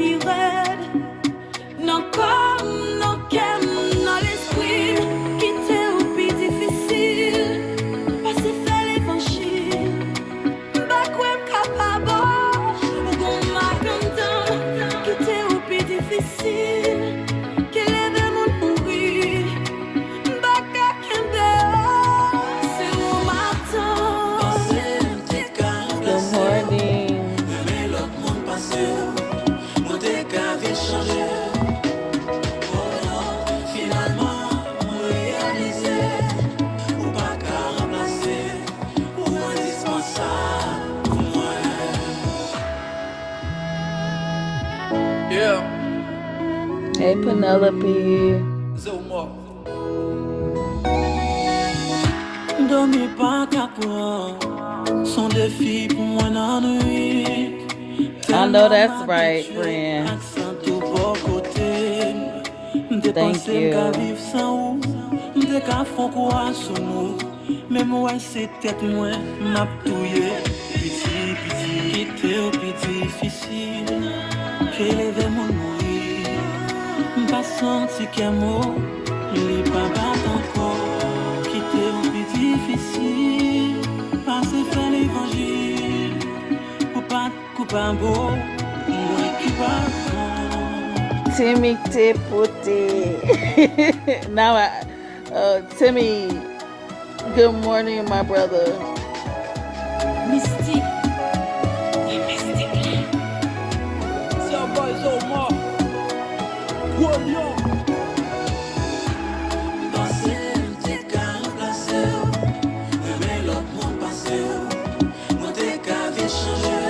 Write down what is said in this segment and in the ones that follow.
pi red. Non comme, non kem, non l'esprit. Quitter ou pi difficile. Passer faire l'évangile. Back when capable. Ou gon magandan. Quitter ou pi difficile. Qu'elle lève mon mourir. Back à Kembe. C'est mon matin. Good morning. Mais l'autre monde passé, mon décavé changé. Finalement, moi réalisé, ou pas qu'à remplacer, ou indispensable pour moi. Yeah, Hey, Penelope. Zomo. Dormir pas qu'à quoi, son défi pour moi la nuit. I know that's right, friend. Accent tout beau côté. Thank you. Qu'à vivre sans ou, m'de qu'à fond quoi sur nous. Mais moi c'est tête moi m'a touillé. Petit, quitter au petit difficile. Qu'élever mon mourir. M'pas senti qu'un mot, il pas battre encore. Quitter au plus difficile. Passer faire l'évangile. Ou pas couper beau. Moi qui pardon. Timmy Tiputi. Now, Timmy, good morning, my brother. Mystique. C'est un boy Zoma. Gros lion. Passé, m'te qu'à remplacer, mais l'autre monde passé, mon décavé changé.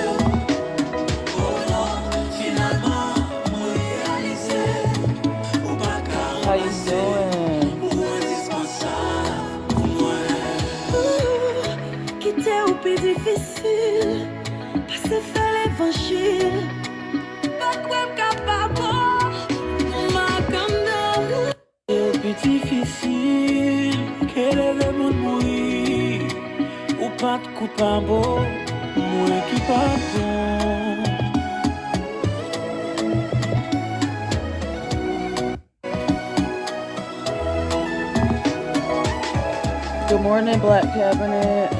Finalement, moi réalisé, ou pas qu'à How you remplacer, doing? ou indispensable pour moi. Quitter ou plus difficile. Passer faire l'évangile. Back when capable. Magandan. C'est plus difficile qu'élever mon mourir. Ou pas de coupable, moi qui pardon. Good morning, Black Cabinet.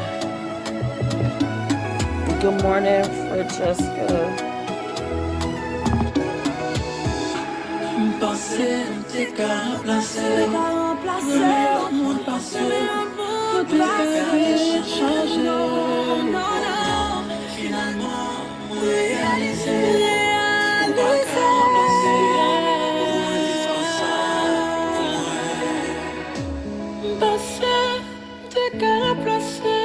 Good morning, Francesca. Passer, m'te qu'à remplacer, Remplacer. mon passé, Mon décavé changé. Non. Finalement, moi réalisé, ou pas Réalisé. qu'à remplacer, ou indispensable pour moi. Passer, t'es qu'à remplacer.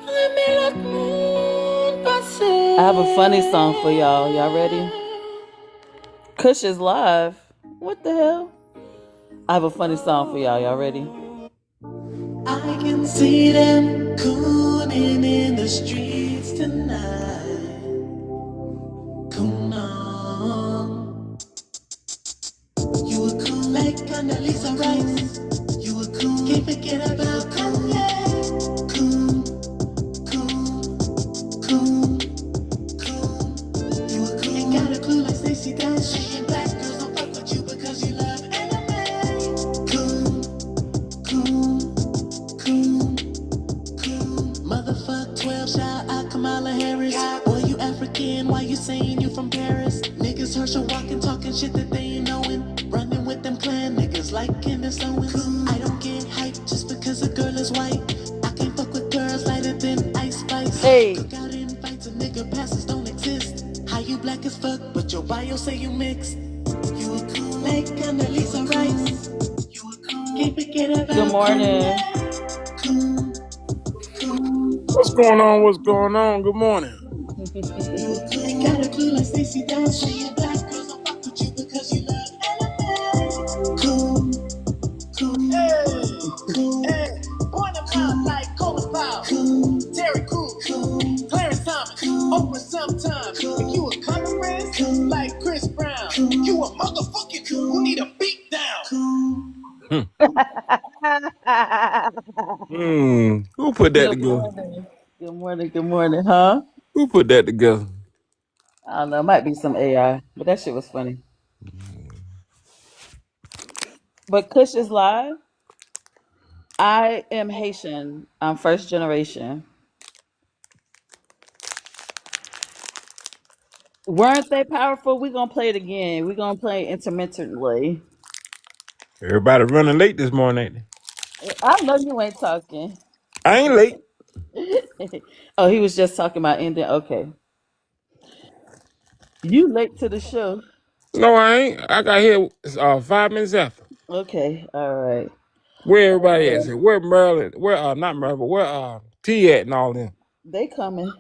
Aimer l'autre monde passer. I have a funny song for y'all. Y'all ready? Kush is live. What the hell? I have a funny song for y'all. Y'all ready? I can see them cooning in the streets tonight. Come on. You were cool like Condoleezza Rice. You were cool, can't forget about Kanye. Cool. You were cool, ain't got a clue like Stacey Dash. Saying black girls don't fuck with you because you love anime. Cool. Motherfuck 12, shout out Kamala Harris. Boy, you African, why you saying you from Paris? Niggas Herschel walking, talking shit that they ain't knowing. Running with them clan niggas like Candace Owens. I don't get hyped just because a girl is white. I can't fuck with girls lighter than Ice Spice. Hey. Cook out in fights and nigga passes don't exist. How you black as fuck, but your bio say you mixed. You were cool like Condoleezza Rice. You were cool, can't forget about Good morning. Cool. What's going on? What's going on? Good morning. Ain't got a clue like Stacey Dash. Saying black girls don't fuck with you because you love anime. Cool. Hey, point them out like Cole's Powell, Terry Crews, Clarence Thomas, Oprah sometime. If you a Congress like Chris Brown, you a motherfucking who need a beat down. Who put that Good together? morning. Good morning. Good morning. Huh? Who put that together? I don't know. It might be some AI, but that shit was funny. But Kush is live. I am Haitian. I'm first generation. Weren't they powerful? We're gonna play it again. We're gonna play it intermittently. Everybody running late this morning, ain't I know you ain't talking. they? I ain't late. Oh, he was just talking about ending. Okay. You late to the show. No, I ain't. I got here 5 minutes after. Okay. All right. Where everybody at? Say, where Maryland? Where not Maryland, but where T at and all them? They coming.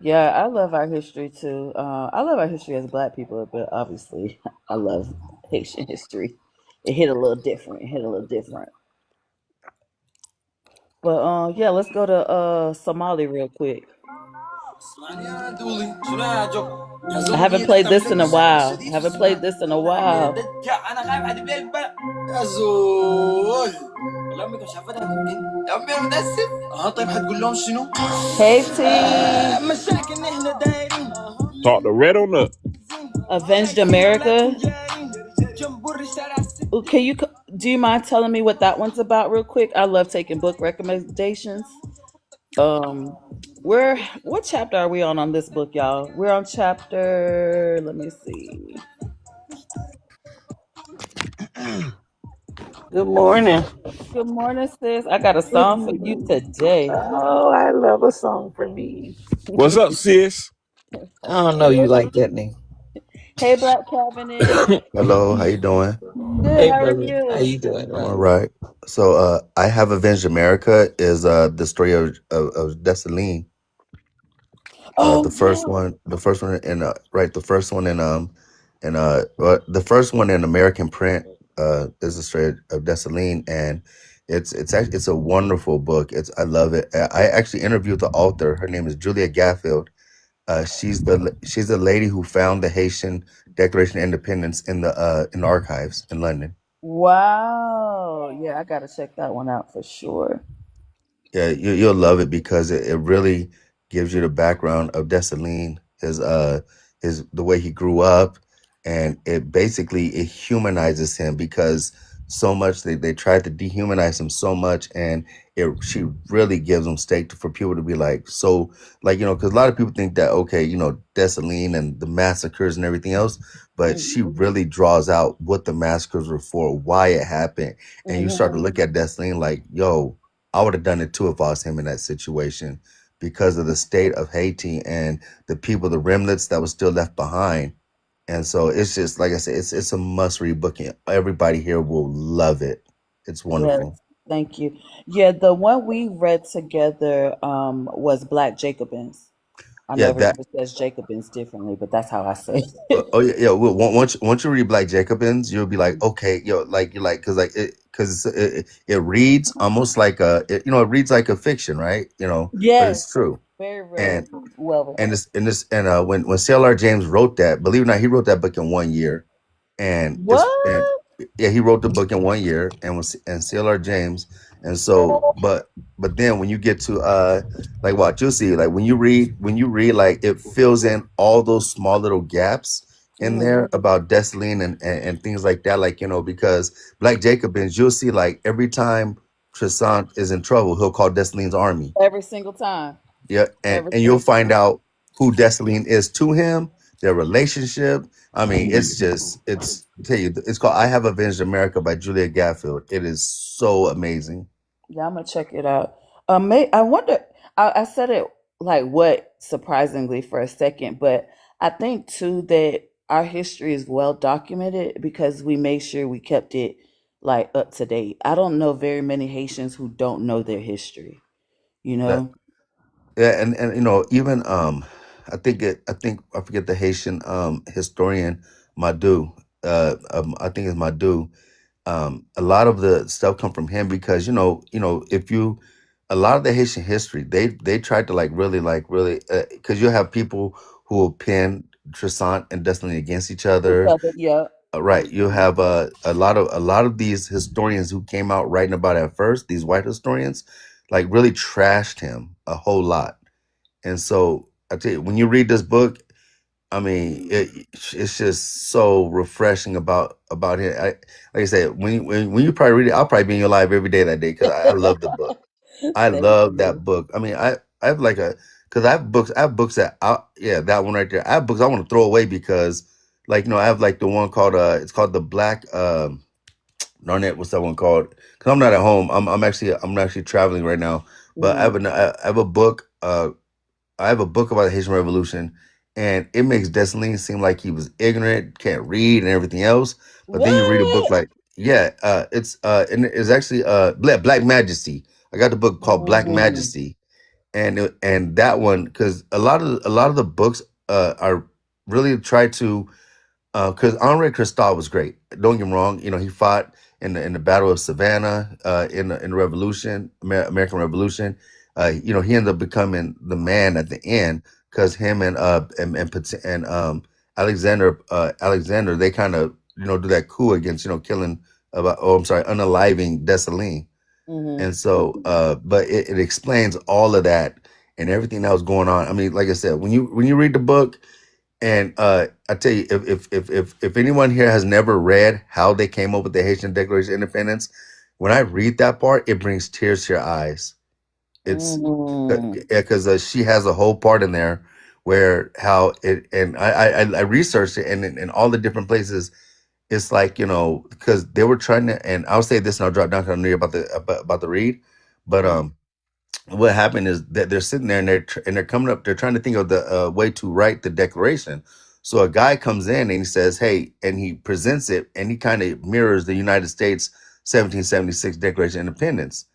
Yeah, I love our history too. I love our history as Black people, but obviously, I love Haitian history. It hit a little different. It hit a little different. But yeah, let's go to Somali real quick. I haven't played this in a while. I haven't played this in a while. يا زول والله امي مش عارفه ممكن يا امي انا متاسف. طيب هتقول لهم شنو؟ Hey T, مشاكل احنا دايرين Talk the red on up. Avenged America. جمهور الشارع Ooh, do you mind telling me what that one's about real quick? I love taking book recommendations. Um, what chapter are we on this book, y'all? We're on chapter. Let me see. Good morning. Good morning, sis. I got a song for you today. Oh, I love a song for me. What's up, sis? I don't know you like that name. Hey, Black Cabinet. Hello, how you doing? Good. Hey, How are brother. How you? you doing, I'm all man? right. So, I have Avenged America is the story of Dessalines. Oh The first one in right, the first one in the first one in American print is the story of Dessalines, and it's actually it's a wonderful book. I love it. I actually interviewed the author. Her name is Julia Gaffield. She's the lady who found the Haitian Declaration of Independence in the archives in London. wow. Yeah, I gotta check that one out for sure. Yeah, you'll love it because it really gives you the background of Dessalines, his the way he grew up, and it humanizes him because so much they tried to dehumanize him so much, and she really gives him stake for people to be like so like because a lot of people think that okay Dessalines and the massacres and everything else, but she really draws out what the massacres were for, why it happened, and you start to look at Dessalines like yo. I would have done it too if I was him in that situation because of the state of Haiti and the people, the remnants that was still left behind. And so it's just like I said, it's a must read book. And everybody here will love it. It's Yes, wonderful. thank you. Yeah, the one we read together was Black Jacobins. I know Yeah, that. everybody says Jacobins differently, but that's how I say it. Oh yeah, yeah. Well, once you read Black Jacobins, you'll be like, okay, like you're like, because it reads almost like it reads like a fiction, right? But Yes, it's true. very And well written. when C.L.R. James wrote that, believe it or not, he wrote that book in 1 year, and What? yeah, he wrote the book in 1 year, and C.L.R. James, and so but then when you get to like what you'll see, like when you read like it fills in all those small little gaps in there about Dessalines and things like that, like because Black Jacobins, you'll see like every time Tristan is in trouble, he'll call Dessalines' army. Every single time. Yeah, Every and you'll single find time. out who Dessalines is to him, their relationship. I mean, tell you, it's called I Have Avenged America by Julia Gaffield. It is so amazing. Yeah, I'm gonna check it out. I wonder. I said it like what surprisingly for a second, but I think too that our history is well documented because we made sure we kept it like up to date. I don't know very many Haitians who don't know their history. You That know? yeah, and even I think I forget the Haitian historian Madu. I think it's Madu. A lot of the stuff come from him because if you a lot of the Haitian history they tried to like really because you have people who will pin Tristan and Dessalines against each Each other. other, yeah. Right, you have a lot of these historians who came out writing about it at first. These white historians like really trashed him a whole lot, and so I tell you when you read this book I mean, it's just so refreshing about him. Like I said, when you probably read it, I'll probably be in your live every day that day because I love the book. I Thank love that you. book. I mean, I have like a because I have books that yeah, that one right there. I have books I want to throw away because like I have like the one called it's called the Black Narnet. What's that one called? Because I'm not at home. I'm actually traveling right now. But Mm. I have a book. I have a book about the Haitian Revolution, and it makes Dessalines seem like he was ignorant, can't read, and everything else. But then you read a book What? like, yeah, and it's actually Black Majesty. I got the book called Black Mm. Majesty, and that one because a lot of the books are really try to because Henri Christophe was great. Don't get me wrong. He fought in the Battle of Savannah, in the Revolution, American Revolution. He ended up becoming the man at the end because him and Alexander they kind of do that coup against killing I'm sorry, unaliving Dessalines. Mm-hmm. And so, but it explains all of that and everything that was going on. I mean, like I said, when you read the book, and I tell you, if anyone here has never read how they came up with the Haitian Declaration of Independence, when I read that part, it brings tears to your eyes. It's Mm. because she has a whole part in there where how it and I researched it and in all the different places. It's like because they were trying to, and I'll say this and I'll drop down because I know you're about the read, but Mm. what happened is that they're sitting there and they're coming up. They're trying to think of the way to write the declaration. So a guy comes in and he says, "Hey," and he presents it, and he kind of mirrors the United States 1776 Declaration of Independence.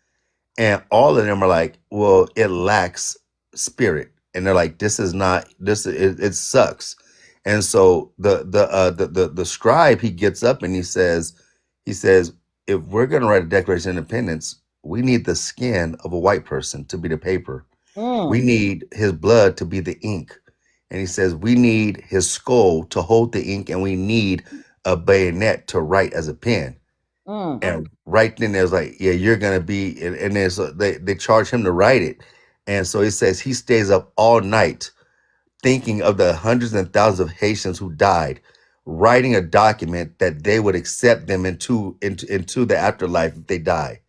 And all of them are like, "Well, it lacks spirit," and they're like, "This is not this. It sucks." And so the scribe he gets up and he says, "If we're going to write a Declaration of Independence, we need the skin of a white person to be the paper. We Mm. need his blood to be the ink." And he says, "We need his skull to hold the ink, and we need a bayonet to write as a pen." Mm. And right then there's like, "Yeah, you're gonna be," and then so they charge him to write it. And so he says he stays up all night thinking of the hundreds and thousands of Haitians who died, writing a document that they would accept them into the afterlife if they die.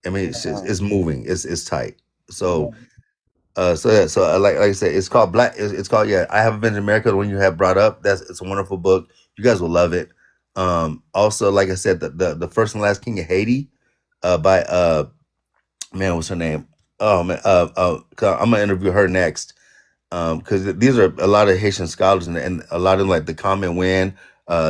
I mean, Wow. it's moving. It's tight. Yeah. Like I said, it's called It's called, yeah, I Have a Vengeance America. The one you have brought up, it's a wonderful book. You guys will love it. Also, like I said, the First and Last King of Haiti, by man, what's her name? Oh man, 'cause I'm gonna interview her next. Because these are a lot of Haitian scholars and a lot of them like the Common Wind,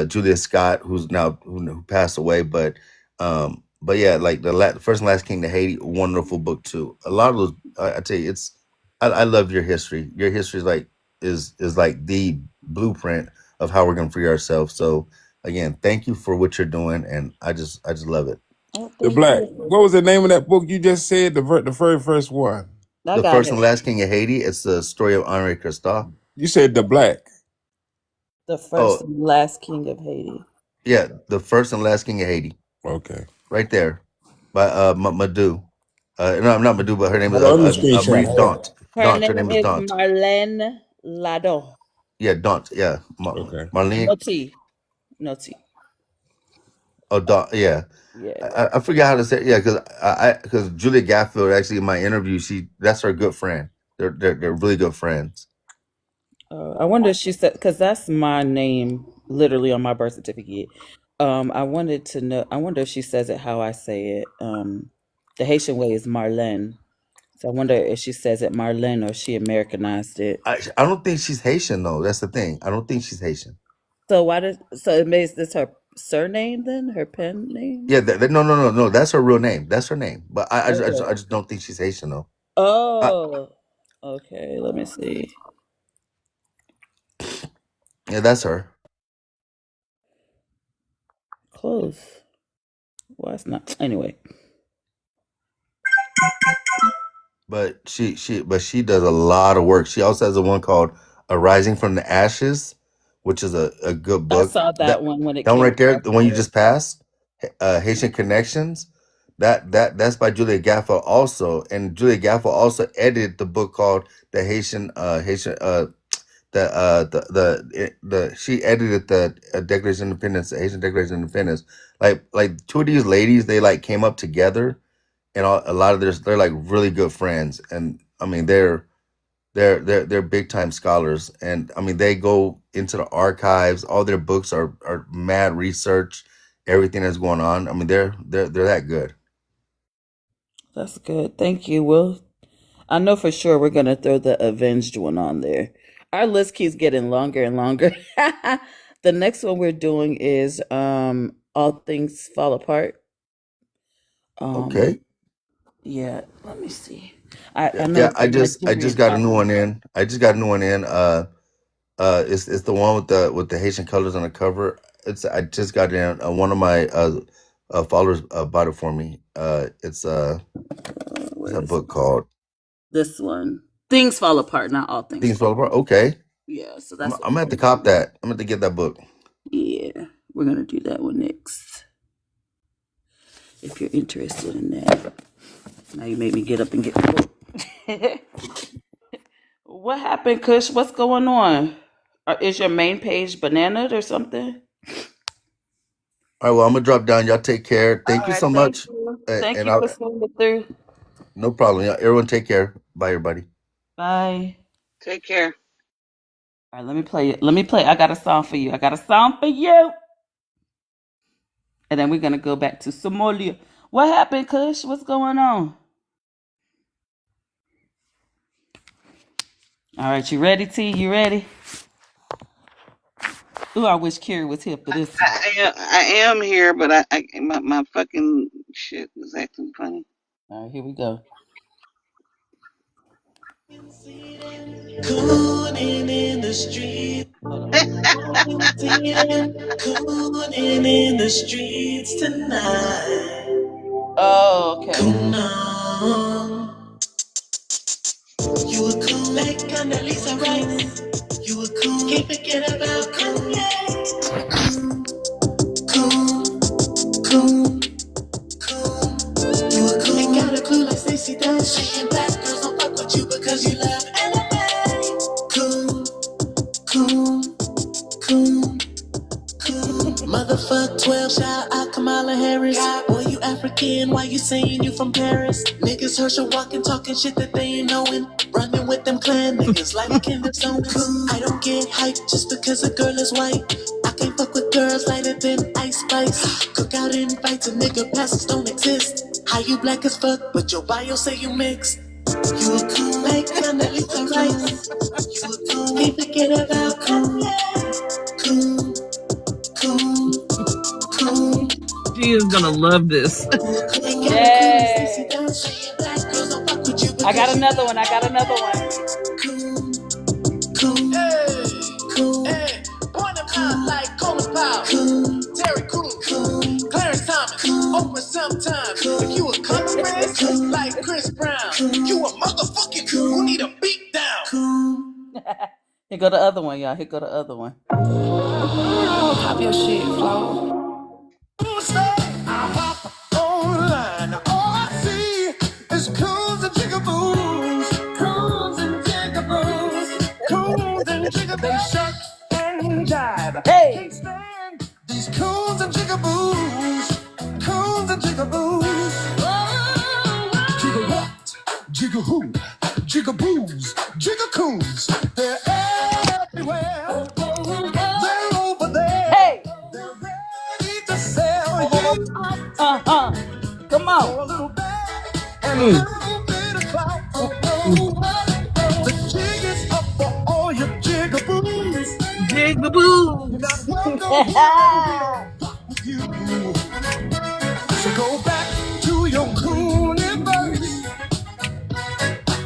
Julia Scott, who passed away, but yeah, like First and Last King of Haiti, wonderful book too. A lot of those, I tell you, I love your history. Your history is like the blueprint of how we're gonna free ourselves. So again, thank you for what you're doing, and I just love it. Oh, The thank Black. you. What was the name of that book you just said? The very first one. I The got First it. and Last King of Haiti. It's the story of Henri Christophe. You said The Black. The first Oh and last king of Haiti. yeah, the First and Last King of Haiti. Okay. Right there by Madu. No, not Madu, but her name is Hold on, let me screenshot. Marie Hold on. Daunt. Her Daunt. Her name name is is Daunt. Marlene Lado. Yeah, Daunt. Yeah, Okay. Marlene. No T. No T. Oh, Daunt. Yeah, Yeah. I forgot how to say it. Yeah, because Julia Gaffield actually in my interview, that's her good friend. They're really good friends. I wonder if she said, because that's my name literally on my birth certificate. I wanted to know, I wonder if she says it how I say it. The Haitian way is Marlene. So I wonder if she says it Marlene or she Americanized it. I don't think she's Haitian though. That's the thing. I don't think she's Haitian. So it makes this her surname then? Her pen name? Yeah, no. That's her real name. That's her name. But Okay. I just don't think she's Haitian though. I, Oh, okay. Let me see. yeah, that's her. Close. Well, it's not. Anyway. But she does a lot of work. She also has a one called "Arising from the Ashes," which is a good I book. saw That that one when it that one came right there, across the my one you desk. just passed, Haitian Connections. That's by Julia Gaffa also, and Julia Gaffa also edited the book called the the she edited the Declaration of Independence, the Haitian Declaration of Independence. Like two of these ladies, they like came up together, and a lot of they're like really good friends, and I mean they're big time scholars, and I mean they go into the archives. All their books are mad research, everything that's going on. I mean they're that good. That's good. Thank you, Will. I know for sure we're gonna throw the Avenged one on there. Our list keeps getting longer and longer. The next one we're doing is All Things Fall Apart. Okay. Yeah, let me see. I Yeah, know yeah. it's a I just got a new one in. I just got a new one in. It's the one with the Haitian colors on the cover. I just got it in. One of my followers bought it for me. What's that book called? This one. Things Fall Apart, not All Things Things Fall Fall Apart. Okay, Yeah, so I'm that's I'm gonna have to cop that. I'm gonna have to get that book. Yeah, we're gonna do that one next. If you're interested in that. Now you made me get up and get the book. What happened, Kush? What's going on? Is your main page bananaed or something? All right, well, I'm gonna drop down. Y'all take care. All Thank you right, so thank much. you. A- Thank And you I for sending it through. no problem. Yeah, everyone take care. Bye, everybody. Bye. Take care. All right, let me play it. Let me play. I got a song for you. I got a song for you. And then we're gonna go back to Somalia. What happened, Kush? What's going on? All right, you ready, T? You ready? Ooh, I wish Carrie was here for this one. I am here, but my fucking shit was acting funny. All right, here we go. Cooning in the street. Cooning in the streets tonight. Oh, okay. Coon on. You were cool like Condoleezza Rice. You were cool. Can't forget about Kanye. Cool, cool, cool. You were cool. Ain't got a clue like Stacey does. Saying black girls don't fuck with you because you love anime. Cool, cool, cool. Motherfuck 12, shout out Kamala Harris. Boy, you African, why you saying you from Paris? Niggas Herschel walking, talking shit that they ain't knowing. Running with them clan niggas like Candace Owens. I don't get hyped just because a girl is white. I can't fuck with girls lighter than Ice Spice. Cook out invites and nigga passes don't exist. How you black as fuck, but your bio say you mixed. You were cool like Condoleezza Rice. You were cool, can't forget about Kanye. Cool. Cool, cool. She is gonna love this. Yay. I got another one. I got another one. Cool, cool, cool. Hey, point them out like Cole's Powell, Cool, Terry Crews, cool, Clarence Thomas, Oprah sometimes. If you a country like Chris Brown, you a motherfucking who need a beat down. cool. Here go the other one, y'all. Here go the other one. Pop your shit, Flo. Who say I hop online? All I see is coons and jigaboos, coons and jigaboos, coons and jigaboos. They shuck and jive. Hey. Can't stand these coons and jigaboos, coons and jigaboos. Jigga what? Jigga who? Jigaboos, jigacoons. They're everywhere. They're over there. Hey. They're ready to sell you Come on. for a little bag and a little bit of clout. The jig is up for all your jigaboos. Jigaboo. You're not welcome here. With you. So go back to your cool universe.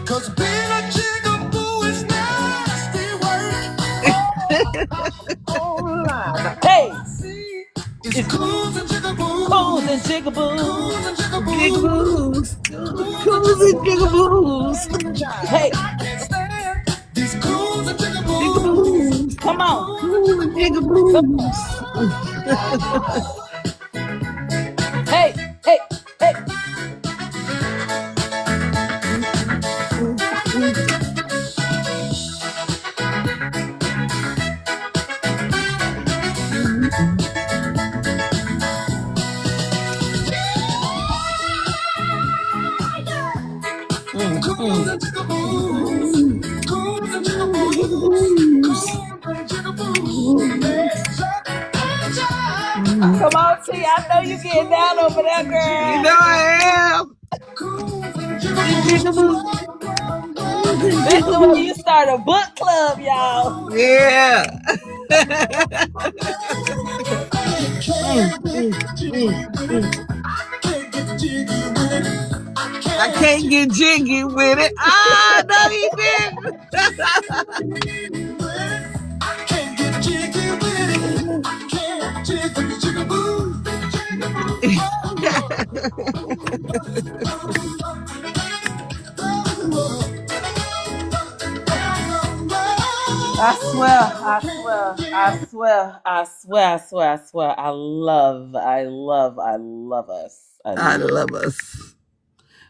'Cause being a jigaboo is nasty work. Online. Hey. See, it's coons and jigaboos. Coons and jigaboos. Coons and jigaboos. Jigaboos. Coons and jigaboos. Hey. I can't stand these coons and jigaboos. Jigaboos. Come on. Coons and jigaboos. Hey. Hey. Hey. T, I know you getting down over there, girl. You know I am. Jigaboo. That's the way you start a book club, y'all. Yeah. I can't get jiggy with it. Ah, no, he didn't. I swear. I love us. I love us.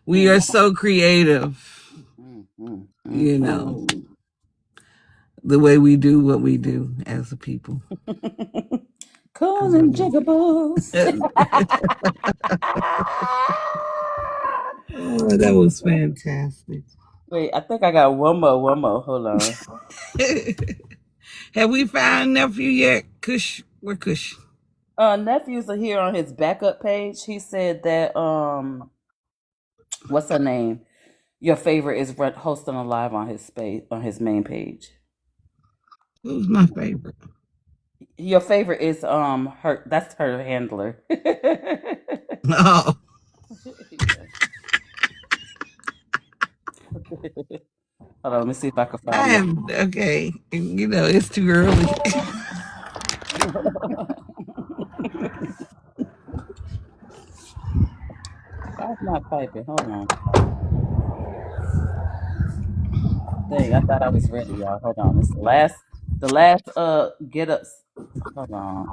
We are so creative. You know, the way we do what we do as a people. Coons and jigaboos. Oh, that was fantastic. Wait, I think I got one more. Hold on. Have we found nephew yet? Kush, where Kush? Nephews are here on his backup page. He said that what's her name? Your favorite is hosting a live on his main page. Who's my favorite? Your favorite is her. That's her handler. No. Hold on, let me see if I can find it. Okay. You know, it's too early. That's not typing. Hold on. Dang, I thought I was ready, y'all. Hold on. It's the last get ups. Hold on.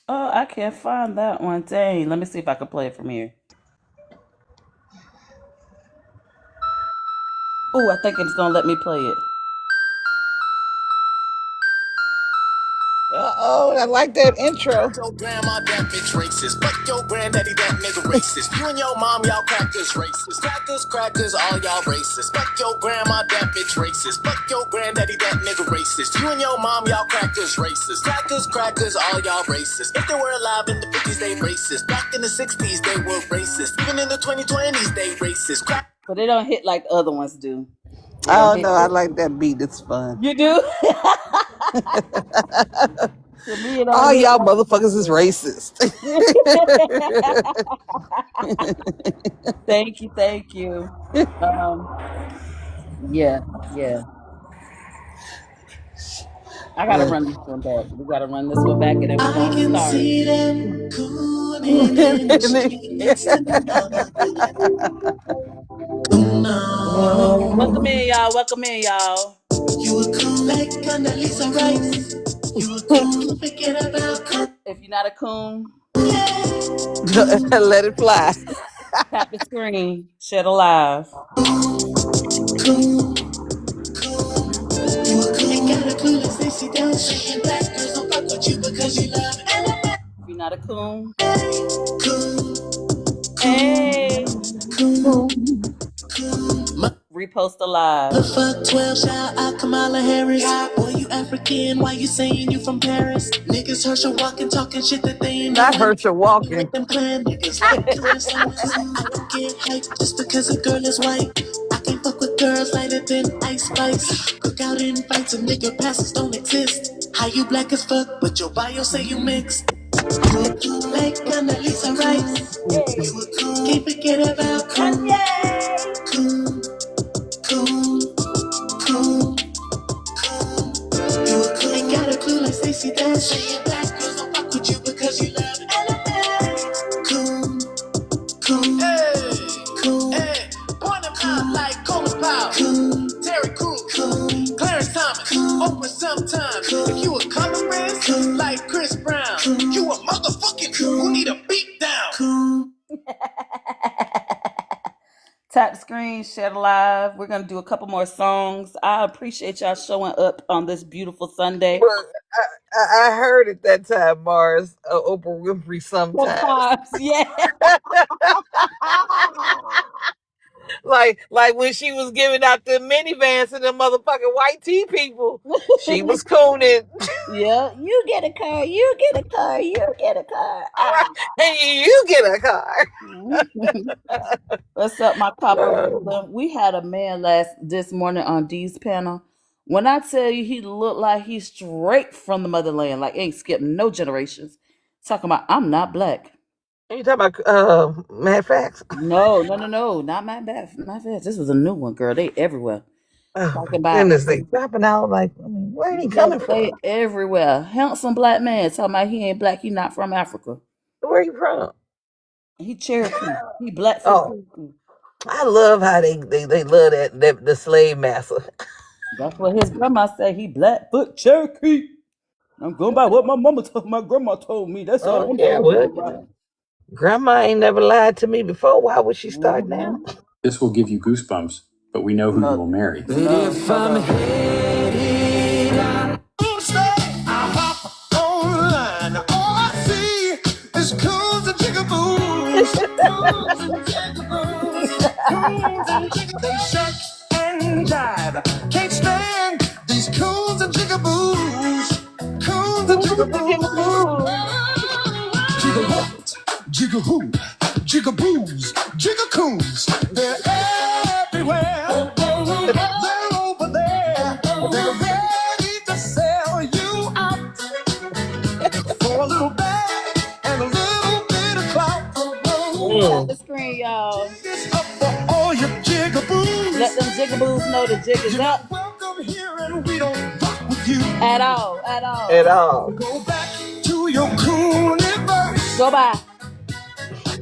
Oh, I can't find that one. Dang. Let me see if I can play it from here. Oh, I think it's gonna let me play it. Uh-oh, I like that intro. Your grandma, that bitch racist. Fuck your granddaddy, that nigga racist. You and your mom, y'all crackers racist. Crackers, all y'all racist. Fuck your grandma, that bitch racist. Fuck your granddaddy, that nigga racist. You and your mom, y'all crackers racist. Crackers, all y'all racist. If they were alive in the 50s, they racist. Back in the 60s, they were racist. Even in the 2020s, they racist. But they don't hit like other ones do. Oh no, I like that beat. It's fun. You do? All y'all motherfuckers is racist. Thank you. Yeah. I gotta run this one back. We gotta run this one back, and then we're I gonna can start. see them cooning in the streets tonight. Welcome in, y'all. You were cool like Condoleezza Rice. You were cool, forget about cool. If you're not a coon, let it fly. tap the screen, shed alive. Cool. You were cool, ain't got a clue, let's Stacey down. Saying black girls don't fuck with you because you love element. If you're not a coon, Cool. hey, Cool. repost alive. The fuck 12 shout out Kamala Harris. Boy, you African, why you saying you from Paris? Niggas Herschel walking, talking shit that they ain't Not knowing. Herschel walking. Make them clan niggas like this. I don't get hyped just because a girl is white. I can't fuck with girls lighter than Ice Spice. Cook out in fights and nigga passes don't exist. How you black as fuck, but your bio say you mixed. You a cool like Condoleezza Rice. You a cool, can't forget about cool. Cool. You a cool, ain't got a clue like Stacey Dash. Saying black girls don't fuck with you because you love element. Cool. Hey, point them out like Cole's Powell, Terry Crews, Clarence Thomas, Oprah sometimes. If you a common friend like Chris Brown, you a motherfucking who need a beat down. Tap the screen, shed alive. We're gonna do a couple more songs. I appreciate y'all showing up on this beautiful Sunday. I heard it that time, Mars. Oprah Winfrey sometimes. Yeah. Like like when she was giving out the minivans to the motherfucking white tea people. She was cooning. Yeah, you get a car, you get a car, you get a car. Ah. Hey, you get a car. What's up, my copper? We had a man this morning on Dee's panel. When I tell you he looked like he's straight from the motherland, like ain't skipped no generations. Talking about I'm not black. You talking about Mad Facts? No, not my bad. Not fast. This was a new one, girl. They everywhere. Oh, Talking about goodness, they dropping out like, I mean, where are he coming from? they everywhere. Handsome black man talking about he ain't black. He not from Africa. Where you from? He Cherokee. He black. Oh, I love how they love that the slave master. That's what his grandma said. He Blackfoot Cherokee. I'm going by what my grandma told me. That's all I'm going by. Grandma ain't never lied to me before. Why would she start now? This will give you goosebumps, but we know who you will marry. If I'm headed out, I hop online. All I see is coons and jiggaboos. Coons and jiggaboos. Coons and jiggaboos. They shake and jive. Can't stand these coons and jiggaboos. Coons and jiggaboos. Jigga-who, jiggaboos, jiggacoons. They're everywhere. They're over there. They're ready to sell you out for a little bag and a little bit of clout. Tap the screen, y'all. It's up for all your jiggaboos. Let them jiggaboos know the jig is You're up. welcome here and we don't rock with you At all. At all. Go back to your coon verse. Go by.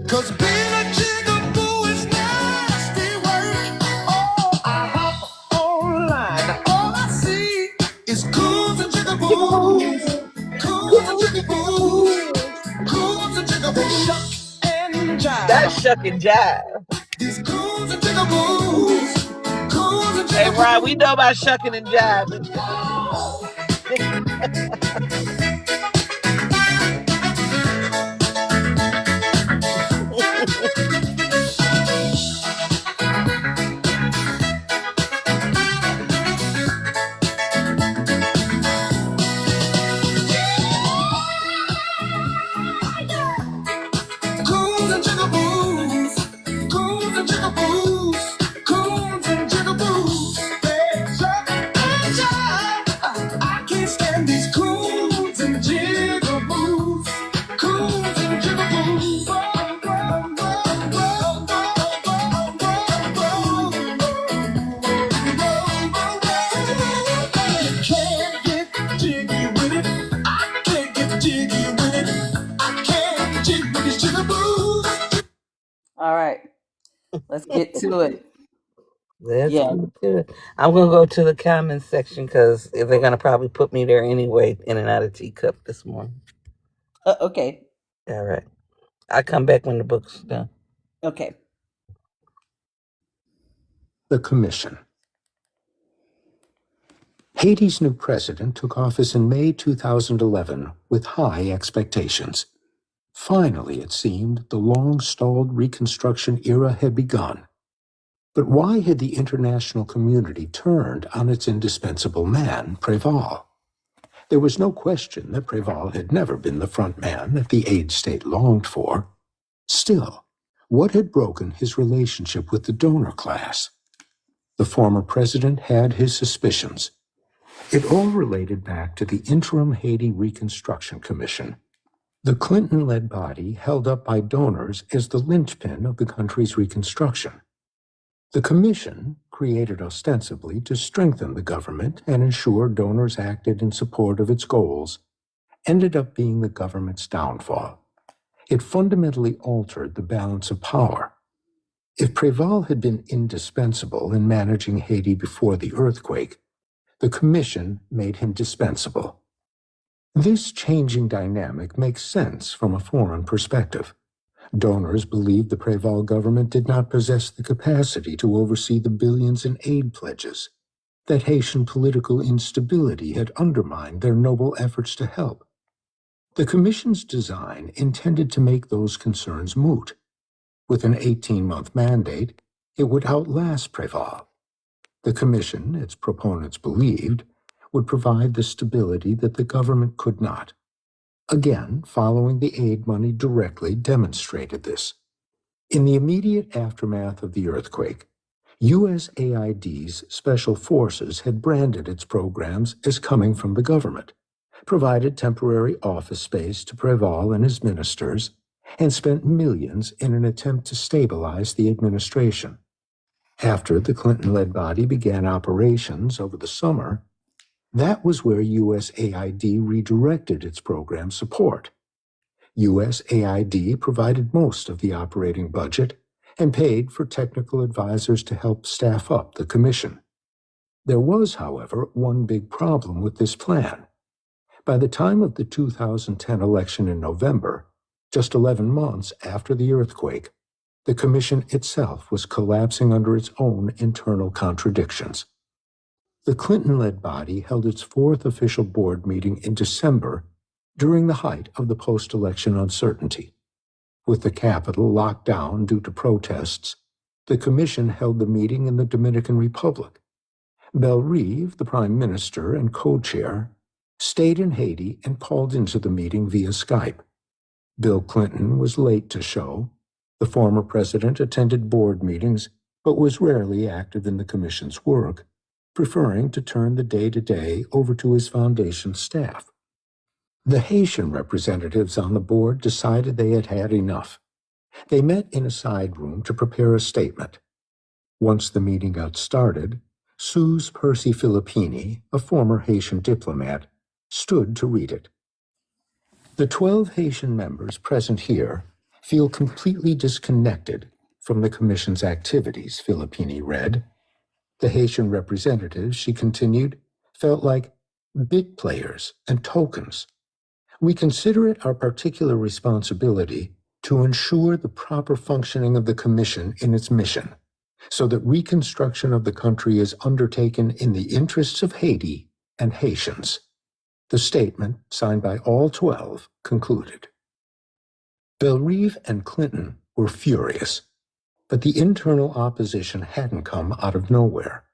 Cause being a jigaboo is nasty work. Oh, I hop online. All I see is coons and jigaboos. Coons and jigaboos. Coons and jigaboos. Shuck and jive. That's shuck and jive. These coons and jigaboos. Coons and jigaboos. Hey, Ryan, we know about shucking and jiving. All right. Let's get to it. I'm going to go to the comments section because they're going to probably put me there anyway, in and out of teacup this morning. Okay. All right. I'll come back when the book's done. Okay. The Commission. Haiti's new president took office in May 2011 with high expectations. Finally, it seemed, the long-stalled Reconstruction era had begun. But why had the international community turned on its indispensable man, Préval? There was no question that Préval had never been the front man that the aid state longed for. Still, what had broken his relationship with the donor class? The former president had his suspicions. It all related back to the Interim Haiti Reconstruction Commission, the Clinton-led body held up by donors as the linchpin of the country's reconstruction. The commission, created ostensibly to strengthen the government and ensure donors acted in support of its goals, ended up being the government's downfall. It fundamentally altered the balance of power. If Préval had been indispensable in managing Haiti before the earthquake, the commission made him dispensable. This changing dynamic makes sense from a foreign perspective. Donors believed the Préval government did not possess the capacity to oversee the billions in aid pledges, that Haitian political instability had undermined their noble efforts to help. The Commission's design intended to make those concerns moot. With an 18-month mandate, It would outlast Preval. The commission, its proponents believed, would provide the stability that the government could not. Again, following the aid money directly demonstrated this. In the immediate aftermath of the earthquake, USAID's special forces had branded its programs as coming from the government, provided temporary office space to Preval and his ministers, and spent millions in an attempt to stabilize the administration. After the Clinton-led body began operations over the summer, that was where USAID redirected its program support. USAID provided most of the operating budget and paid for technical advisors to help staff up the commission. There was, however, one big problem with this plan. By the time of the 2010 election in November, just 11 months after the earthquake, the commission itself was collapsing under its own internal contradictions. The Clinton-led body held its fourth official board meeting in December during the height of the post-election uncertainty. With the Capitol locked down due to protests, the commission held the meeting in the Dominican Republic. Bellerive, the prime minister and co-chair, stayed in Haiti and called into the meeting via Skype. Bill Clinton was late to show. The former president attended board meetings but was rarely active in the commission's work, preferring to turn the day-to-day over to his foundation staff. The Haitian representatives on the board decided they had had enough. They met in a side room to prepare a statement. Once the meeting got started, Suze Percy Filippini, a former Haitian diplomat, stood to read it. The 12 Haitian members present here feel completely disconnected from the Commission's activities, Filippini read. The Haitian representatives, she continued, felt like bit players and tokens. We consider it our particular responsibility to ensure the proper functioning of the Commission in its mission, so that reconstruction of the country is undertaken in the interests of Haiti and Haitians. The statement, signed by all 12, concluded. Bellerive and Clinton were furious, but the internal opposition hadn't come out of nowhere.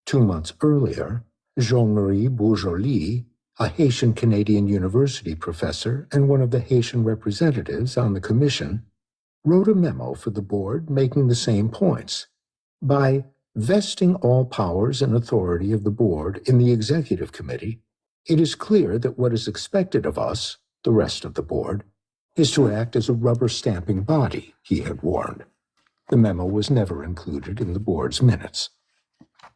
2 months earlier, Jean-Marie Bourjoli, a Haitian-Canadian university professor and one of the Haitian representatives on the commission, wrote a memo for the board making the same points. By vesting all powers and authority of the board in the executive committee, it is clear that what is expected of us, the rest of the board, is to act as a rubber-stamping body, he had warned. The memo was never included in the board's minutes.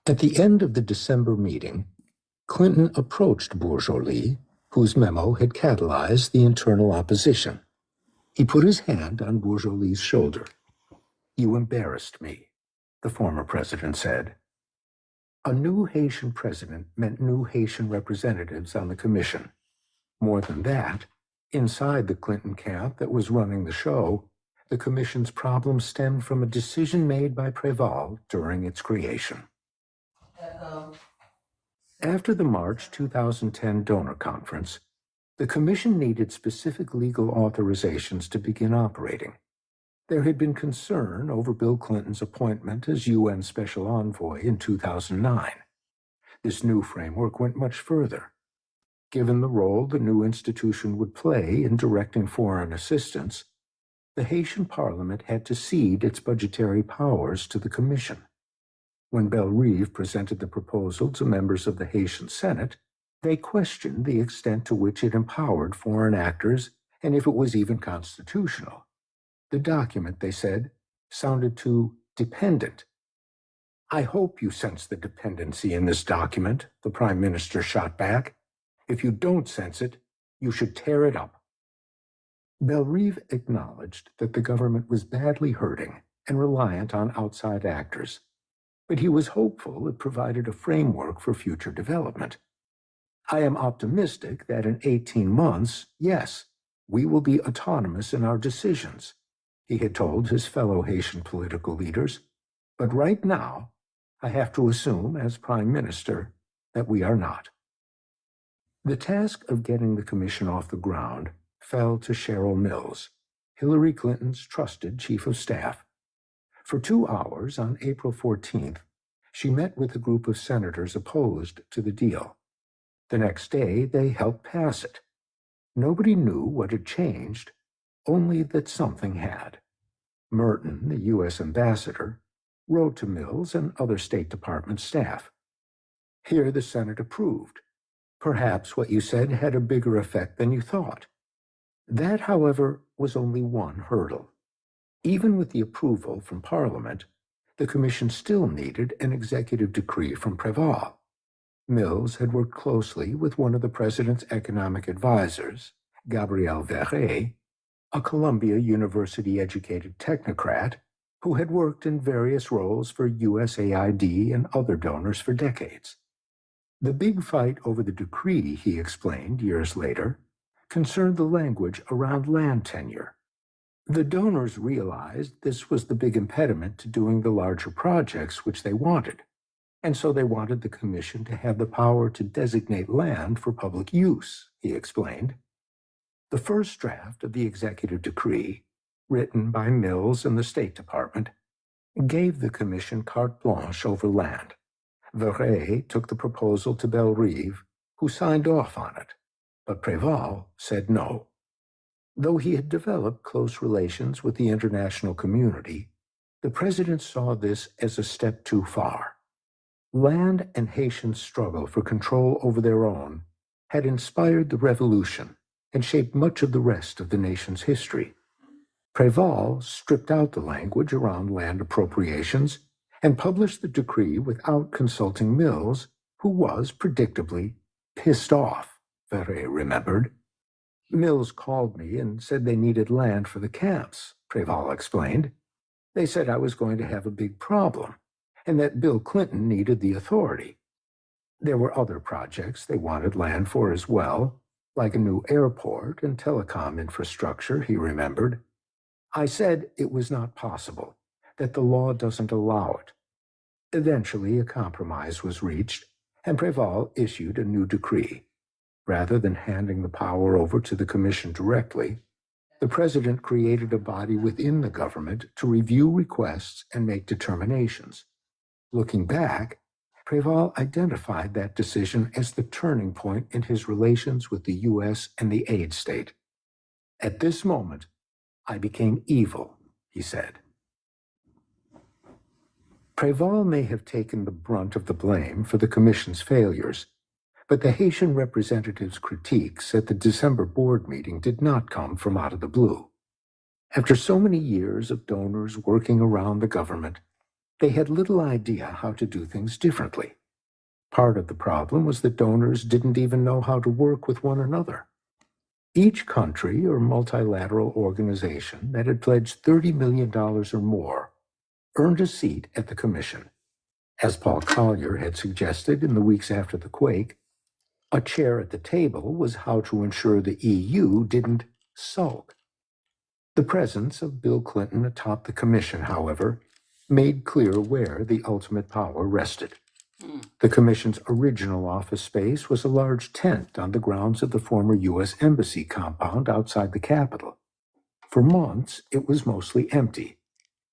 At the end of the December meeting, Clinton approached Bourjoli, whose memo had catalyzed the internal opposition. He put his hand on Bourjoli's shoulder. "You embarrassed me," the former president said. A new Haitian president meant new Haitian representatives on the commission. More than that, inside the Clinton camp that was running the show, the commission's problem stemmed from a decision made by Preval during its creation. After the March 2010 donor conference, the commission needed specific legal authorizations to begin operating. There had been concern over Bill Clinton's appointment as UN Special Envoy in 2009. This new framework went much further. Given the role the new institution would play in directing foreign assistance, the Haitian parliament had to cede its budgetary powers to the commission. When Bellerive presented the proposal to members of the Haitian Senate, they questioned the extent to which it empowered foreign actors and if it was even constitutional. The document, they said, sounded too dependent. "I hope you sense the dependency in this document," the prime minister shot back. "If you don't sense it, you should tear it up." Bellerive acknowledged that the government was badly hurting and reliant on outside actors, but he was hopeful it provided a framework for future development. "I am optimistic that in 18 months, yes, we will be autonomous in our decisions," he had told his fellow Haitian political leaders. "But right now, I have to assume, as Prime Minister, that we are not." The task of getting the commission off the ground fell to Cheryl Mills, Hillary Clinton's trusted chief of staff. For 2 hours on April 14th, she met with a group of senators opposed to the deal. The next day, they helped pass it. Nobody knew what had changed, only that something had. Merton, the U.S. ambassador, wrote to Mills and other State Department staff. Here the Senate approved. Perhaps what you said had a bigger effect than you thought. That, however, was only one hurdle. Even with the approval from Parliament, the Commission still needed an executive decree from Préval. Mills had worked closely with one of the president's economic advisors, Gabriel Verret, a Columbia University-educated technocrat who had worked in various roles for USAID and other donors for decades. The big fight over the decree, he explained years later, concerned the language around land tenure. The donors realized this was the big impediment to doing the larger projects which they wanted, and so they wanted the Commission to have the power to designate land for public use, he explained. The first draft of the executive decree, written by Mills and the State Department, gave the Commission carte blanche over land. Verret took the proposal to Bellerive, who signed off on it, but Préval said no. Though he had developed close relations with the international community, the president saw this as a step too far. Land and Haitians' struggle for control over their own had inspired the revolution and shaped much of the rest of the nation's history. Préval stripped out the language around land appropriations and published the decree without consulting Mills, who was, predictably, pissed off, Verret remembered. Mills called me and said they needed land for the camps, Préval explained. They said I was going to have a big problem, and that Bill Clinton needed the authority. There were other projects they wanted land for as well, like a new airport and telecom infrastructure, he remembered. I said it was not possible, that the law doesn't allow it. Eventually, a compromise was reached, and Préval issued a new decree. Rather than handing the power over to the Commission directly, the president created a body within the government to review requests and make determinations. Looking back, Préval identified that decision as the turning point in his relations with the U.S. and the aid state. At this moment, I became evil, he said. Préval may have taken the brunt of the blame for the Commission's failures, but the Haitian representatives' critiques at the December board meeting did not come from out of the blue. After so many years of donors working around the government, they had little idea how to do things differently. Part of the problem was that donors didn't even know how to work with one another. Each country or multilateral organization that had pledged $30 million or more earned a seat at the Commission. As Paul Collier had suggested in the weeks after the quake, a chair at the table was how to ensure the EU didn't sulk. The presence of Bill Clinton atop the Commission, however, made clear where the ultimate power rested. The Commission's original office space was a large tent on the grounds of the former U.S. Embassy compound outside the Capitol. For months, it was mostly empty.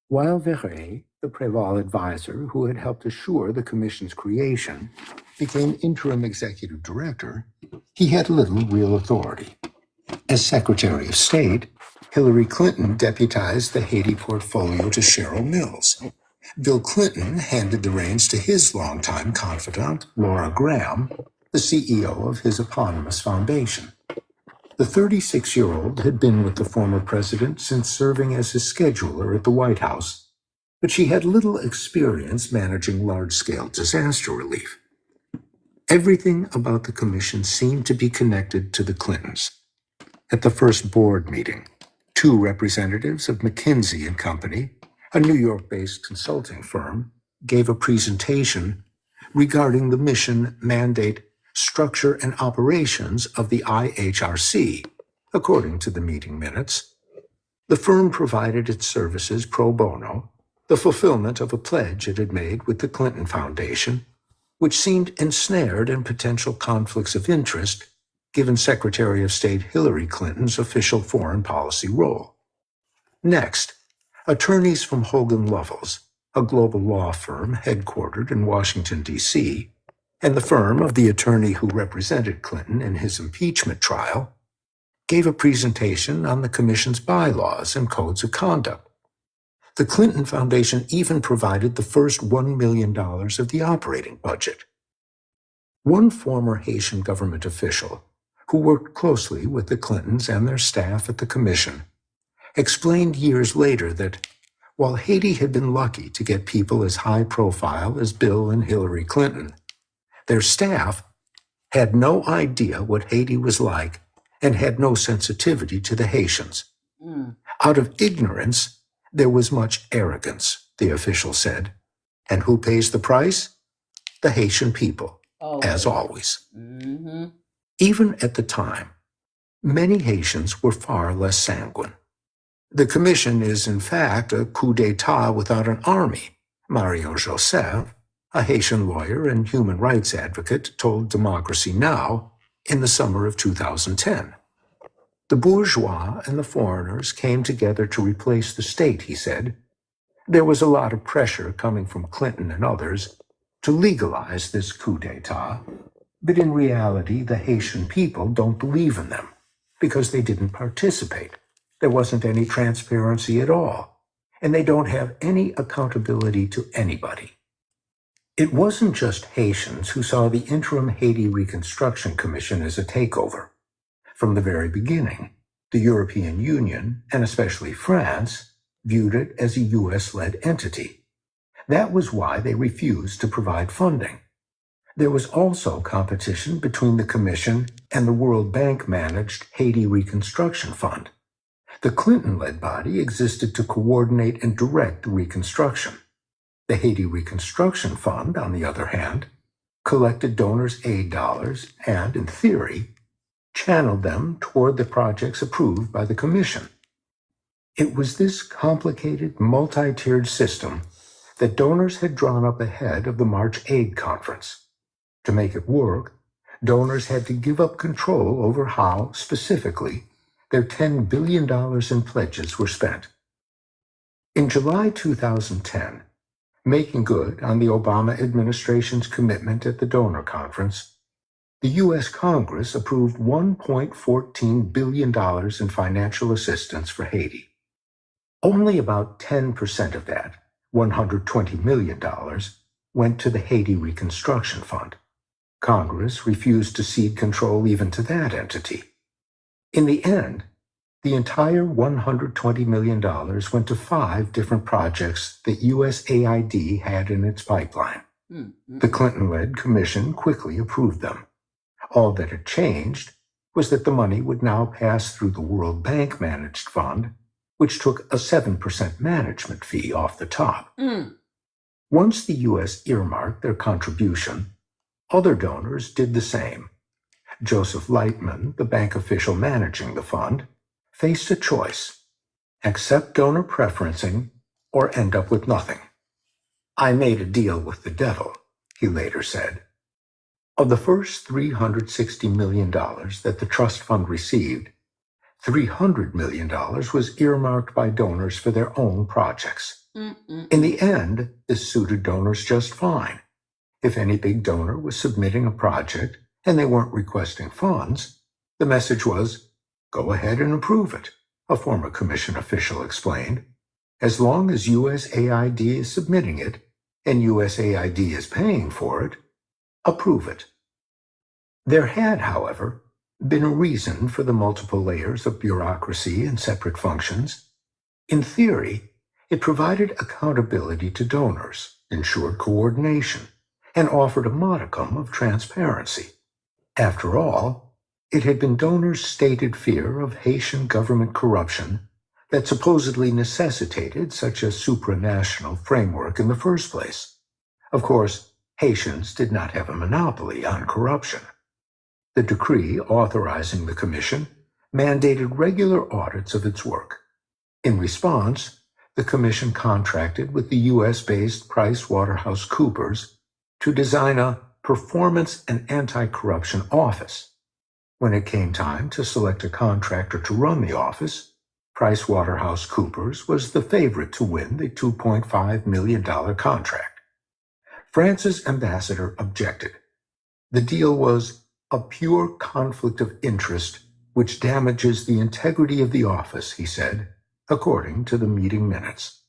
While Verret, the Préval advisor who had helped assure the Commission's creation, became interim executive director, he had little real authority. As Secretary of State, Hillary Clinton deputized the Haiti portfolio to Cheryl Mills. Bill Clinton handed the reins to his longtime confidant, Laura Graham, the CEO of his eponymous foundation. The 36-year-old had been with the former president since serving as his scheduler at the White House, but she had little experience managing large-scale disaster relief. Everything about the Commission seemed to be connected to the Clintons. At the first board meeting, 2 representatives of McKinsey & Company, a New York-based consulting firm, gave a presentation regarding the mission, mandate, structure, and operations of the IHRC, according to the meeting minutes. The firm provided its services pro bono, the fulfillment of a pledge it had made with the Clinton Foundation, which seemed ensnared in potential conflicts of interest given Secretary of State Hillary Clinton's official foreign policy role. Next, Attorneys from Hogan Lovells, a global law firm headquartered in Washington, D.C., and the firm of the attorney who represented Clinton in his impeachment trial, gave a presentation on the Commission's bylaws and codes of conduct. The Clinton Foundation even provided the first $1 million of the operating budget. One former Haitian government official, who worked closely with the Clintons and their staff at the Commission, explained years later that while Haiti had been lucky to get people as high profile as Bill and Hillary Clinton, their staff had no idea what Haiti was like and had no sensitivity to the Haitians. Out of ignorance, there was much arrogance, the official said. And who pays the price? The Haitian people, as always. Even at the time, many Haitians were far less sanguine. The Commission is, in fact, a coup d'etat without an army, Mario Joseph, a Haitian lawyer and human rights advocate, told Democracy Now! In the summer of 2010. The bourgeois and the foreigners came together to replace the state, he said. There was a lot of pressure coming from Clinton and others to legalize this coup d'etat, but in reality, the Haitian people don't believe in them because they didn't participate. There wasn't any transparency at all, and they don't have any accountability to anybody. It wasn't just Haitians who saw the Interim Haiti Reconstruction Commission as a takeover. From the very beginning, the European Union, and especially France, viewed it as a U.S.-led entity. That was why they refused to provide funding. There was also competition between the Commission and the World Bank-managed Haiti Reconstruction Fund. The Clinton-led body existed to coordinate and direct the reconstruction. The Haiti Reconstruction Fund, on the other hand, collected donors' aid dollars and, in theory, channeled them toward the projects approved by the Commission. It was this complicated, multi-tiered system that donors had drawn up ahead of the March Aid Conference. To make it work, donors had to give up control over how, specifically, their $10 billion in pledges were spent. In July 2010, making good on the Obama administration's commitment at the donor conference, the U.S. Congress approved $1.14 billion in financial assistance for Haiti. Only about 10% of that, $120 million, went to the Haiti Reconstruction Fund. Congress refused to cede control even to that entity. In the end, the entire $120 million went to 5 different projects that USAID had in its pipeline. The Clinton-led commission quickly approved them. All that had changed was that the money would now pass through the World Bank-managed fund, which took a 7% management fee off the top. Once the U.S. earmarked their contribution, other donors did the same. Joseph Lightman, the bank official managing the fund, faced a choice: accept donor preferencing or end up with nothing. I made a deal with the devil, he later said. Of the first $360 million that the trust fund received, $300 million was earmarked by donors for their own projects. In the end, this suited donors just fine. If any big donor was submitting a project and they weren't requesting funds, the message was, go ahead and approve it, a former commission official explained. As long as USAID is submitting it and USAID is paying for it, approve it. There had, however, been a reason for the multiple layers of bureaucracy and separate functions. In theory, it provided accountability to donors, ensured coordination, and offered a modicum of transparency. After all, it had been donors' stated fear of Haitian government corruption that supposedly necessitated such a supranational framework in the first place. Of course, Haitians did not have a monopoly on corruption. The decree authorizing the commission mandated regular audits of its work. In response, the commission contracted with the U.S.-based PricewaterhouseCoopers to design a performance and anti-corruption office. When it came time to select a contractor to run the office, PricewaterhouseCoopers was the favorite to win the $2.5 million contract. France's ambassador objected. The deal was a pure conflict of interest which damages the integrity of the office, he said, according to the meeting minutes.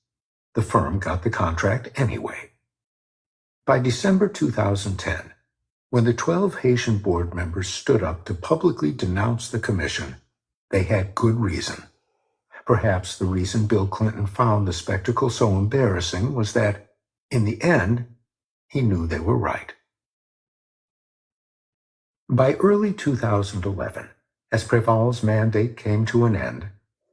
The firm got the contract anyway. By December 2010, when the 12 Haitian board members stood up to publicly denounce the commission, they had good reason. Perhaps the reason Bill Clinton found the spectacle so embarrassing was that, in the end, he knew they were right. By early 2011, as Préval's mandate came to an end,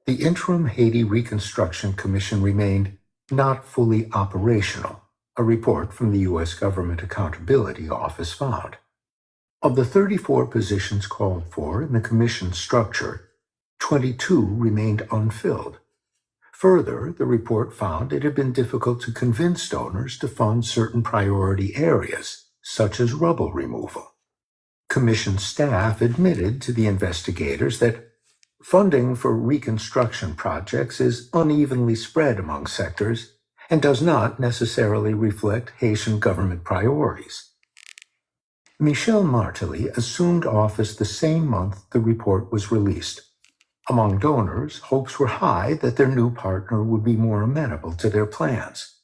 the Interim Haiti Reconstruction Commission remained not fully operational, a report from the U.S. Government Accountability Office found. Of the 34 positions called for in the commission's structure, 22 remained unfilled. Further, the report found it had been difficult to convince donors to fund certain priority areas, such as rubble removal. Commission staff admitted to the investigators that funding for reconstruction projects is unevenly spread among sectors and does not necessarily reflect Haitian government priorities. Michel Martelly assumed office the same month the report was released. Among donors, hopes were high that their new partner would be more amenable to their plans.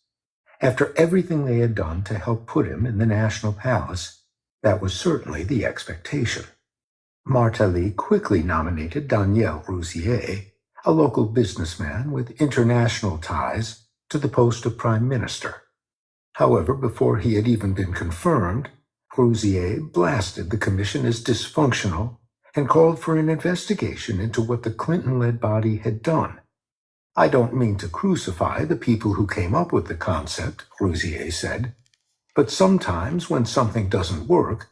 After everything they had done to help put him in the National Palace, that was certainly the expectation. Martelly quickly nominated Daniel Rouzier, a local businessman with international ties, to the post of Prime Minister. However, before he had even been confirmed, Rouzier blasted the commission as dysfunctional and called for an investigation into what the Clinton-led body had done. I don't mean to crucify the people who came up with the concept, Rouzier said, but sometimes when something doesn't work,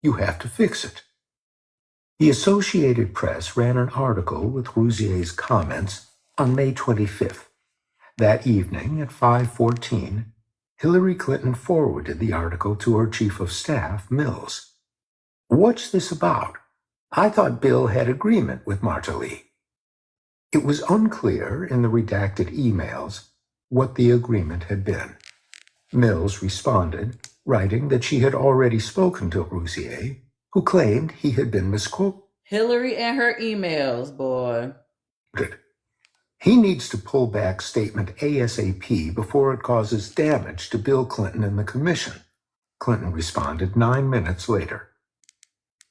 you have to fix it. The Associated Press ran an article with Rouzier's comments on May 25th. That evening at 5:14, Hillary Clinton forwarded the article to her Chief of Staff, Mills. "What's this about? I thought Bill had agreement with Martelly." It was unclear in the redacted emails what the agreement had been. Mills responded, writing that she had already spoken to Rouzier, who claimed he had been misquoted. Hillary and her emails, boy. He needs to pull back statement ASAP before it causes damage to Bill Clinton and the commission, Clinton responded 9 minutes later.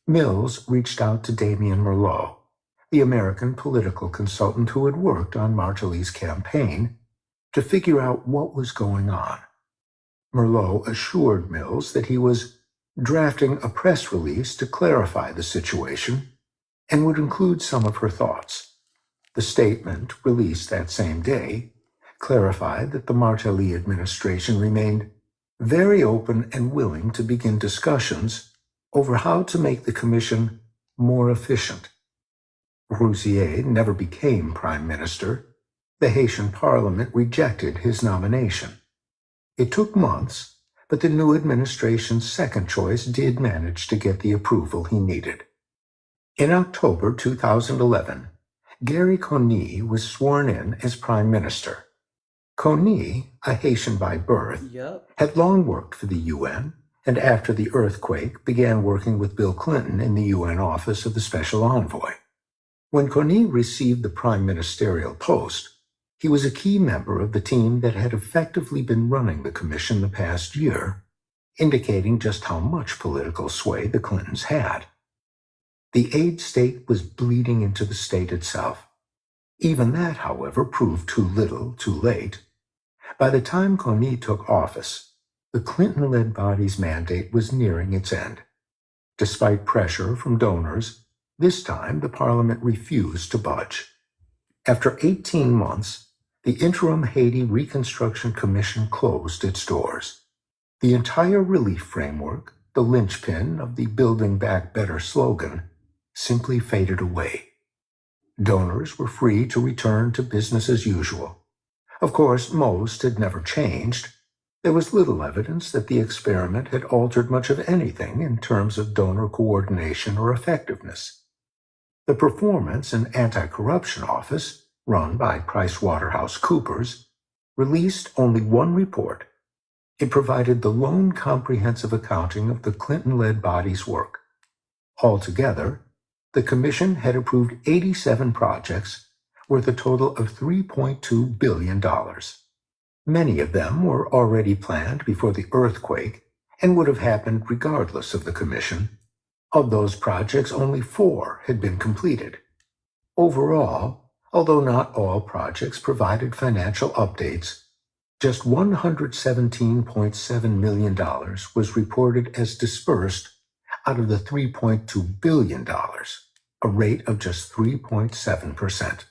Mills reached out to Damien Merlot, the American political consultant who had worked on Martelly's campaign, to figure out what was going on. Merlot assured Mills that he was drafting a press release to clarify the situation and would include some of her thoughts. The statement, released that same day, clarified that the Martelly administration remained very open and willing to begin discussions over how to make the commission more efficient. Rouzier never became prime minister. The Haitian parliament rejected his nomination. It took months, but the new administration's second choice did manage to get the approval he needed. In October 2011, Gary Conille was sworn in as prime minister. Conille, a Haitian by birth, had long worked for the UN, and after the earthquake began working with Bill Clinton in the UN office of the Special Envoy. When Conille received the prime ministerial post, he was a key member of the team that had effectively been running the commission the past year, indicating just how much political sway the Clintons had. The aid state was bleeding into the state itself. Even that, however, proved too little, too late. By the time Conille took office, the Clinton-led body's mandate was nearing its end. Despite pressure from donors, this time the parliament refused to budge. After 18 months, the Interim Haiti Reconstruction Commission closed its doors. The entire relief framework, the linchpin of the Building Back Better slogan, simply faded away. Donors were free to return to business as usual. Of course, most had never changed. There was little evidence that the experiment had altered much of anything in terms of donor coordination or effectiveness. The Performance and Anti-Corruption Office run by PricewaterhouseCoopers, released only one report. It provided the lone comprehensive accounting of the Clinton-led body's work. Altogether, the commission had approved 87 projects worth a total of $3.2 billion. Many of them were already planned before the earthquake and would have happened regardless of the commission. Of those projects, only 4 had been completed. Overall, although not all projects provided financial updates, just $117.7 million was reported as disbursed out of the $3.2 billion, a rate of just 3.7%.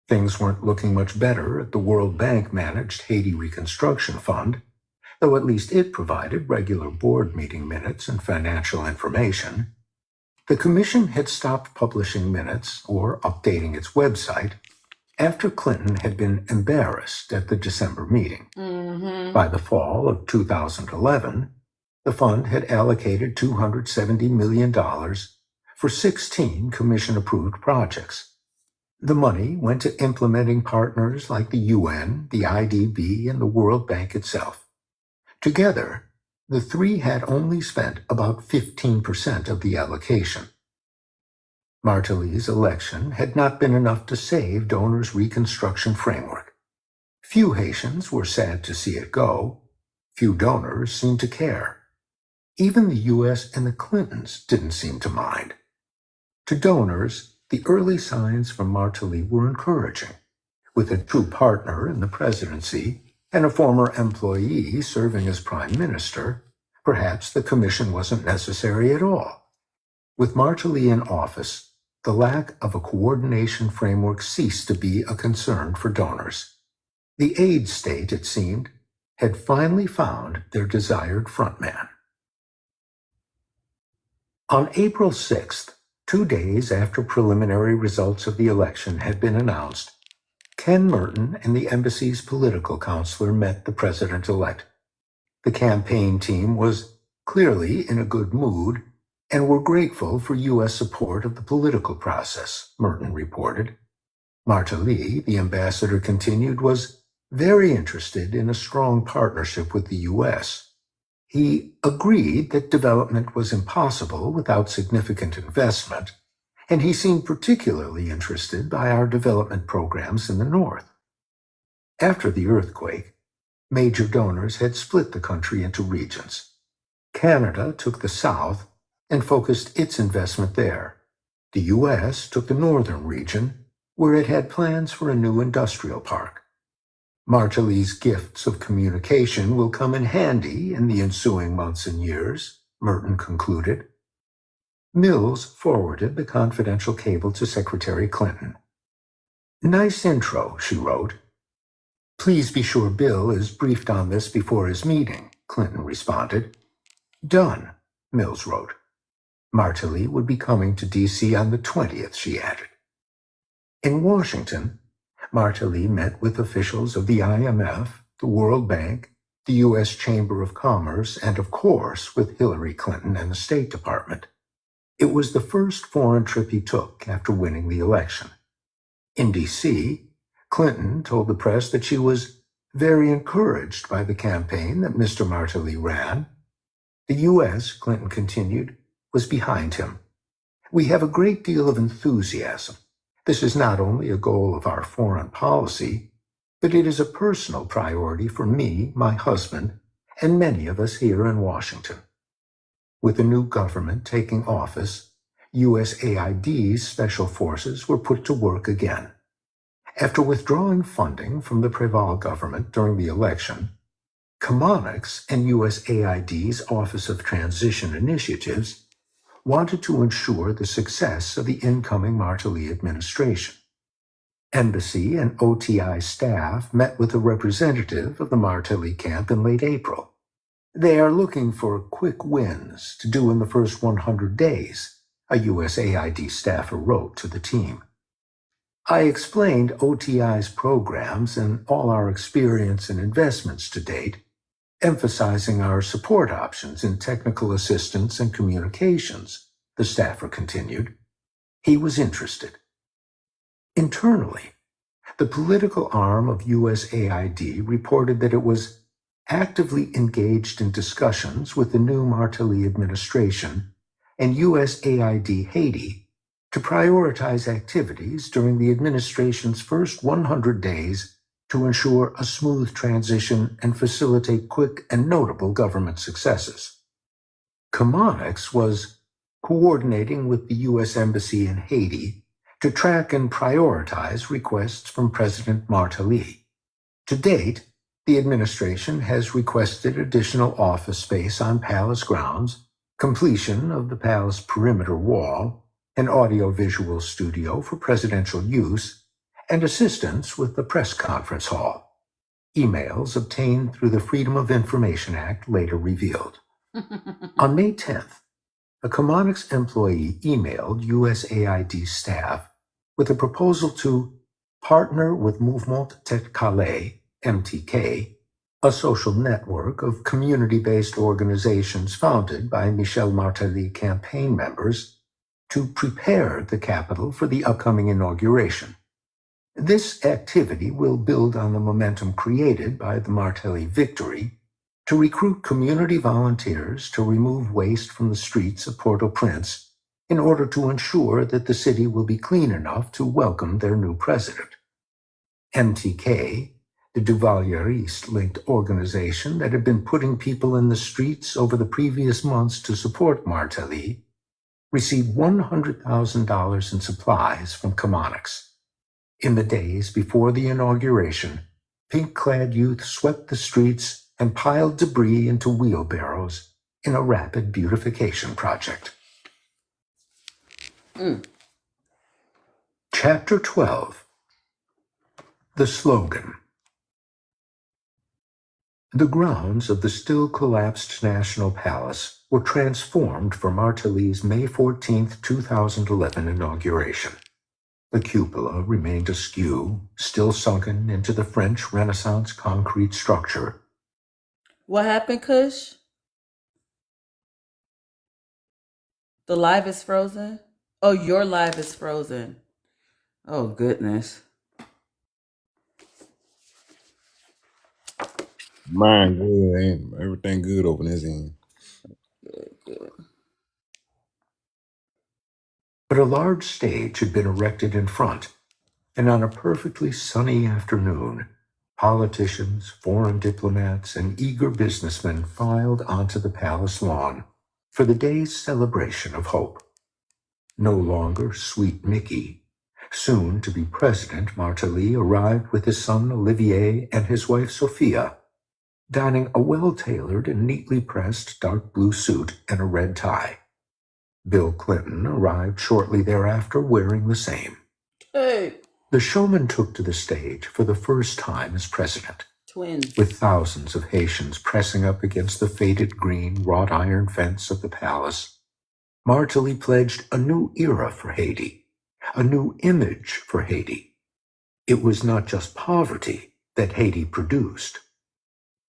Things weren't looking much better at the World Bank-managed Haiti Reconstruction Fund, though at least it provided regular board meeting minutes and financial information. The commission had stopped publishing minutes or updating its website after Clinton had been embarrassed at the December meeting. By the fall of 2011, the fund had allocated $270 million for 16 commission-approved projects. The money went to implementing partners like the UN, the IDB, and the World Bank itself. Together, the 3 had only spent about 15% of the allocation. Martelly's election had not been enough to save donors' reconstruction framework. Few Haitians were sad to see it go. Few donors seemed to care. Even the U.S. and the Clintons didn't seem to mind. To donors, the early signs from Martelly were encouraging. With a true partner in the presidency and a former employee serving as prime minister, perhaps the commission wasn't necessary at all. With Martelly in office, the lack of a coordination framework ceased to be a concern for donors. The aid state, it seemed, had finally found their desired frontman. On April 6th, 2 days after preliminary results of the election had been announced, Ken Merton and the embassy's political counselor met the president-elect. The campaign team was clearly in a good mood and were grateful for U.S. support of the political process, Merton reported. Martelly, the ambassador continued, was very interested in a strong partnership with the U.S. He agreed that development was impossible without significant investment, and he seemed particularly interested by our development programs in the North. After the earthquake, major donors had split the country into regions. Canada took the South and focused its investment there. The U.S. took the northern region, where it had plans for a new industrial park. Martelly's gifts of communication will come in handy in the ensuing months and years, Merton concluded. Mills forwarded the confidential cable to Secretary Clinton. "Nice intro," she wrote. "Please be sure Bill is briefed on this before his meeting," Clinton responded. "Done," Mills wrote. Martelly would be coming to D.C. on the 20th, she added. In Washington, Martelly met with officials of the IMF, the World Bank, the U.S. Chamber of Commerce, and of course with Hillary Clinton and the State Department. It was the first foreign trip he took after winning the election. In D.C., Clinton told the press that she was very encouraged by the campaign that Mr. Martelly ran. The U.S., Clinton continued, was behind him. "We have a great deal of enthusiasm. This is not only a goal of our foreign policy, but it is a personal priority for me, my husband, and many of us here in Washington." With the new government taking office, USAID's special forces were put to work again. After withdrawing funding from the Preval government during the election, Chemonics and USAID's Office of Transition Initiatives wanted to ensure the success of the incoming Martelly administration. Embassy and OTI staff met with a representative of the Martelly camp in late April. "They are looking for quick wins to do in the first 100 days, a USAID staffer wrote to the team. "I explained OTI's programs and all our experience and investments to date, emphasizing our support options in technical assistance and communications," the staffer continued. He was interested. Internally, The political arm of USAID reported that it was actively engaged in discussions with the new Martelly administration and USAID Haiti to prioritize activities during the administration's first 100 days to ensure a smooth transition and facilitate quick and notable government successes. Chemonics was coordinating with the U.S. Embassy in Haiti to track and prioritize requests from President Martelly. To date, the administration has requested additional office space on palace grounds, completion of the palace perimeter wall, an audiovisual studio for presidential use, and assistance with the press conference hall. Emails obtained through the Freedom of Information Act later revealed. On May 10th, a Chemonics employee emailed USAID staff with a proposal to partner with Mouvement Tête Calais, MTK, a social network of community-based organizations founded by Michel Martelly campaign members, to prepare the capital for the upcoming inauguration. This activity will build on the momentum created by the Martelly victory to recruit community volunteers to remove waste from the streets of Port-au-Prince in order to ensure that the city will be clean enough to welcome their new president. MTK, the Duvalier-East-linked organization that had been putting people in the streets over the previous months to support Martelly, received $100,000 in supplies from Chemonics. In the days before the inauguration, pink-clad youth swept the streets and piled debris into wheelbarrows in a rapid beautification project. Chapter 12. The Slogan. The grounds of the still-collapsed National Palace were transformed for Martelly's May 14, 2011 inauguration. The cupola remained askew, still sunken into the French Renaissance concrete structure. What happened, Kush? The live is frozen? Oh, your live is frozen. Oh, goodness. Mine good. Ain't everything good over this end. Good. But a large stage had been erected in front, and on a perfectly sunny afternoon, politicians, foreign diplomats, and eager businessmen filed onto the palace lawn for the day's celebration of hope. No longer Sweet Mickey, soon to be President Martelly arrived with his son Olivier and his wife Sophia, donning a well-tailored and neatly pressed dark blue suit and a red tie. Bill Clinton arrived shortly thereafter wearing the same. Hey. The showman took to the stage for the first time as president, Twins. with thousands of Haitians pressing up against the faded green wrought iron fence of the palace. Martelly pledged a new era for Haiti, a new image for Haiti. It was not just poverty that Haiti produced.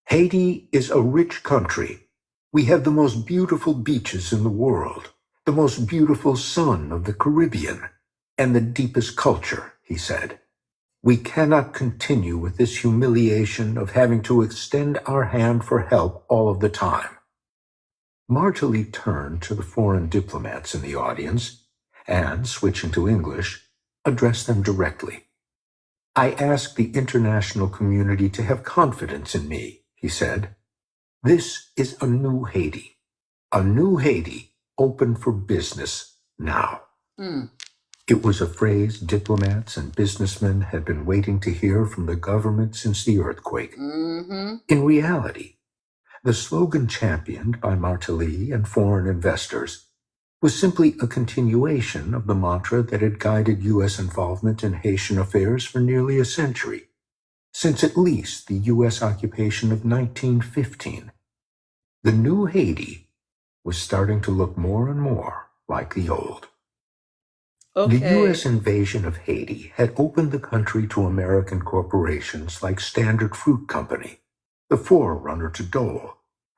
Haiti is a rich country. We have the most beautiful beaches in the world, the most beautiful sun of the Caribbean, and the deepest culture, he said. We cannot continue with this humiliation of having to extend our hand for help all of the time. Martelly turned to the foreign diplomats in the audience and, switching to English, addressed them directly. I ask the international community to have confidence in me, he said. This is a new Haiti open for business now. It was a phrase diplomats and businessmen had been waiting to hear from the government since the earthquake. In reality, the slogan championed by Martelly and foreign investors was simply a continuation of the mantra that had guided U.S. involvement in Haitian affairs for nearly a century, since at least the U.S. occupation of 1915. The new Haiti was starting to look more and more like the old. Okay. The U.S. invasion of Haiti had opened the country to American corporations like Standard Fruit Company, the forerunner to Dole,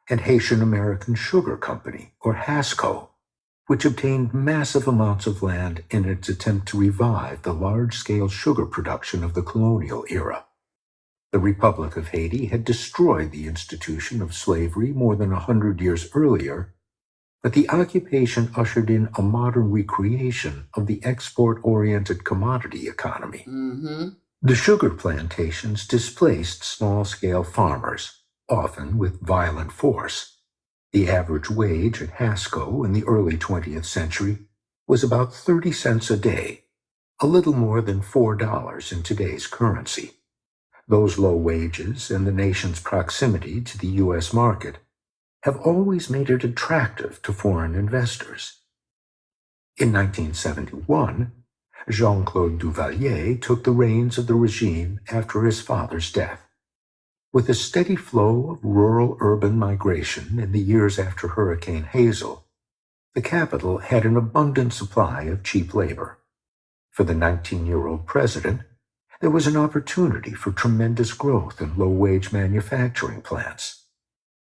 and Haitian American Sugar Company, or HASCO, which obtained massive amounts of land in its attempt to revive the large-scale sugar production of the colonial era. The Republic of Haiti had destroyed the institution of slavery more than 100 years earlier, but the occupation ushered in a modern recreation of the export-oriented commodity economy. The sugar plantations displaced small-scale farmers, often with violent force. The average wage at Hasco in the early 20th century was about 30 cents a day, a little more than $4 in today's currency. Those low wages and the nation's proximity to the U.S. market have always made it attractive to foreign investors. In 1971, Jean-Claude Duvalier took the reins of the regime after his father's death. With a steady flow of rural-urban migration in the years after Hurricane Hazel, the capital had an abundant supply of cheap labor. For the 19-year-old president, there was an opportunity for tremendous growth in low-wage manufacturing plants.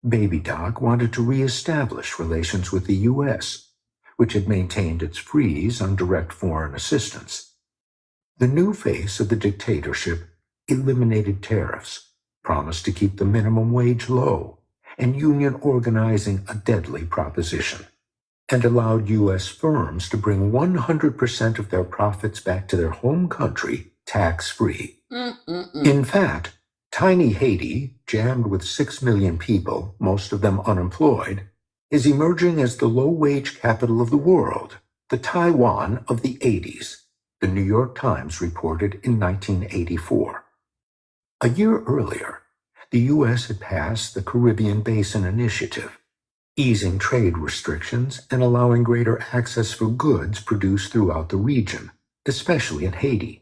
Baby Doc wanted to reestablish relations with the U.S., which had maintained its freeze on direct foreign assistance. The new face of the dictatorship eliminated tariffs, promised to keep the minimum wage low, and union organizing a deadly proposition, and allowed U.S. firms to bring 100% of their profits back to their home country tax-free. In fact, tiny Haiti, jammed with 6 million people, most of them unemployed, is emerging as the low-wage capital of the world, the Taiwan of the 80s, the New York Times reported in 1984. A year earlier, the U.S. had passed the Caribbean Basin Initiative, easing trade restrictions and allowing greater access for goods produced throughout the region, especially in Haiti.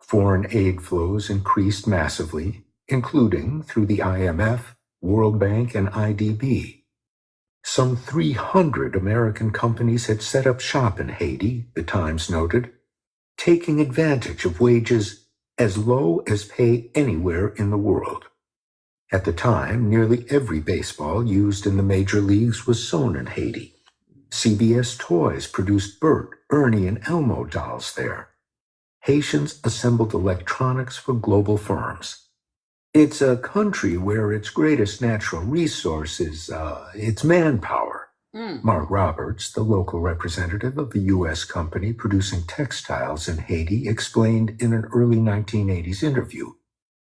Foreign aid flows increased massively, including through the IMF, World Bank, and IDB. Some 300 American companies had set up shop in Haiti, the Times noted, taking advantage of wages as low as pay anywhere in the world. At the time, nearly every baseball used in the major leagues was sewn in Haiti. CBS Toys produced Bert, Ernie, and Elmo dolls there. Haitians assembled electronics for global firms. It's a country where its greatest natural resource is its manpower. Mark Roberts, the local representative of the U.S. company producing textiles in Haiti, explained in an early 1980s interview,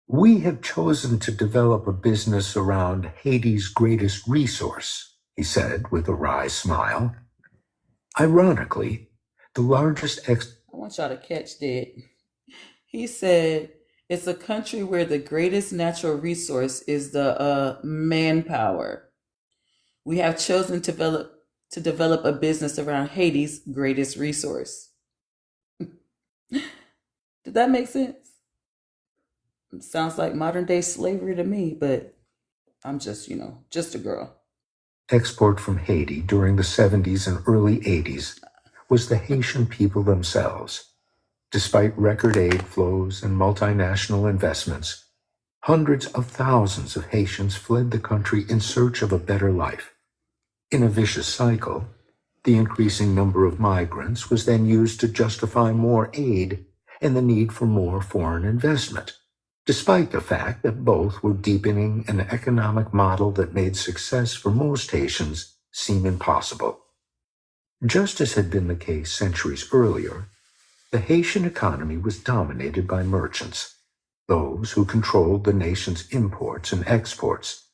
"We have chosen to develop a business around Haiti's greatest resource," he said with a wry smile. Ironically, the largest I want y'all to catch that. He said, it's a country where the greatest natural resource is the manpower. We have chosen to develop a business around Haiti's greatest resource. Did that make sense? It sounds like modern day slavery to me, but I'm just a girl. Export from Haiti during the 70s and early 80s was the Haitian people themselves. Despite record aid flows and multinational investments, hundreds of thousands of Haitians fled the country in search of a better life. In a vicious cycle, the increasing number of migrants was then used to justify more aid and the need for more foreign investment, despite the fact that both were deepening an economic model that made success for most Haitians seem impossible. Just as had been the case centuries earlier, the Haitian economy was dominated by merchants, those who controlled the nation's imports and exports.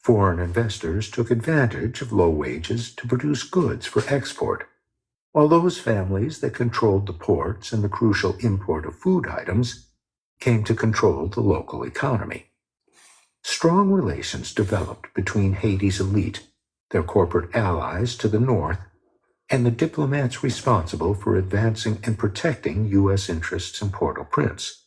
Foreign investors took advantage of low wages to produce goods for export, while those families that controlled the ports and the crucial import of food items came to control the local economy. Strong relations developed between Haiti's elite, their corporate allies to the north, and the diplomats responsible for advancing and protecting U.S. interests in Port-au-Prince.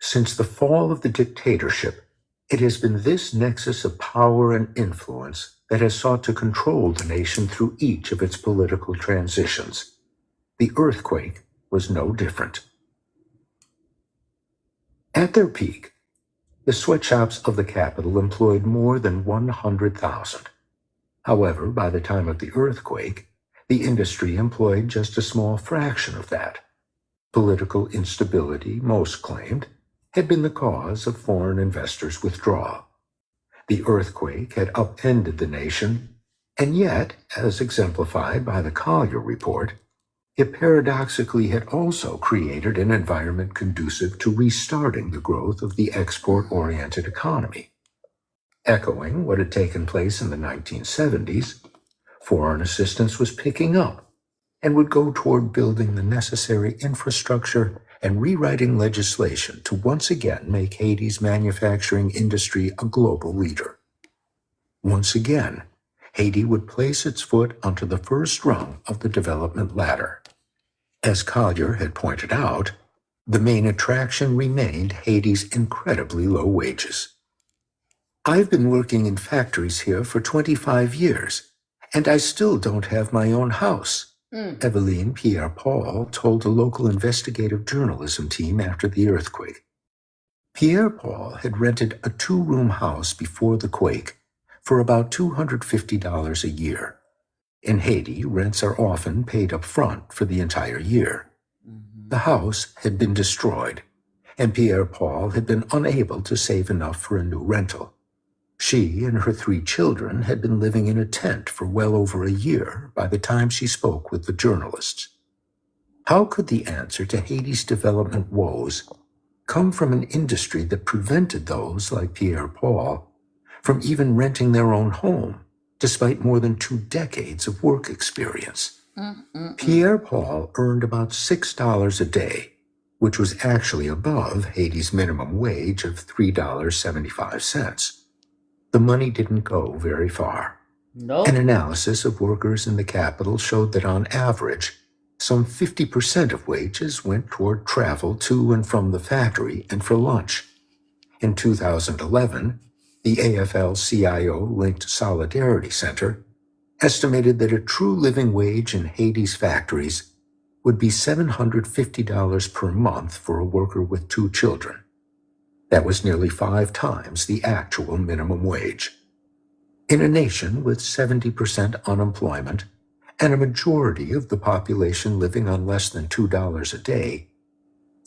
Since the fall of the dictatorship, it has been this nexus of power and influence that has sought to control the nation through each of its political transitions. The earthquake was no different. At their peak, the sweatshops of the capital employed more than 100,000. However, by the time of the earthquake, The industry employed just a small fraction of that. Political instability, most claimed, had been the cause of foreign investors' withdrawal. The earthquake had upended the nation, and yet, as exemplified by the Collier Report, it paradoxically had also created an environment conducive to restarting the growth of the export-oriented economy. Echoing what had taken place in the 1970s, foreign assistance was picking up and would go toward building the necessary infrastructure and rewriting legislation to once again make Haiti's manufacturing industry a global leader. Once again, Haiti would place its foot onto the first rung of the development ladder. As Collier had pointed out, the main attraction remained Haiti's incredibly low wages. I've been working in factories here for 25 years, and I still don't have my own house, Eveline Pierre-Paul told a local investigative journalism team after the earthquake. Pierre-Paul had rented a 2-room house before the quake for about $250 a year. In Haiti, rents are often paid up front for the entire year. The house had been destroyed, and Pierre-Paul had been unable to save enough for a new rental. She and her 3 children had been living in a tent for well over a year by the time she spoke with the journalists. How could the answer to Haiti's development woes come from an industry that prevented those like Pierre-Paul from even renting their own home, despite more than 2 decades of work experience? Pierre-Paul earned about $6 a day, which was actually above Haiti's minimum wage of $3.75. The money didn't go very far. Nope. An analysis of workers in the capital showed that on average, some 50% of wages went toward travel to and from the factory and for lunch. In 2011, the AFL-CIO-linked Solidarity Center estimated that a true living wage in Haiti's factories would be $750 per month for a worker with 2 children. That was nearly 5 times the actual minimum wage. In a nation with 70% unemployment and a majority of the population living on less than $2 a day,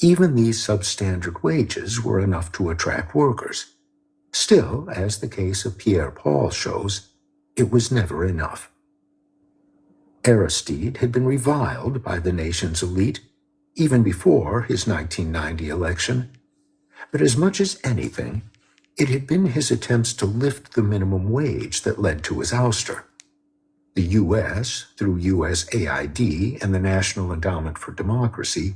even these substandard wages were enough to attract workers. Still, as the case of Pierre-Paul shows, it was never enough. Aristide had been reviled by the nation's elite even before his 1990 election, but as much as anything, it had been his attempts to lift the minimum wage that led to his ouster. The U.S., through USAID and the National Endowment for Democracy,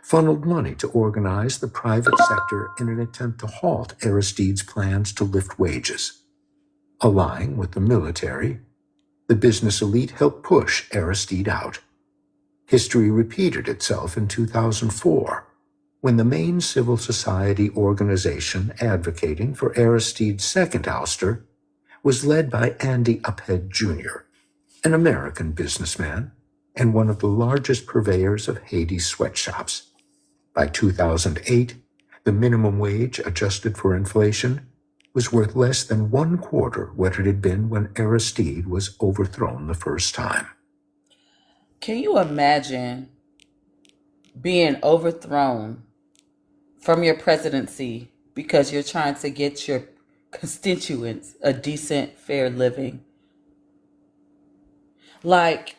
funneled money to organize the private sector in an attempt to halt Aristide's plans to lift wages. Allying with the military, the business elite helped push Aristide out. History repeated itself in 2004, when the main civil society organization advocating for Aristide's second ouster was led by Andy Uphead Jr., an American businessman and one of the largest purveyors of Haiti's sweatshops. By 2008, the minimum wage adjusted for inflation was worth less than 1/4 what it had been when Aristide was overthrown the first time. Can you imagine being overthrown from your presidency because you're trying to get your constituents a decent, fair living? Like,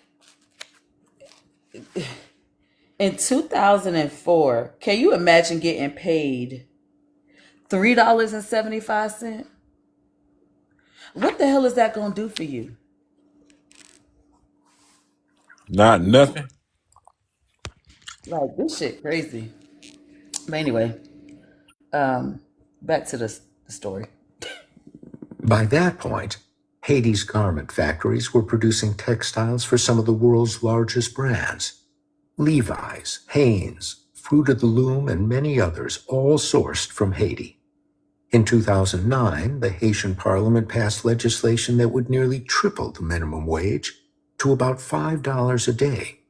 in 2004, can you imagine getting paid $3.75? What the hell is that going to do for you? Not nothing. Like, this shit crazy. But anyway, back to the story. By that point, Haiti's garment factories were producing textiles for some of the world's largest brands. Levi's, Hanes, Fruit of the Loom, and many others, all sourced from Haiti. In 2009, the Haitian parliament passed legislation that would nearly triple the minimum wage to about $5 a day.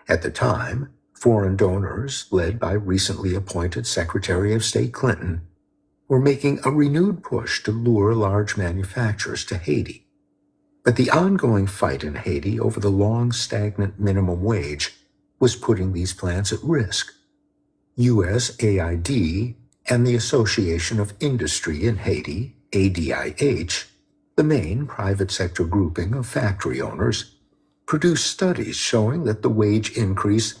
At the time, foreign donors, led by recently appointed Secretary of State Clinton, were making a renewed push to lure large manufacturers to Haiti. But the ongoing fight in Haiti over the long stagnant minimum wage was putting these plants at risk. USAID and the Association of Industry in Haiti, ADIH, the main private sector grouping of factory owners, produced studies showing that the wage increase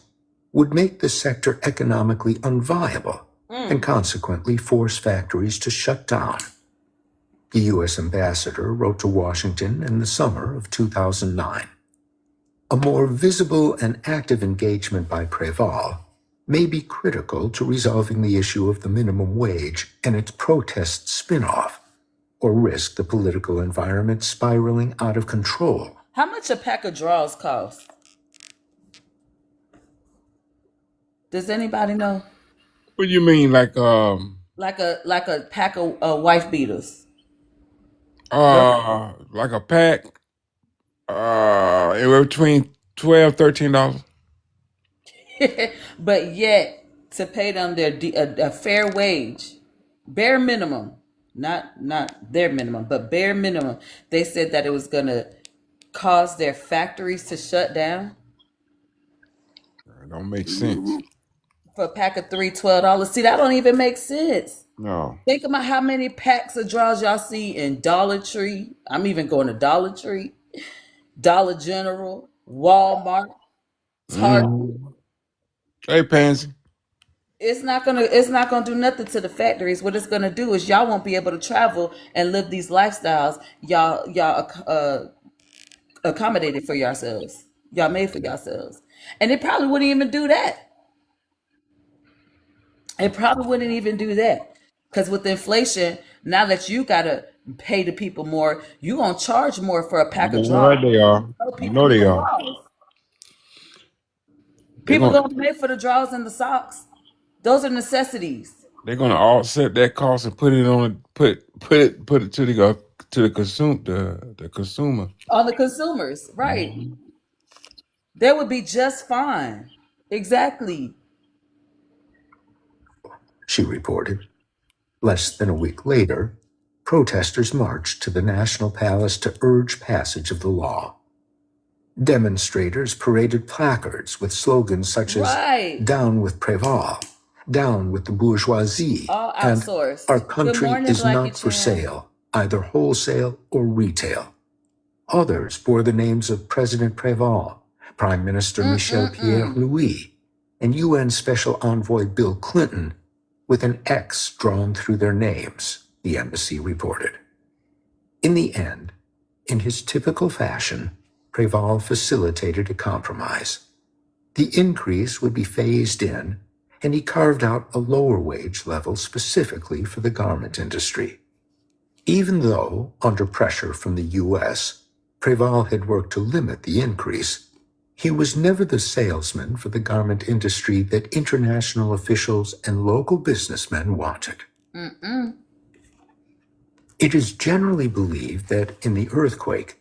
would make the sector economically unviable and consequently force factories to shut down. The U.S. ambassador wrote to Washington in the summer of 2009. A more visible and active engagement by Préval may be critical to resolving the issue of the minimum wage and its protest spin-off, or risk the political environment spiraling out of control. How much a pack of draws cost? Does anybody know? What do you mean, like Like a pack of wife beaters. like a pack? It was between $12, $13. But yet, to pay them a fair wage, bare minimum, not their minimum, but bare minimum, they said that it was going to cause their factories to shut down. It don't make sense. For a pack of $12. See, that don't even make sense. No. Think about how many packs of draws y'all see in Dollar Tree. I'm even going to Dollar Tree, Dollar General, Walmart, Target. Hey, Pansy. It's not gonna do nothing to the factories. What it's gonna do is y'all won't be able to travel and live these lifestyles y'all accommodated for yourselves. Y'all made for yourselves, and it probably wouldn't even do that. It probably wouldn't even do that, because with inflation, now that you gotta pay the people more, you gonna charge more for a pack of draws. Right, they are. You know they are. People gonna pay for the draws and the socks. Those are necessities. They're gonna offset that cost and put it on put it to the consumer. On the consumers, right? They would be just fine. Exactly. She reported. Less than a week later, protesters marched to the National Palace to urge passage of the law. Demonstrators paraded placards with slogans such as "Down with Préval," "Down with the bourgeoisie," All and outsourced. "Our Good country morning, is Blackie not for Chan. sale, either wholesale or retail." Others bore the names of President Préval, Prime Minister Michel Pierre-Louis, and UN Special Envoy Bill Clinton, with an X drawn through their names, the embassy reported. In the end, in his typical fashion, Préval facilitated a compromise. The increase would be phased in, and he carved out a lower wage level specifically for the garment industry. Even though, under pressure from the U.S., Préval had worked to limit the increase, he was never the salesman for the garment industry that international officials and local businessmen wanted. It is generally believed that in the earthquake,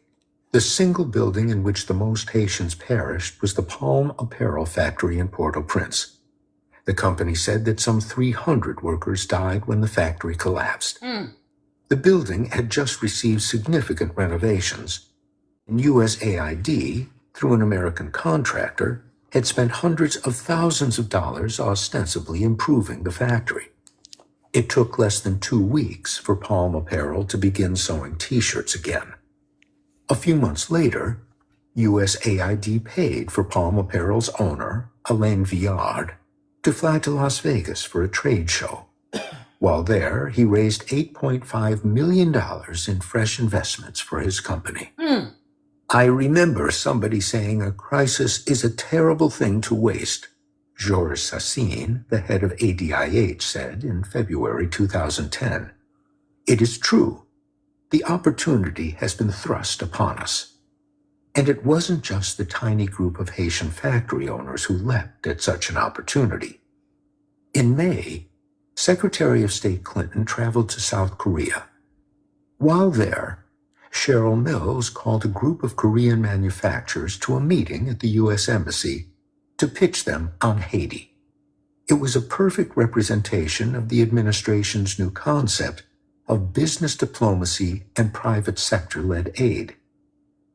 the single building in which the most Haitians perished was the Palm Apparel factory in Port-au-Prince. The company said that some 300 workers died when the factory collapsed. The building had just received significant renovations, and USAID, through an American contractor, had spent hundreds of thousands of dollars ostensibly improving the factory. It took less than 2 weeks for Palm Apparel to begin sewing T-shirts again. A few months later, USAID paid for Palm Apparel's owner, Alain Viard, to fly to Las Vegas for a trade show. While there, he raised $8.5 million in fresh investments for his company. I remember somebody saying a crisis is a terrible thing to waste, Georges Sassine, the head of ADIH, said in February 2010. It is true. The opportunity has been thrust upon us. And it wasn't just the tiny group of Haitian factory owners who leapt at such an opportunity. In May, Secretary of State Clinton traveled to South Korea. While there, Cheryl Mills called a group of Korean manufacturers to a meeting at the U.S. Embassy to pitch them on Haiti. It was a perfect representation of the administration's new concept of business diplomacy and private sector-led aid.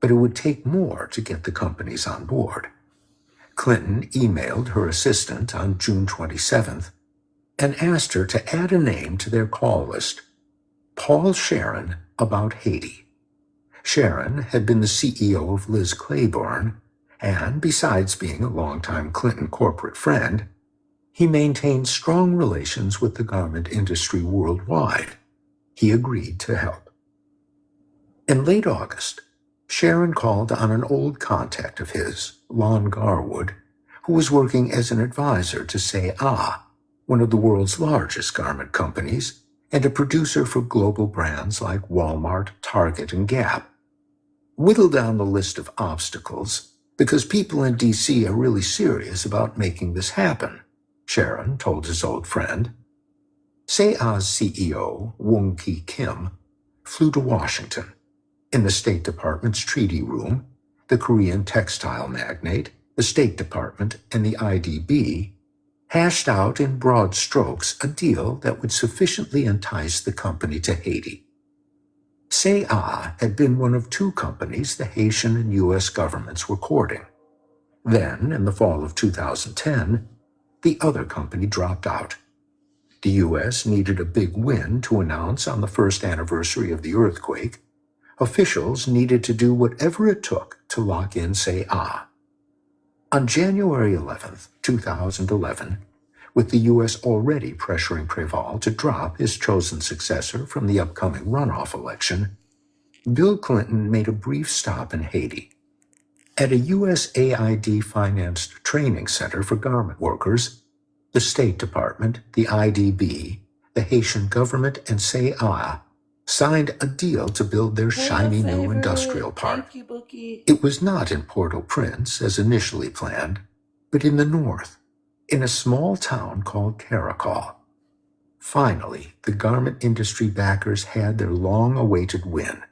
but it would take more to get the companies on board. Clinton emailed her assistant on June 27th and asked her to add a name to their call list, Paul Sharon about Haiti. Sharon had been the CEO of Liz Claiborne, and besides being a longtime Clinton corporate friend, he maintained strong relations with the garment industry worldwide. He agreed to help. In late August, Sharon called on an old contact of his, Lon Garwood, who was working as an advisor to C&A, one of the world's largest garment companies, and a producer for global brands like Walmart, Target, and Gap. Whittle down the list of obstacles, because people in D.C. are really serious about making this happen, Sharon told his old friend. C&A's CEO, Wong Ki Kim, flew to Washington. In the State Department's treaty room, the Korean textile magnate, the State Department, and the IDB hashed out in broad strokes a deal that would sufficiently entice the company to Haiti. C&A had been one of two companies the Haitian and U.S. governments were courting. Then, in the fall of 2010, the other company dropped out. The U.S. needed a big win to announce on the first anniversary of the earthquake. Officials needed to do whatever it took to lock in C&A. On January 11, 2011, with the U.S. already pressuring Préval to drop his chosen successor from the upcoming runoff election, Bill Clinton made a brief stop in Haiti. At a USAID-financed training center for garment workers, the State Department, the IDB, the Haitian government, and C&A signed a deal to build their shiny new industrial park. Thank you, Bookie. It was not in Port-au-Prince as initially planned, but in the north, in a small town called Caracol. Finally, the garment industry backers had their long-awaited win.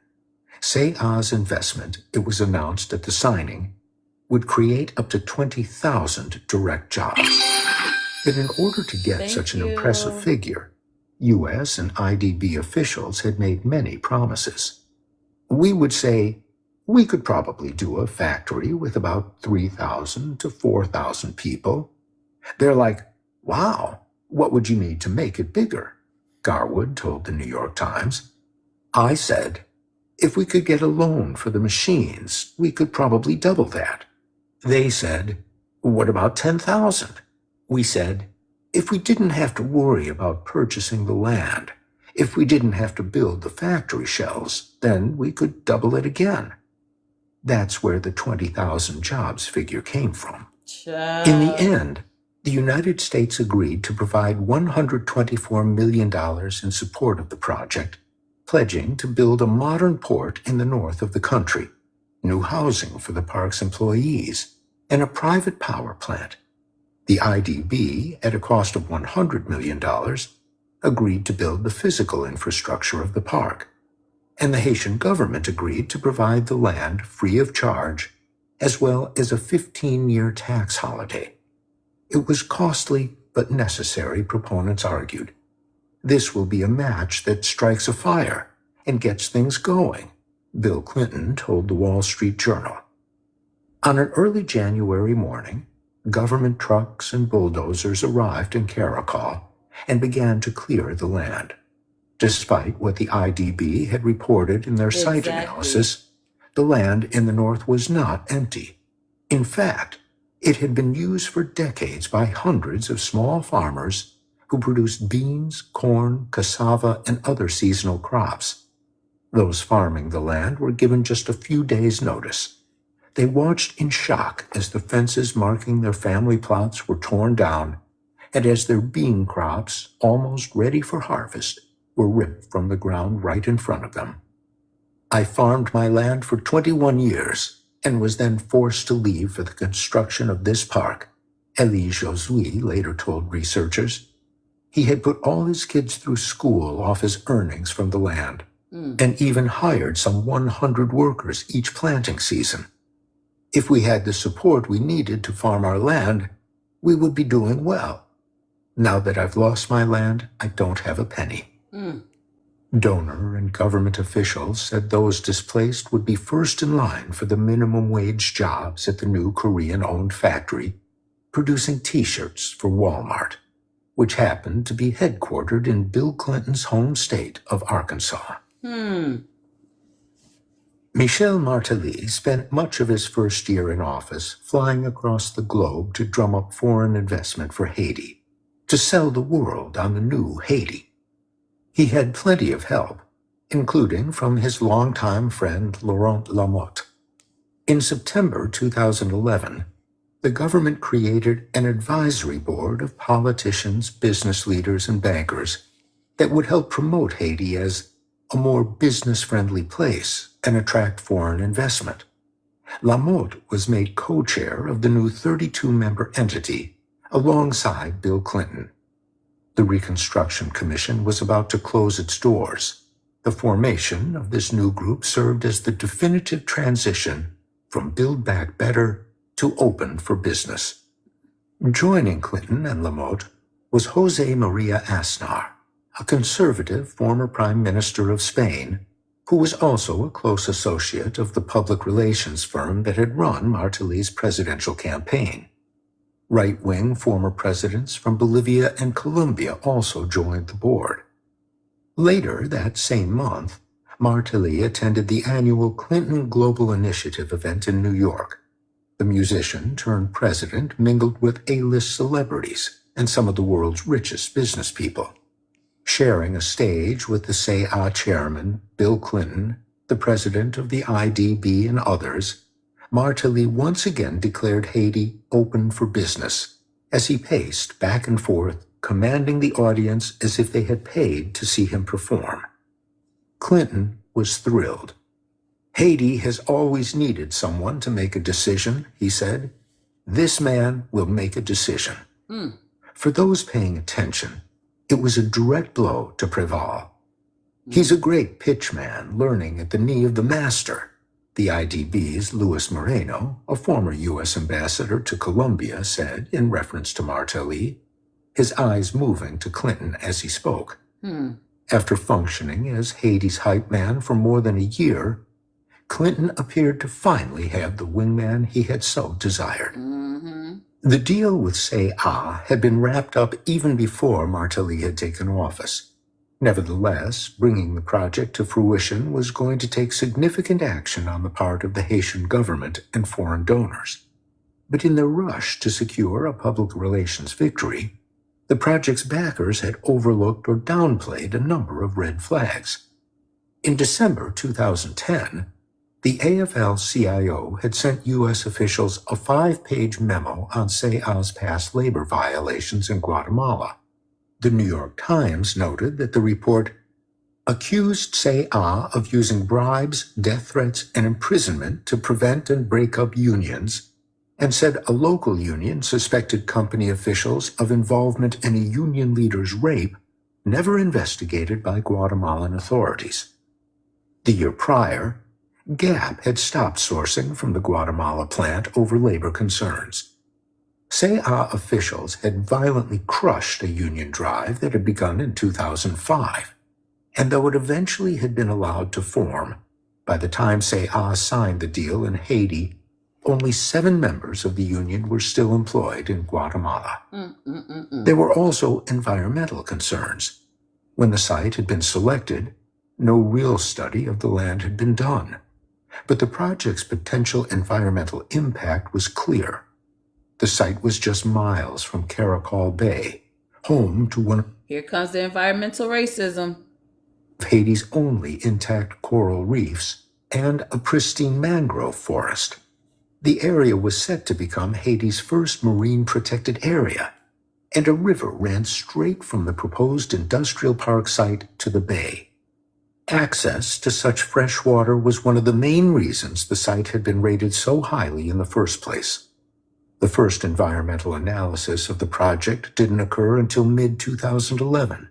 C&A's investment, it was announced at the signing, would create up to 20,000 direct jobs. But in order to get such an impressive figure, U.S. and IDB officials had made many promises. We would say, we could probably do a factory with about 3,000 to 4,000 people. They're like, wow, what would you need to make it bigger? Garwood told the New York Times. I said, if we could get a loan for the machines, we could probably double that. They said, what about 10,000? We said, if we didn't have to worry about purchasing the land, if we didn't have to build the factory shells, then we could double it again. That's where the 20,000 jobs figure came from. In the end, the United States agreed to provide $124 million in support of the project, pledging to build a modern port in the north of the country, new housing for the park's employees, and a private power plant. The IDB, at a cost of $100 million, agreed to build the physical infrastructure of the park, and the Haitian government agreed to provide the land free of charge, as well as a 15-year tax holiday. It was costly but necessary, proponents argued. This will be a match that strikes a fire and gets things going, Bill Clinton told the Wall Street Journal. On an early January morning, government trucks and bulldozers arrived in Caracol and began to clear the land. Despite what the IDB had reported in their site analysis, the land in the north was not empty. In fact, it had been used for decades by hundreds of small farmers who produced beans, corn, cassava, and other seasonal crops. Those farming the land were given just a few days' notice. They watched in shock as the fences marking their family plots were torn down, and as their bean crops, almost ready for harvest, were ripped from the ground right in front of them. I farmed my land for 21 years and was then forced to leave for the construction of this park, Elie Josui later told researchers. He had put all his kids through school off his earnings from the land, and even hired some 100 workers each planting season. If we had the support we needed to farm our land, we would be doing well. Now that I've lost my land, I don't have a penny. Donor and government officials said those displaced would be first in line for the minimum wage jobs at the new Korean-owned factory producing T-shirts for Walmart, which happened to be headquartered in Bill Clinton's home state of Arkansas. Michel Martelly spent much of his first year in office flying across the globe to drum up foreign investment for Haiti, to sell the world on the new Haiti. He had plenty of help, including from his longtime friend Laurent Lamotte. In September 2011, the government created an advisory board of politicians, business leaders, and bankers that would help promote Haiti as a more business-friendly place and attract foreign investment. Lamotte was made co-chair of the new 32-member entity alongside Bill Clinton. The Reconstruction Commission was about to close its doors. The formation of this new group served as the definitive transition from Build Back Better to Open for Business. Joining Clinton and Lamotte was José María Aznar, a conservative former Prime Minister of Spain, who was also a close associate of the public relations firm that had run Martelly's presidential campaign. Right-wing former presidents from Bolivia and Colombia also joined the board. Later that same month, Martelly attended the annual Clinton Global Initiative event in New York. The musician turned president mingled with A-list celebrities and some of the world's richest business people. Sharing a stage with the Say-Ah chairman, Bill Clinton, the president of the IDB, and others, Martelly once again declared Haiti open for business as he paced back and forth, commanding the audience as if they had paid to see him perform. Clinton was thrilled. Haiti has always needed someone to make a decision, he said. This man will make a decision. For those paying attention, it was a direct blow to Préval. He's a great pitchman learning at the knee of the master. The IDB's Luis Moreno, a former U.S. ambassador to Colombia, said in reference to Martelly, his eyes moving to Clinton as he spoke. After functioning as Haiti's hype man for more than a year, Clinton appeared to finally have the wingman he had so desired. The deal with Say-Ah had been wrapped up even before Martelly had taken office. Nevertheless, bringing the project to fruition was going to take significant action on the part of the Haitian government and foreign donors. But in their rush to secure a public relations victory, the project's backers had overlooked or downplayed a number of red flags. In December 2010, the AFL-CIO had sent U.S. officials a 5-page memo on Say-Ah's past labor violations in Guatemala. The New York Times noted that the report accused Say-Ah of using bribes, death threats, and imprisonment to prevent and break up unions, and said a local union suspected company officials of involvement in a union leader's rape, never investigated by Guatemalan authorities. The year prior, Gap had stopped sourcing from the Guatemala plant over labor concerns. Say-Ah officials had violently crushed a union drive that had begun in 2005, and though it eventually had been allowed to form, by the time Say-Ah signed the deal in Haiti, only 7 members of the union were still employed in Guatemala. There were also environmental concerns. When the site had been selected, no real study of the land had been done, but the project's potential environmental impact was clear. The site was just miles from Caracol Bay, home to one Here comes the environmental racism. of Haiti's only intact coral reefs and a pristine mangrove forest. The area was set to become Haiti's first marine protected area, and a river ran straight from the proposed industrial park site to the bay. Access to such fresh water was one of the main reasons the site had been rated so highly in the first place. The first environmental analysis of the project didn't occur until mid-2011,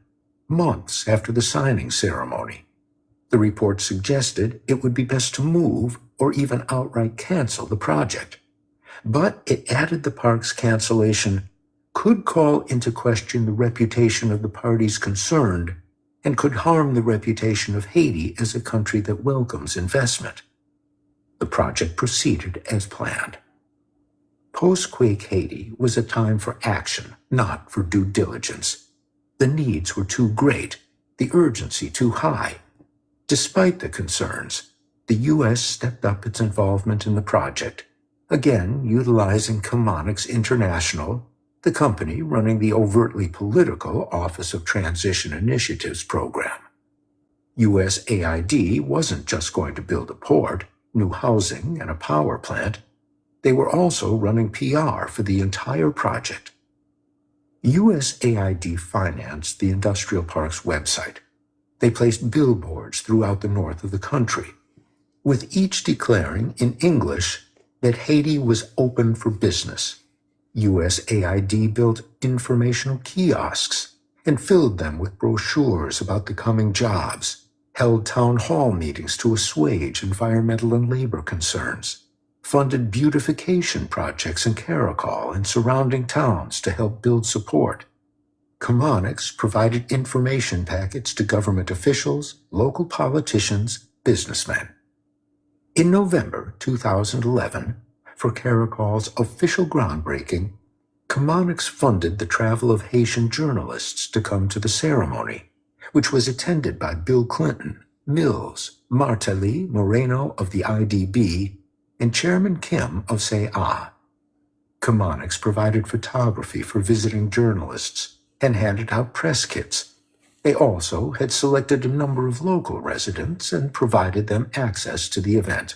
months after the signing ceremony. The report suggested it would be best to move or even outright cancel the project. But it added the park's cancellation could call into question the reputation of the parties concerned and could harm the reputation of Haiti as a country that welcomes investment. The project proceeded as planned. Post-quake Haiti was a time for action, not for due diligence. The needs were too great, the urgency too high. Despite the concerns, the U.S. stepped up its involvement in the project, again utilizing Chemonics International, the company running the overtly political Office of Transition Initiatives program. USAID wasn't just going to build a port, new housing, and a power plant. They were also running PR for the entire project. USAID financed the industrial park's website. They placed billboards throughout the north of the country, with each declaring in English that Haiti was open for business. USAID built informational kiosks and filled them with brochures about the coming jobs, held town hall meetings to assuage environmental and labor concerns, funded beautification projects in Caracol and surrounding towns to help build support. Chemonics provided information packets to government officials, local politicians, businessmen. In November 2011, for Caracol's official groundbreaking, Chemonics funded the travel of Haitian journalists to come to the ceremony, which was attended by Bill Clinton, Mills, Martelly Moreno of the IDB, and Chairman Kim of SEA. Chemonics provided photography for visiting journalists and handed out press kits. They also had selected a number of local residents and provided them access to the event.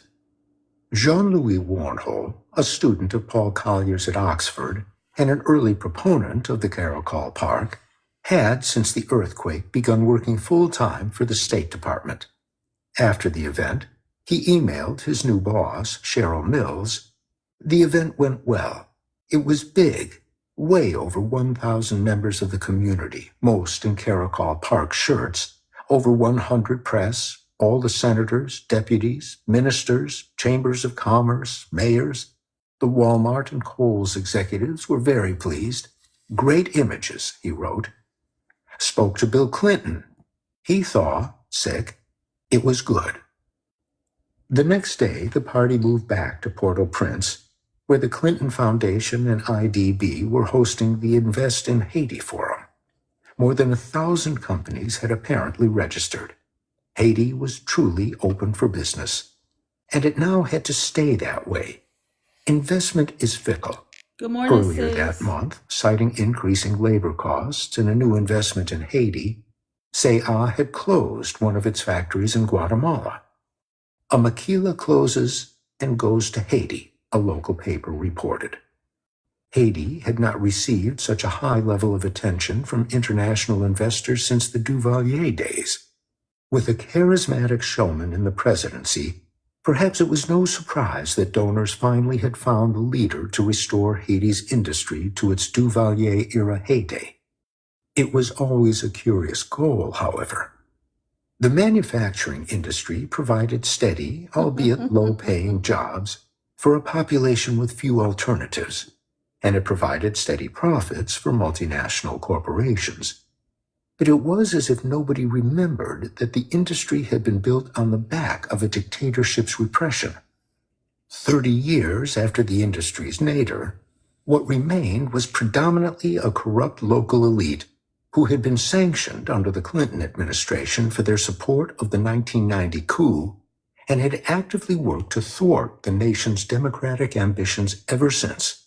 Jean-Louis Warnhol, a student of Paul Collier's at Oxford and an early proponent of the Caracol Park, had, since the earthquake, begun working full-time for the State Department. After the event, he emailed his new boss, Cheryl Mills. The event went well. It was big, way over 1,000 members of the community, most in Caracol Park shirts, over 100 press, all the senators, deputies, ministers, chambers of commerce, mayors. The Walmart and Kohl's executives were very pleased. Great images, he wrote. Spoke to Bill Clinton. He thought, sick, it was good. The next day, the party moved back to Port-au-Prince, where the Clinton Foundation and IDB were hosting the Invest in Haiti Forum. More than 1,000 companies had apparently registered. Haiti was truly open for business, and it now had to stay that way. Investment is fickle. Good morning, Earlier that month, citing increasing labor costs and a new investment in Haiti, SEA had closed one of its factories in Guatemala. A maquila closes and goes to Haiti, a local paper reported. Haiti had not received such a high level of attention from international investors since the Duvalier days. With a charismatic showman in the presidency, perhaps it was no surprise that donors finally had found the leader to restore Haiti's industry to its Duvalier-era heyday. It was always a curious goal, however. The manufacturing industry provided steady, albeit low-paying jobs for a population with few alternatives, and it provided steady profits for multinational corporations. But it was as if nobody remembered that the industry had been built on the back of a dictatorship's repression. 30 years after the industry's nadir, what remained was predominantly a corrupt local elite who had been sanctioned under the Clinton administration for their support of the 1990 coup and had actively worked to thwart the nation's democratic ambitions ever since.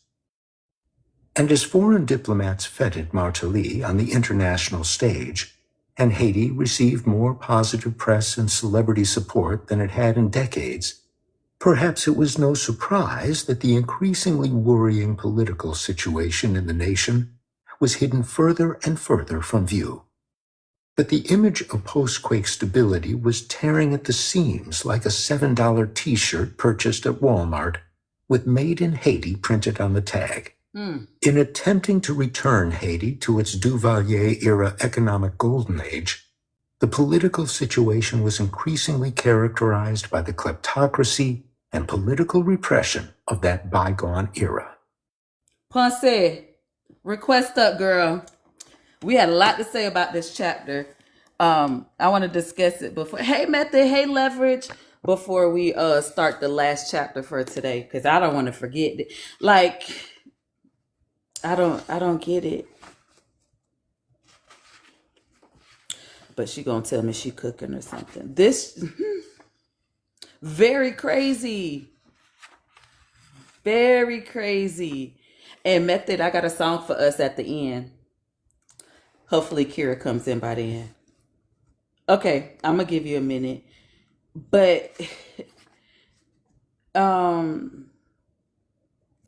And as foreign diplomats feted Martelly on the international stage, and Haiti received more positive press and celebrity support than it had in decades, perhaps it was no surprise that the increasingly worrying political situation in the nation was hidden further and further from view. But the image of post-quake stability was tearing at the seams like a $7 t-shirt purchased at Walmart with Made in Haiti printed on the tag. In attempting to return Haiti to its Duvalier-era economic golden age, the political situation was increasingly characterized by the kleptocracy and political repression of that bygone era. Ponce, request up, girl. We had a lot to say about this chapter. I want to discuss it before. Hey, Method. Hey, Leverage. Before we start the last chapter for today, because I don't want to forget it. Like, I don't get it. But she gonna tell me she cooking or something. This very crazy. Very crazy. And Method, I got a song for us at the end. Hopefully Kira comes in by then. Okay, I'm gonna give you a minute. But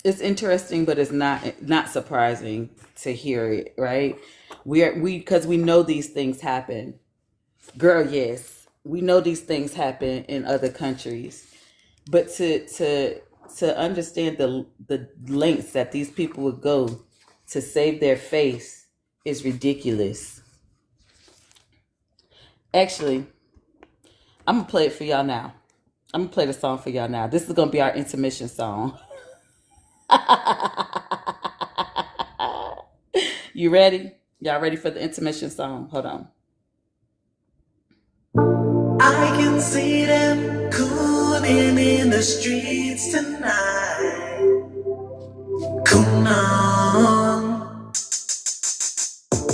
it's interesting, but it's not surprising to hear it, right? We because we know these things happen. Girl, yes. We know these things happen in other countries. But to understand the lengths that these people would go to save their face is ridiculous. Actually, I'm gonna play it for y'all now. I'm gonna play the song for y'all now. This is gonna be our intermission song. You ready? Y'all ready for the intermission song? Hold on. I can see them cooling in the streets tonight. Come on.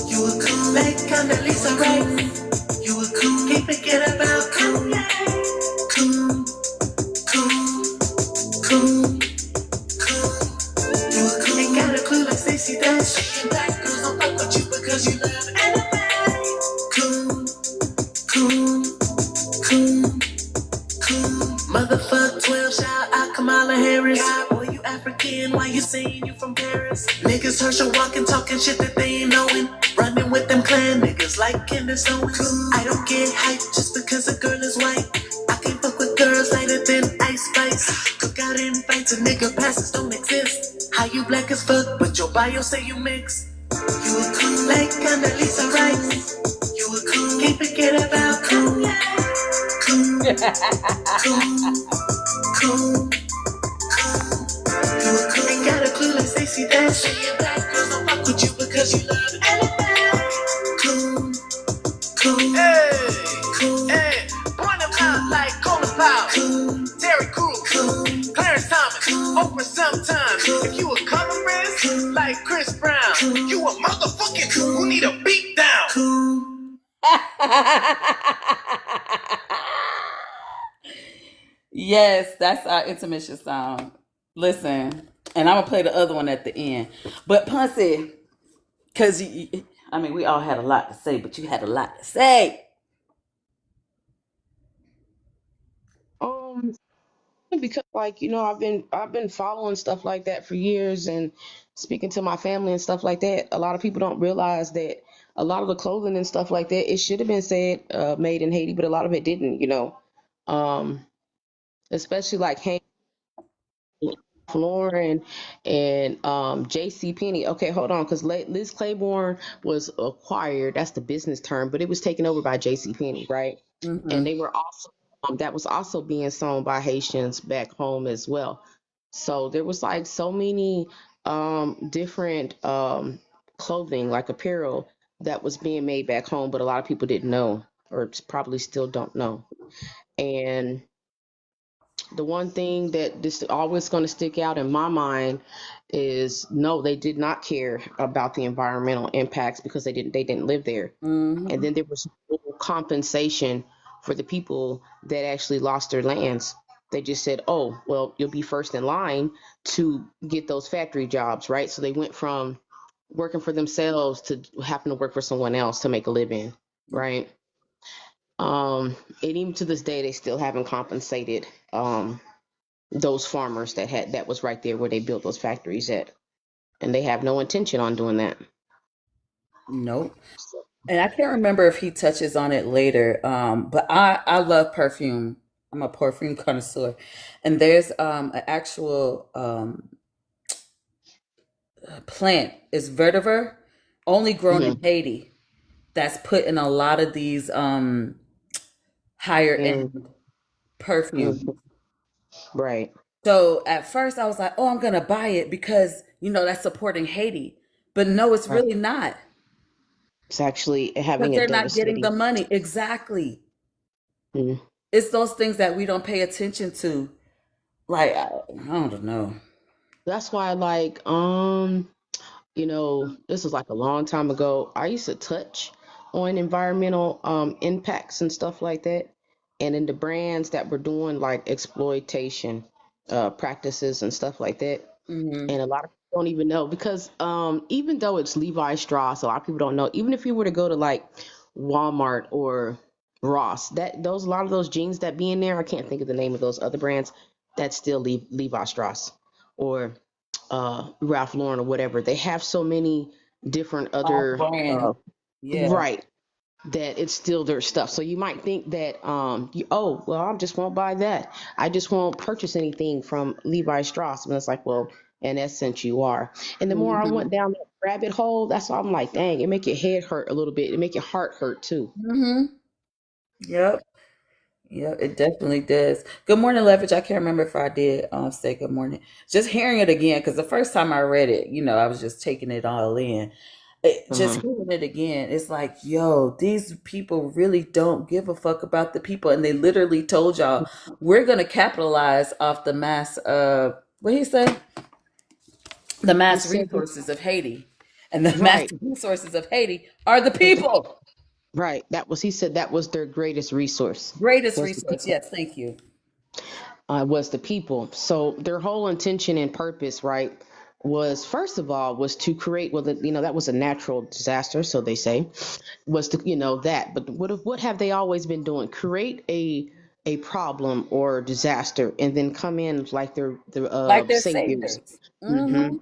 You were cool like Condoleezza Rice. You were cool, can't forget about cool. Cool, cool, cool, cool. You were cool, ain't got a clue like Stacey Dash. Shaking black girls don't fuck with you because you love anime. Cool, cool, cool, cool. Motherfuck 12 shout out Kamala Harris. God, boy, you African, why you saying you from Paris? Niggas Herschel walking, talking shit that they ain't knowing. Running with them clan niggas like Candace Owens. I don't get hype just because a girl is white. I can't fuck with girls lighter than Ice Spice. Cook out in fights and nigga passes don't exist. How you black as fuck, but your bio say you mix. You were cool like Condoleezza Rice. You were cool, can't forget about cool. Cool, cool, cool, cool. You were cool, ain't got a clue like Stacey Dash. Saying black girls don't fuck with you because you love anime. Cool, cool, Hey, cool, hey, point them out like Colin Powell, cool, Terry Crews, cool, Clarence Thomas, cool. Oprah sometimes. If you a colorist like Chris Brown, you a motherfucking who need a beat down. cool. Yes, that's our intermission song. Listen, and I'm gonna play the other one at the end. But Punsy, because I mean, we all had a lot to say, but you had a lot to say. Because like I've been following stuff like that for years and speaking to my family and stuff like that. A lot of people don't realize that a lot of the clothing and stuff like that, it should have been said made in Haiti, but a lot of it didn't. um Especially like Hank Lauren and JC Penney. Okay, hold on, because Liz Claiborne was acquired, that's the business term, but it was taken over by JC Penney, right? And they were also that was also being sewn by Haitians back home as well. So there was like so many different clothing, like apparel, that was being made back home, but a lot of people didn't know, or probably still don't know. And the one thing that this always going to stick out in my mind is no, they did not care about the environmental impacts because they didn't live there. And then there was no compensation for the people that actually lost their lands. They just said, oh, well, you'll be first in line to get those factory jobs, right? So they went from working for themselves to having to work for someone else to make a living, right? And even to this day, they still haven't compensated those farmers that was right there where they built those factories at, and they have no intention on doing that. Nope. And I can't remember if he touches on it later. But I love perfume. I'm a perfume connoisseur, and there's an actual plant is vetiver, only grown in Haiti. That's put in a lot of these higher end perfume. Right. So at first I was like, oh, I'm gonna buy it because that's supporting Haiti. But no, it's Right. really not. It's actually Because having a they're not getting the devastating. money. Exactly. Mm. It's those things that we don't pay attention to. Like, I don't know. That's why, like, this was like a long time ago. I used to touch on environmental impacts and stuff like that. And in the brands that were doing like exploitation practices and stuff like that. Mm-hmm. And a lot of people don't even know because even though it's Levi Strauss, a lot of people don't know. Even if you were to go to like Walmart or Ross, a lot of those jeans that be in there, I can't think of the name of those other brands. That's still Levi Strauss or Ralph Lauren or whatever. They have so many different Off other brand. Yeah. right that it's still their stuff. So you might think that oh well, I just won't buy that. I just won't purchase anything from Levi Strauss. And it's like, well, in essence, you are. And the more I Mm-hmm. went down that rabbit hole, that's why I'm like, dang, it make your head hurt a little bit. It make your heart hurt too. Mm-hmm. Yep. Yeah, it definitely does. Good morning, Leverage. I can't remember if I did say good morning. Just hearing it again, because the first time I read it, I was just taking it all in. Just hearing it again, it's like, yo, these people really don't give a fuck about the people. And they literally told y'all, we're going to capitalize off the mass, what he say? The mass resources of Haiti. And the mass Right, resources of Haiti are the people. right. He said that was their greatest resource. Greatest Was the resource. people. Yes, thank you. Was the people. So their whole intention and purpose, right, was first of all was to create. Well, that was a natural disaster, so they say, was to that. But what have they always been doing? Create a problem or disaster, and then come in like they're Like they're saviors. saviors. hmm Mm-hmm.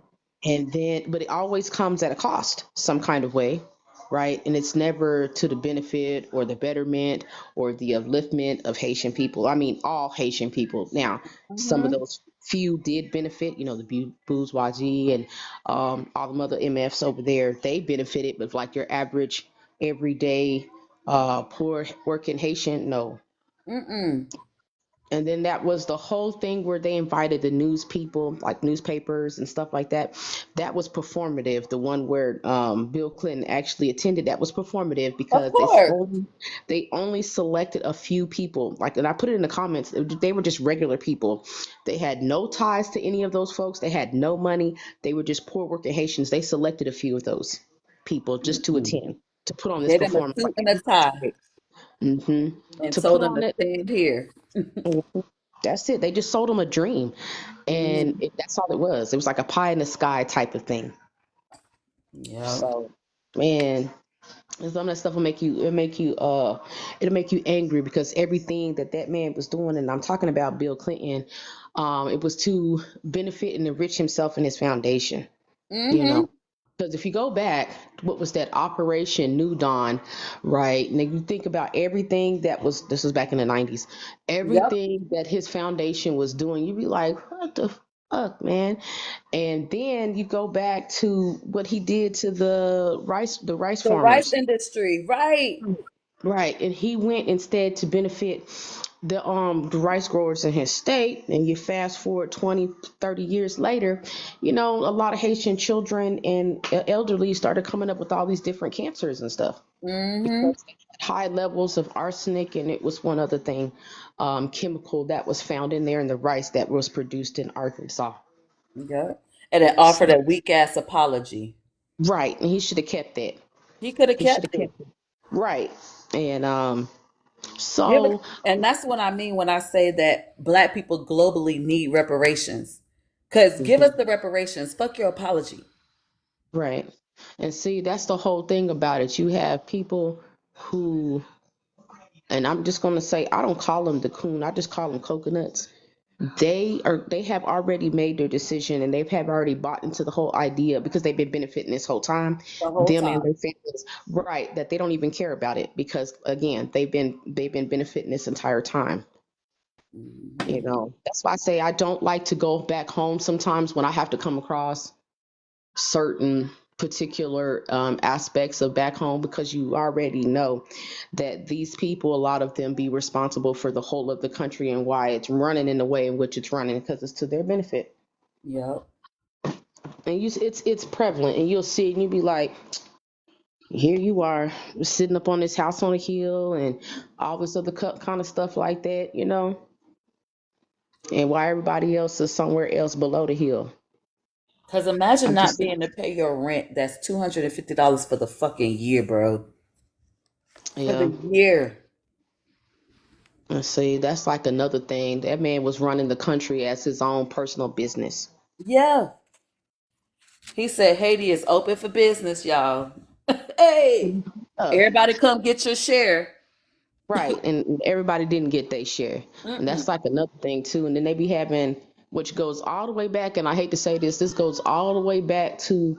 And then, but it always comes at a cost, some kind of way, right? And it's never to the benefit or the betterment or the upliftment of Haitian people. I mean, all Haitian people. Now, some of Mm-hmm. those few did benefit, the bourgeoisie and all the other MFs over there, they benefited, but like your average, everyday, poor working Haitian, no. Mm-mm. And then that was the whole thing where they invited the news people, like newspapers and stuff like that. That was performative. The one where Bill Clinton actually attended, that was performative Of because course. they only selected a few people. Like, and I put it in the comments, they were just regular people. They had no ties to any of those folks. They had no money. They were just poor working Haitians. They selected a few of those people just to Mm-mm. attend, to put on this Get him a performance. suit Like and a tie hmm and to put told him on to it. stand here. That's it. They just sold them a dream, Mm, and that's all it was. It was like a pie in the sky type of thing. yeah. So, man, some of that stuff it'll make you angry because everything that man was doing, and I'm talking about Bill Clinton, it was to benefit and enrich himself and his foundation. You Mm-hmm. know, because if you go back, what was that Operation New Dawn, right? And then you think about everything this was back in the 90s, Yep. everything that his foundation was doing, you'd be like, what the fuck, man? And then you go back to what he did to the rice The rice farmers. industry, right? Right, and he went instead to benefit the rice growers in his state. And you fast forward 20, 30 years later, a lot of Haitian children and elderly started coming up with all these different cancers and stuff Mm-hmm. because they had high levels of arsenic, and it was one other thing, chemical that was found in there in the rice that was produced in Arkansas. Yep. And it offered a weak ass apology. Right, and he should have kept that. He could have He should have kept it. kept it. Right, and Give it, so and that's what I mean when I say that Black people globally need reparations. Because give us the reparations. Fuck your apology. right. And see, that's the whole thing about it. You have people who, and I'm just going to say, I don't call them the coon, I just call them coconuts. They have already made their decision, and have already bought into the whole idea because they've been benefiting this whole time, The whole them and time. their families, right, that they don't even care about it because again, they've been benefiting this entire time. Mm-hmm. That's why I say I don't like to go back home sometimes when I have to come across certain particular aspects of back home, because you already know that these people, a lot of them, be responsible for the whole of the country and why it's running in the way in which it's running, because it's to their benefit. Yep. And it's prevalent, and you'll see it and you'll be like, Here you are sitting up on this house on a hill and all this other kind of stuff like that, you know, and why everybody else is somewhere else below the hill. Because imagine I'm not just, being to pay your rent. That's $250 for the fucking year, bro. For yeah. the year. Let's see, that's like another thing. That man was running the country as his own personal business. Yeah. He said Haiti is open for business, y'all. Hey, everybody come get your share. Right, and everybody didn't get their share, and Mm-mm. that's like another thing too. And then they be having, which goes all the way back, and I hate to say this, this goes all the way back to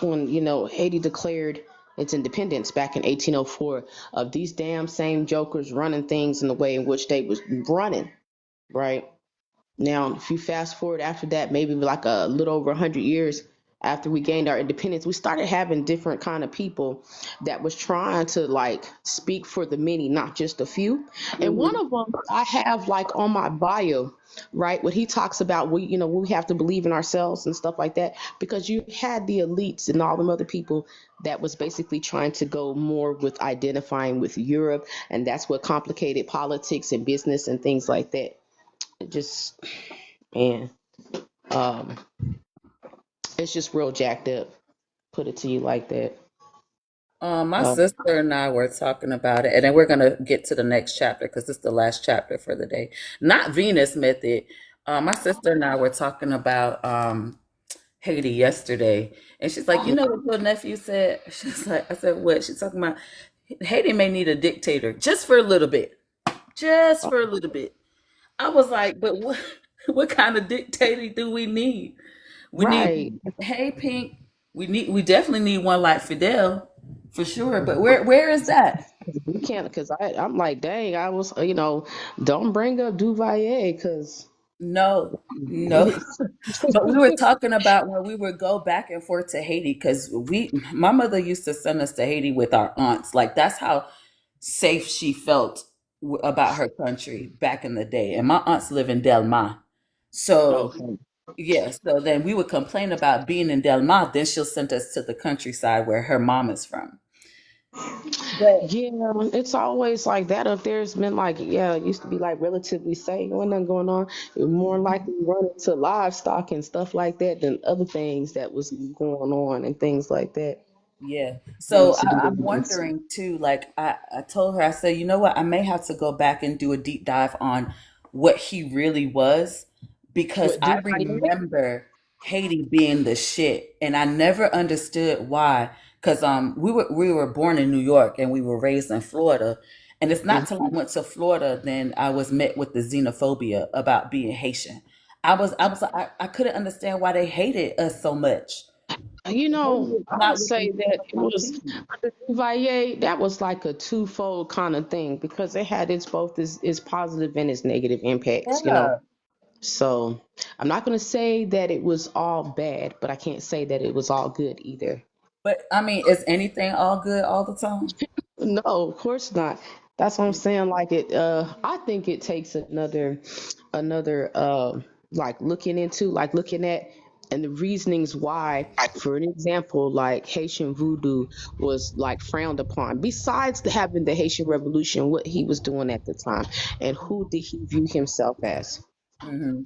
when Haiti declared its independence back in 1804. Of these damn same jokers running things in the way in which they was running, right? Now, if you fast forward after that, maybe like a little over 100 years after we gained our independence, we started having different kind of people that was trying to like speak for the many, not just a few. And one of them I have like on my bio, right? What he talks about, we have to believe in ourselves and stuff like that, because you had the elites and all them other people that was basically trying to go more with identifying with Europe, and that's what complicated politics and business and things like that. It just, man, um, it's just real jacked up. Put it to you like that. My sister and I were talking about it, and then we're gonna get to the next chapter because it's the last chapter for the day. Not Venus Method. My sister and I were talking about Haiti yesterday, and she's like, "You know what your nephew said?" She's like, "I said what?" She's talking about Haiti may need a dictator just for a little bit, just for a little bit. I was like, "But what? What kind of dictator do we need? We need, Right. hey Pink, we definitely need one like Fidel for sure. But where is that? We can't, because I'm like, dang, I was, don't bring up Duvalier, because No, no. But we were talking about when we would go back and forth to Haiti because my mother used to send us to Haiti with our aunts. Like that's how safe she felt about her country back in the day. And my aunts live in Delma. So okay. yeah, so then we would complain about being in Delma. Then she'll send us to the countryside where her mom is from. But Yeah, it's always like that up there. It's been like, yeah, it used to be like relatively safe. Wasn't nothing going on. It was more likely running to livestock and stuff like that than other things that was going on and things like that. yeah, That so used to be the I'm ones. wondering too. Like I told her, I said, you know what? I may have to go back and do a deep dive on what he really was because What I Duvalier? remember Haiti being the shit, and I never understood why. Because we were born in New York and we were raised in Florida, and it's not till I went to Florida then I was met with the xenophobia about being Haitian. I couldn't understand why they hated us so much. Haiti is I would not what say they said that it on was TV. under Duvalier, that was like a twofold kind of thing because it had its positive and its negative impacts. Yeah, So I'm not gonna say that it was all bad, but I can't say that it was all good either. but I mean, is anything all good all the time? No, of course not. That's what I'm saying. Like I think it takes another like looking at and the reasonings why, for an example, like Haitian voodoo was like frowned upon. Besides having the Haitian Revolution, what he was doing at the time, and who did he view himself as, Hmm.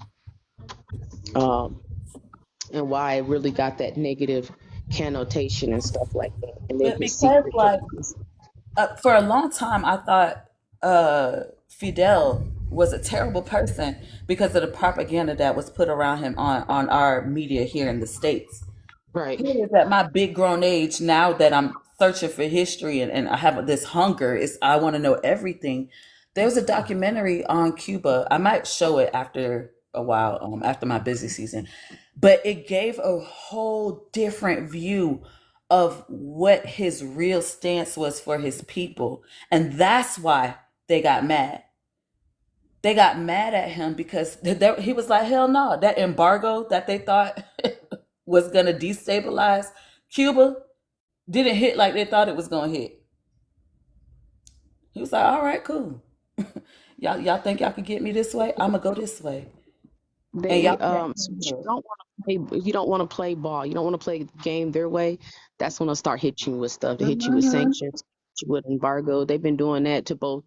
um, and why it really got that negative connotation and stuff like that, and then But his because secret like plans. for a long time, I thought Fidel was a terrible person because of the propaganda that was put around him on our media here in the States. Right. Here is at my big grown age now that I'm searching for history and I have this hunger is I want to know everything. There was a documentary on Cuba. I might show it after a while, after my busy season, but it gave a whole different view of what his real stance was for his people. And that's why they got mad. They got mad at him because he was like, hell no, that embargo that they thought was going to destabilize Cuba didn't hit like they thought it was going to hit. He was like, all right, cool. y'all think y'all could get me this way? I'm going to go this way. And They y'all let so him what you do it. don't want to Hey, if you don't want to play ball, you don't want to play the game their way, that's when they'll start hitting you with stuff. They hit you with sanctions, hit you with embargo. They've been doing that to both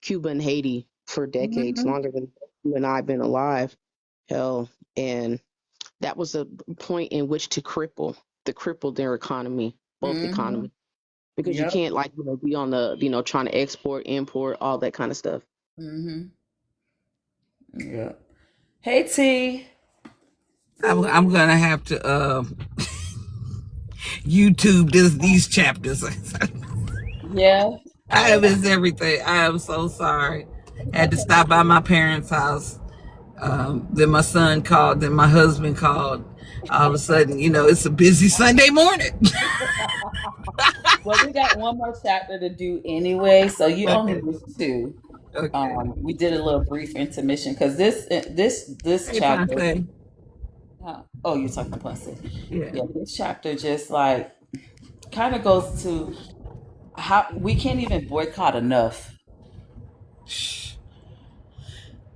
Cuba and Haiti for decades, longer than you and I have been alive. Hell, and that was a point in which to cripple their economy, both economies, because you Yep. can't be on the trying to export, import, all that kind of stuff. Yeah. Hey T. I'm gonna have to YouTube these chapters. Yeah. I miss everything. I am so sorry. Had to stop by my parents' house. Then my son called. Then my husband called. All of a sudden, it's a busy Sunday morning. Well, we got one more chapter to do anyway, so you only missed 2. Okay. We did a little brief intermission because this Hey, chapter. Ponce. Oh, you're talking about Ponce. Yeah. Yeah, this chapter just like kind of goes to how we can't even boycott enough.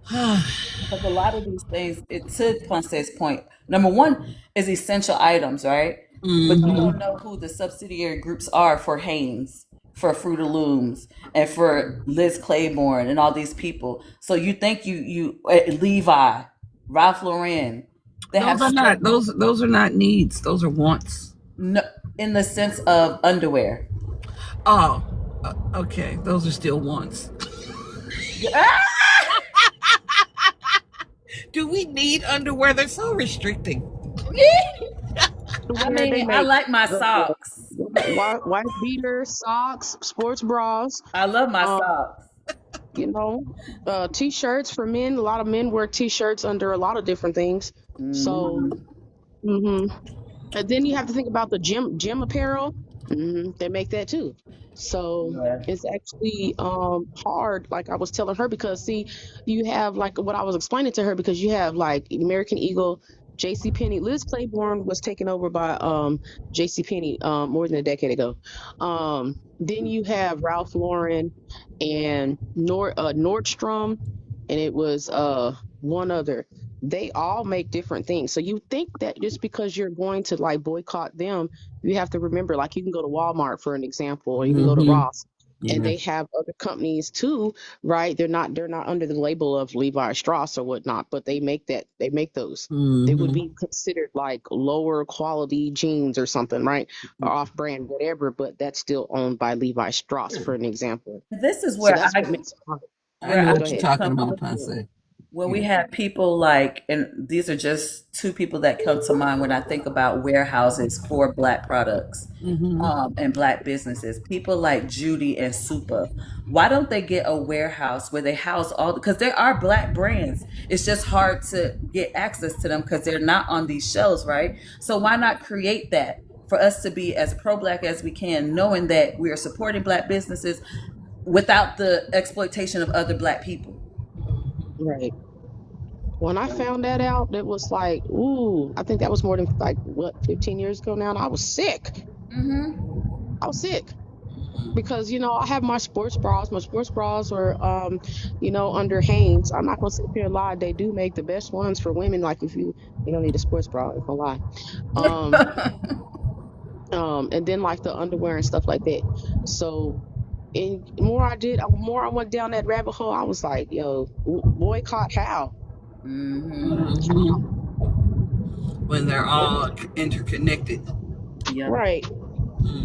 Because a lot of these things, to Ponce's point, number one is essential items, right? But you don't know who the subsidiary groups are for Hanes, for Fruit of Looms, and for Liz Claiborne and all these people. So you think you Levi, Ralph Lauren, they those are not needs. Those are wants. No, in the sense of underwear. Oh, okay. Those are still wants. Do we need underwear? They're so restricting. I mean, I like my socks. White beaters, socks, sports bras. I love my socks. T-shirts for men. A lot of men wear T-shirts under a lot of different things. So, and then you have to think about the gym apparel. They make that too. So it's actually hard, like I was telling her, because see, you have like what I was explaining to her, because you have like American Eagle, JCPenney. Liz Claiborne was taken over by JCPenney more than a decade ago. Then you have Ralph Lauren and Nordstrom, and it was one other. They all make different things. So you think that just because you're going to like boycott them, you have to remember, like you can go to Walmart for an example, or you can go to Ross, and they have other companies too, right? They're not under the label of Levi Strauss or whatnot, but they make those. They would be considered like lower quality jeans or something, right? Or off brand, whatever, but that's still owned by Levi Strauss, for an example. This is where what makes it hard. I know what you're talking about, Ponce. When we have people like, and these are just 2 people that come to mind when I think about warehouses for Black products and Black businesses. People like Judy and Supa. Why don't they get a warehouse where they house all? Because there are Black brands. It's just hard to get access to them because they're not on these shelves, right? So why not create that for us to be as pro-Black as we can, knowing that we are supporting Black businesses without the exploitation of other Black people? Right. When I found that out, it was like, ooh, I think that was more than 15 years ago now, and I was sick. I was sick because I have my sports bras. My sports bras are under Hanes. I'm not gonna sit here and lie. They do make the best ones for women. Like if you don't need a sports bra, if I lie. And then like the underwear and stuff like that. So. And more I went down that rabbit hole, I was like, yo, boycott how? When they're all interconnected. Yeah. Right.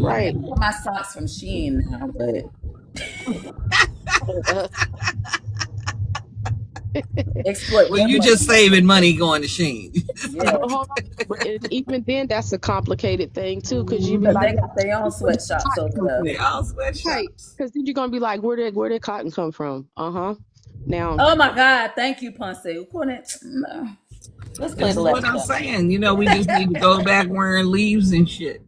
I get my socks from Shein now, but exploit. Well, you just saving money going to Shein. But even then, that's a complicated thing too, because you be they like, got their own sweatshops over there. They all sweatshops. Because then you're gonna be like, where did cotton come from? Now. Oh my God! Thank you, Ponce. Let's play the what I'm saying. We just need to go back wearing leaves and shit.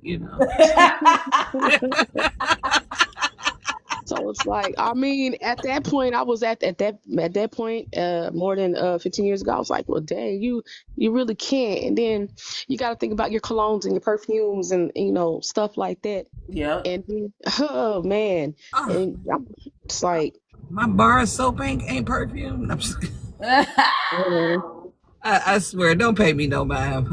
So it's like, I mean, at that point, I was at that point more than 15 years ago. I was like, well, dang, you really can't. And then you got to think about your colognes and your perfumes and stuff like that. Yeah. And then, oh man, and it's like my bar of soap ain't perfume. I'm just... I swear, don't pay me no mind.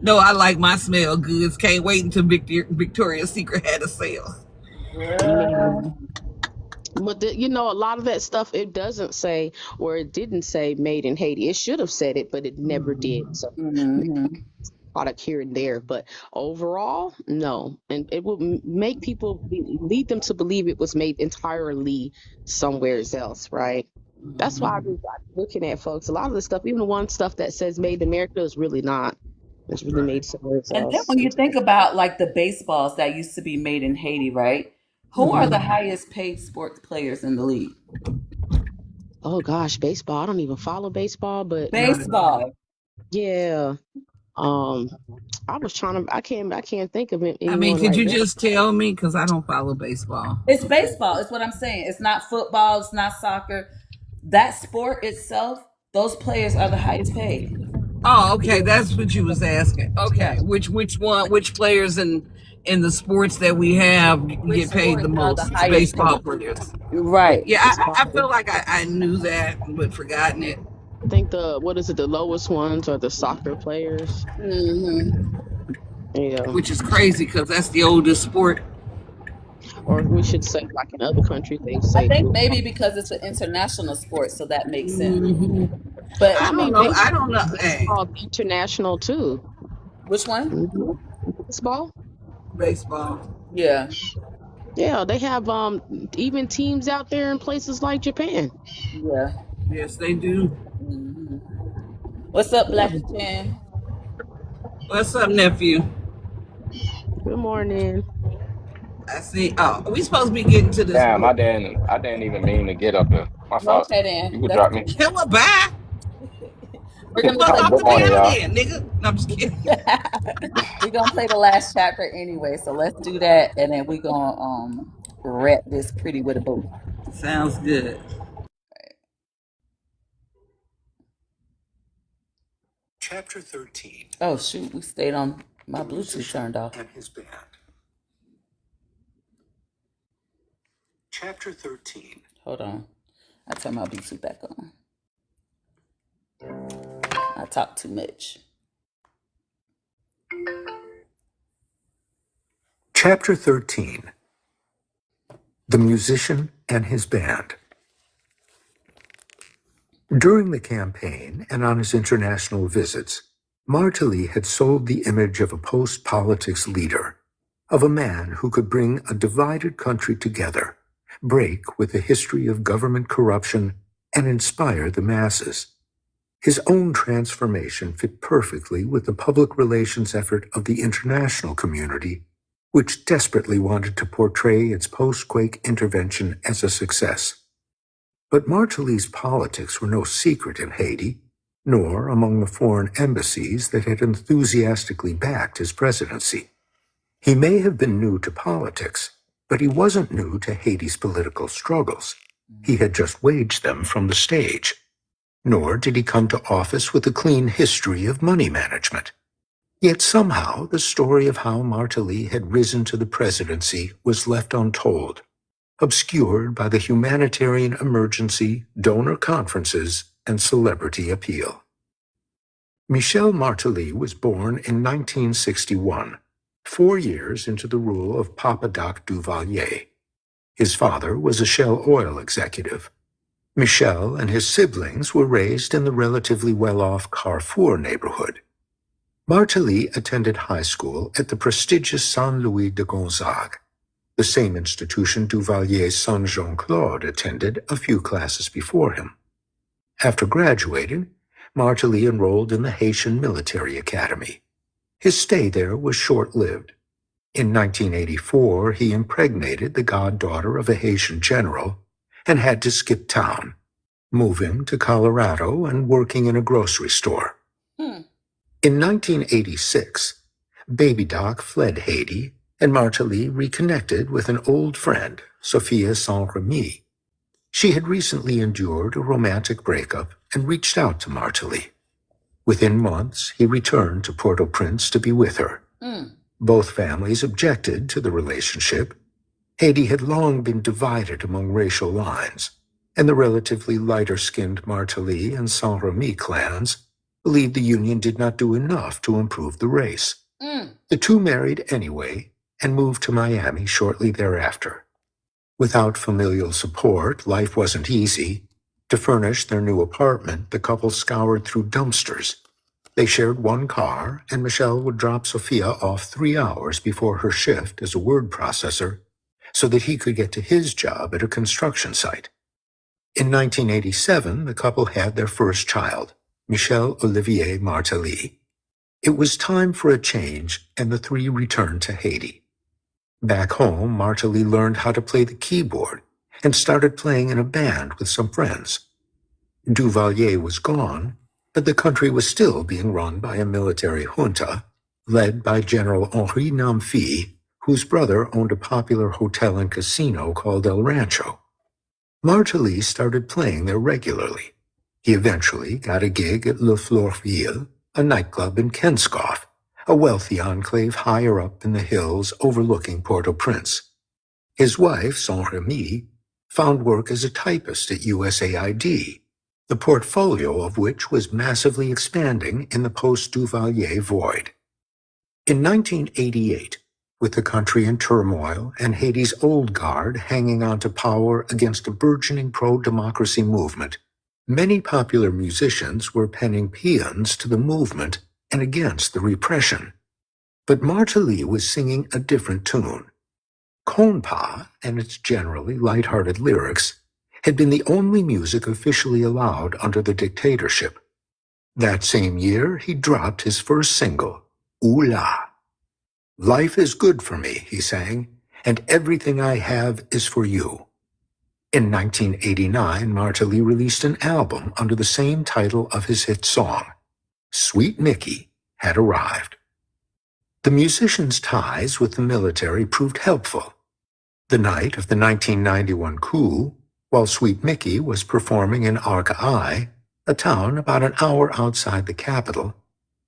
No, I like my smell goods. Can't wait until Victoria's Secret had a sale. Yeah. But you know, a lot of that stuff it doesn't say, or it didn't say made in Haiti. It should have said it, but it never did. So product here and there, but overall, no. And it will make people lead them to believe it was made entirely somewhere else, right? That's why I'm looking at folks. A lot of the stuff, even the one stuff that says made in America, is really not. It's really made somewhere And then else. when you think about like the baseballs that used to be made in Haiti, right? Who are the highest paid sports players in the league? Oh gosh, baseball. I don't even follow baseball, but Baseball. yeah. I was trying to. I can't think of it. I mean, could you just tell me? Because I don't follow baseball. It's baseball. It's what I'm saying. It's not football. It's not soccer. That sport itself, those players are the highest paid. Oh, okay. That's what you was asking. Okay. Which players in the sports that we have get paid the most? It's baseball players. Right. Yeah, I feel like I knew that, but forgotten it. I think the lowest ones are the soccer players. Yeah. Which is crazy because that's the oldest sport. Or we should say, like in other countries, they say. I think maybe because it's an international sport, so that makes sense. But I don't know. I don't know. It's called international too. Which one? Baseball. Baseball. Yeah. Yeah, they have even teams out there in places like Japan. Yeah. Yes, they do. What's up, Black Japan? What's up, nephew? Good morning. I see. Oh, we supposed to be getting to this. Damn, I didn't even mean to get up here. My fault. Okay, then. You could drop me. Kill a bye. We're gonna off the Good morning, piano y'all. then, nigga. No, I'm just kidding. We're gonna play the last chapter anyway, so let's do that, and then we're gonna wrap this pretty with a bow. Sounds good. Chapter 13. Oh shoot, we stayed on my Bluetooth turned off. And his band. Chapter 13. Hold on. I turn my Bluetooth back on. I talk too much. Chapter 13. The Musician and His Band. During the campaign and on his international visits, Martelly had sold the image of a post-politics leader, of a man who could bring a divided country together, break with a history of government corruption, and inspire the masses. His own transformation fit perfectly with the public relations effort of the international community, which desperately wanted to portray its post-quake intervention as a success. But Martelly's politics were no secret in Haiti, nor among the foreign embassies that had enthusiastically backed his presidency. He may have been new to politics, but he wasn't new to Haiti's political struggles. He had just waged them from the stage. Nor did he come to office with a clean history of money management. Yet somehow the story of how Martelly had risen to the presidency was left untold, obscured by the humanitarian emergency, donor conferences, and celebrity appeal. Michel Martelly was born in 1961, 4 years into the rule of Papa Doc Duvalier. His father was a Shell oil executive. Michel and his siblings were raised in the relatively well-off Carrefour neighborhood. Martelly attended high school at the prestigious Saint Louis de Gonzague, the same institution Duvalier's son Jean-Claude attended a few classes before him. After graduating, Martelly enrolled in the Haitian Military Academy. His stay there was short-lived. In 1984, he impregnated the goddaughter of a Haitian general and had to skip town, moving to Colorado and working in a grocery store. In 1986, Baby Doc fled Haiti, and Martelly reconnected with an old friend, Sophia Saint-Remy. She had recently endured a romantic breakup and reached out to Martelly. Within months, he returned to Port-au-Prince to be with her. Both families objected to the relationship. Haiti had long been divided among racial lines. and the relatively lighter-skinned Martelly and Saint-Remy clans believed the union did not do enough to improve the race. The two married anyway and moved to Miami shortly thereafter. Without familial support, life wasn't easy. To furnish their new apartment, the couple scoured through dumpsters. They shared one car, and Michel would drop Sophia off 3 hours before her shift as a word processor so that he could get to his job at a construction site. In 1987, the couple had their first child, Michel Olivier Martelly. It was time for a change, and the three returned to Haiti. Back home, Martelly learned how to play the keyboard and started playing in a band with some friends. Duvalier was gone, but the country was still being run by a military junta, led by General Henri Namfi, whose brother owned a popular hotel and casino called El Rancho. Martelly started playing there regularly. He eventually got a gig at Le Fleurville, a nightclub in Kenskoff, a wealthy enclave higher up in the hills overlooking Port-au-Prince. His wife, Saint-Remy, found work as a typist at USAID, the portfolio of which was massively expanding in the post-Duvalier void. In 1988, with the country in turmoil and Haiti's old guard hanging on to power against a burgeoning pro-democracy movement, many popular musicians were penning paeans to the movement and against the repression. But Martelly was singing a different tune. Compas, and its generally light-hearted lyrics, had been the only music officially allowed under the dictatorship. That same year, he dropped his first single, Ooh La. "Life is good for me," he sang, "and everything I have is for you." In 1989, Martelly released an album under the same title of his hit song. Sweet Mickey had arrived. The musician's ties with the military proved helpful. The night of the 1991 coup, while Sweet Mickey was performing in Arcueil, a town about an hour outside the capital,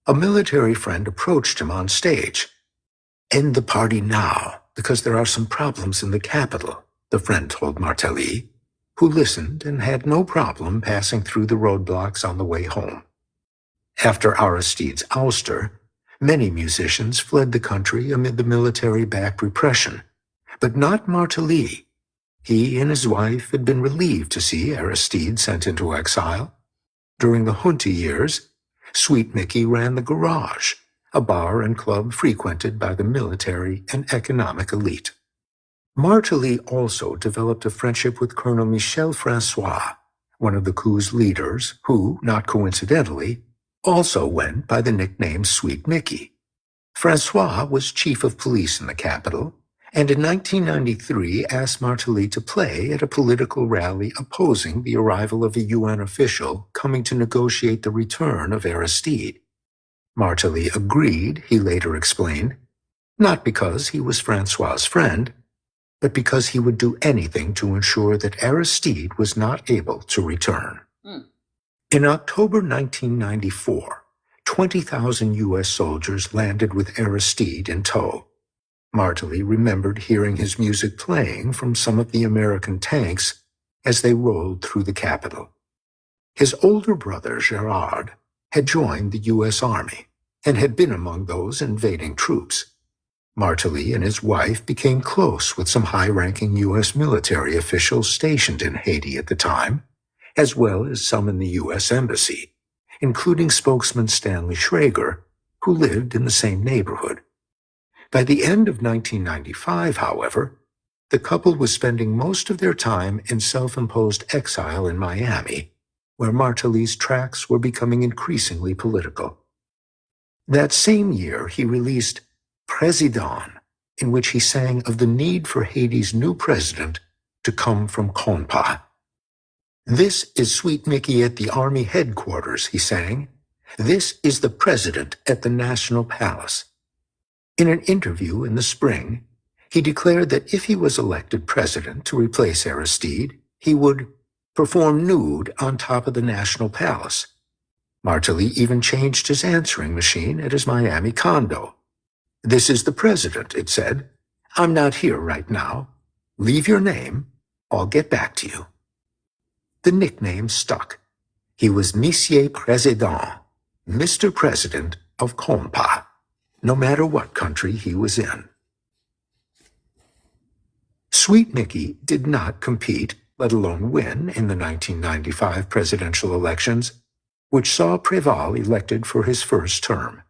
a military friend approached him on stage. "End the party now, because there are some problems in the capital," the friend told Martelly, who listened and had no problem passing through the roadblocks on the way home. After Aristide's ouster, many musicians fled the country amid the military-backed repression, but not Martelly. He and his wife had been relieved to see Aristide sent into exile. During the junta years, Sweet Mickey ran the Garage, a bar and club frequented by the military and economic elite. Martelly also developed a friendship with Colonel Michel Francois, one of the coup's leaders, who, not coincidentally, also went by the nickname Sweet Mickey. Francois was chief of police in the capital, and in 1993 asked Martelly to play at a political rally opposing the arrival of a UN official coming to negotiate the return of Aristide. Martelly agreed, he later explained, not because he was Francois's friend, but because he would do anything to ensure that Aristide was not able to return. In October 1994, 20,000 U.S. soldiers landed with Aristide in tow. Martelly remembered hearing his music playing from some of the American tanks as they rolled through the capital. His older brother, Gerard, had joined the U.S. Army and had been among those invading troops. Martelly and his wife became close with some high-ranking U.S. military officials stationed in Haiti at the time, as well as some in the U.S. Embassy, including spokesman Stanley Schrager, who lived in the same neighborhood. By the end of 1995, however, the couple was spending most of their time in self-imposed exile in Miami, where Martelly's tracks were becoming increasingly political. That same year, he released Président, in which he sang of the need for Haiti's new president to come from Compas. "This is Sweet Mickey at the Army headquarters," he sang. "This is the president at the National Palace." In an interview in the spring, he declared that if he was elected president to replace Aristide, he would perform nude on top of the National Palace. Martelly even changed his answering machine at his Miami condo. "This is the president," it said. "I'm not here right now. Leave your name. I'll get back to you." The nickname stuck. He was Monsieur Président, Mr. President of Compa, no matter what country he was in. Sweet Mickey did not compete, let alone win, in the 1995 presidential elections, which saw Préval elected for his first term.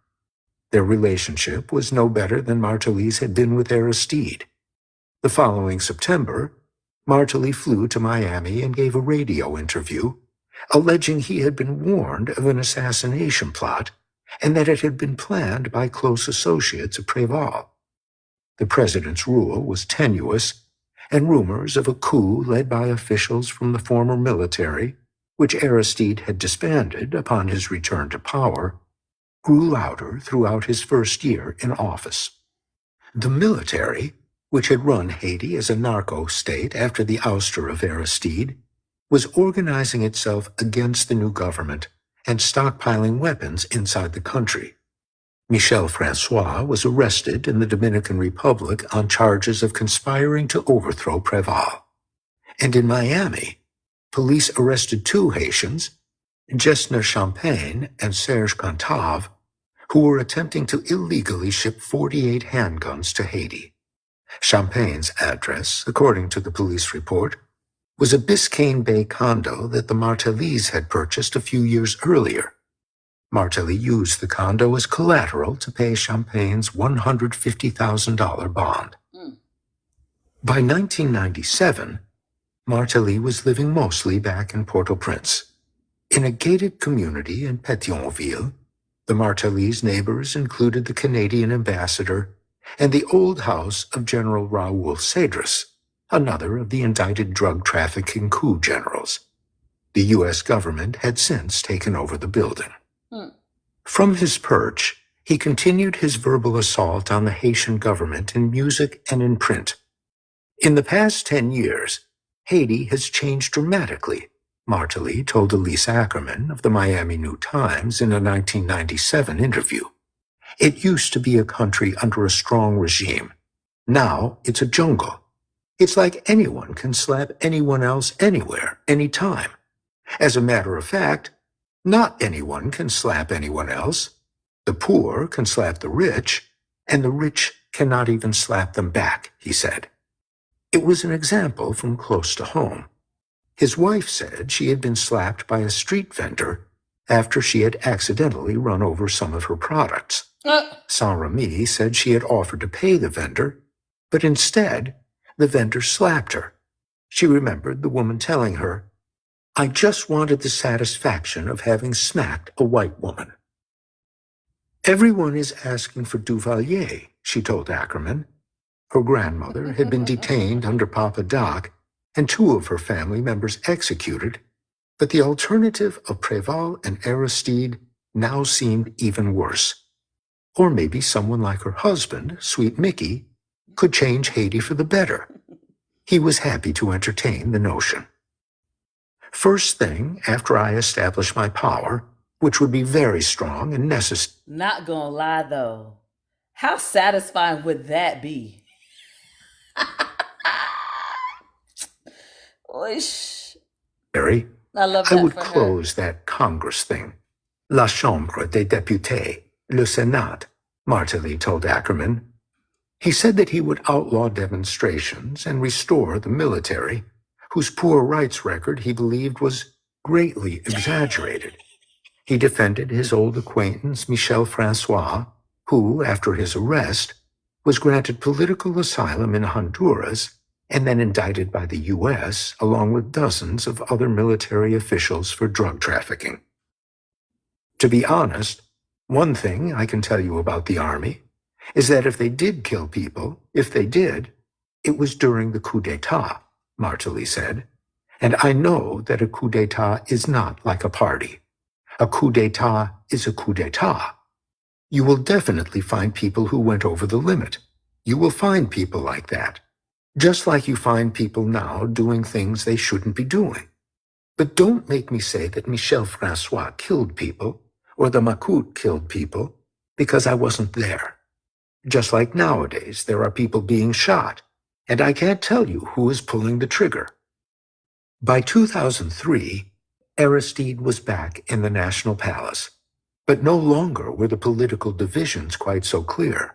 Their relationship was no better than Martelly's had been with Aristide. The following September, Martelly flew to Miami and gave a radio interview, alleging he had been warned of an assassination plot and that it had been planned by close associates of Préval. The president's rule was tenuous, and rumors of a coup led by officials from the former military, which Aristide had disbanded upon his return to power, grew louder throughout his first year in office. The military, which had run Haiti as a narco state after the ouster of Aristide, was organizing itself against the new government and stockpiling weapons inside the country. Michel Francois was arrested in the Dominican Republic on charges of conspiring to overthrow Préval. And in Miami, police arrested two Haitians, Gessner Champagne and Serge Cantave, who were attempting to illegally ship 48 handguns to Haiti. Champagne's address, according to the police report, was a Biscayne Bay condo that the Martellys had purchased a few years earlier. Martelly used the condo as collateral to pay Champagne's $150,000 bond. By 1997, Martelly was living mostly back in Port-au-Prince. In a gated community in Pétionville, the Martellys' neighbors included the Canadian ambassador and the old house of General Raoul Cedras, another of the indicted drug trafficking coup generals. The U.S. government had since taken over the building. From his perch, he continued his verbal assault on the Haitian government in music and in print. In the past 10 years, Haiti has changed dramatically, Martelly told Elise Ackerman of the Miami New Times in a 1997 interview. It used to be a country under a strong regime. Now it's a jungle. It's like anyone can slap anyone else anywhere, anytime. As a matter of fact, not anyone can slap anyone else. The poor can slap the rich, and the rich cannot even slap them back, he said. It was an example from close to home. His wife said she had been slapped by a street vendor after she had accidentally run over some of her products. Saint-Remy said she had offered to pay the vendor, but instead, the vendor slapped her. She remembered the woman telling her, "I just wanted the satisfaction of having smacked a white woman." Everyone is asking for Duvalier, she told Ackerman. Her grandmother had been detained under Papa Doc and two of her family members executed, but the alternative of Préval and Aristide now seemed even worse. Or maybe someone like her husband, Sweet Mickey, could change Haiti for the better. He was happy to entertain the notion. First thing after I established my power, which would be very strong and necessary. Not gonna lie though, how satisfying would that be? Oish. I love that I would for her. close that Congress thing. La Chambre des Députés, le Sénat, Martelly told Ackerman. He said that he would outlaw demonstrations and restore the military, whose poor rights record he believed was greatly exaggerated. He defended his old acquaintance Michel Francois, who, after his arrest, was granted political asylum in Honduras and then indicted by the U.S. along with dozens of other military officials for drug trafficking. To be honest, one thing I can tell you about the Army is that if they did kill people, if they did, it was during the coup d'etat, Martelly said. And I know that a coup d'etat is not like a party. A coup d'etat is a coup d'etat. You will definitely find people who went over the limit. You will find people like that. Just like you find people now doing things they shouldn't be doing. But don't make me say that Michel Francois killed people or the Macoute killed people because I wasn't there. Just like nowadays, there are people being shot, and I can't tell you who is pulling the trigger. By 2003, Aristide was back in the National Palace, but no longer were the political divisions quite so clear.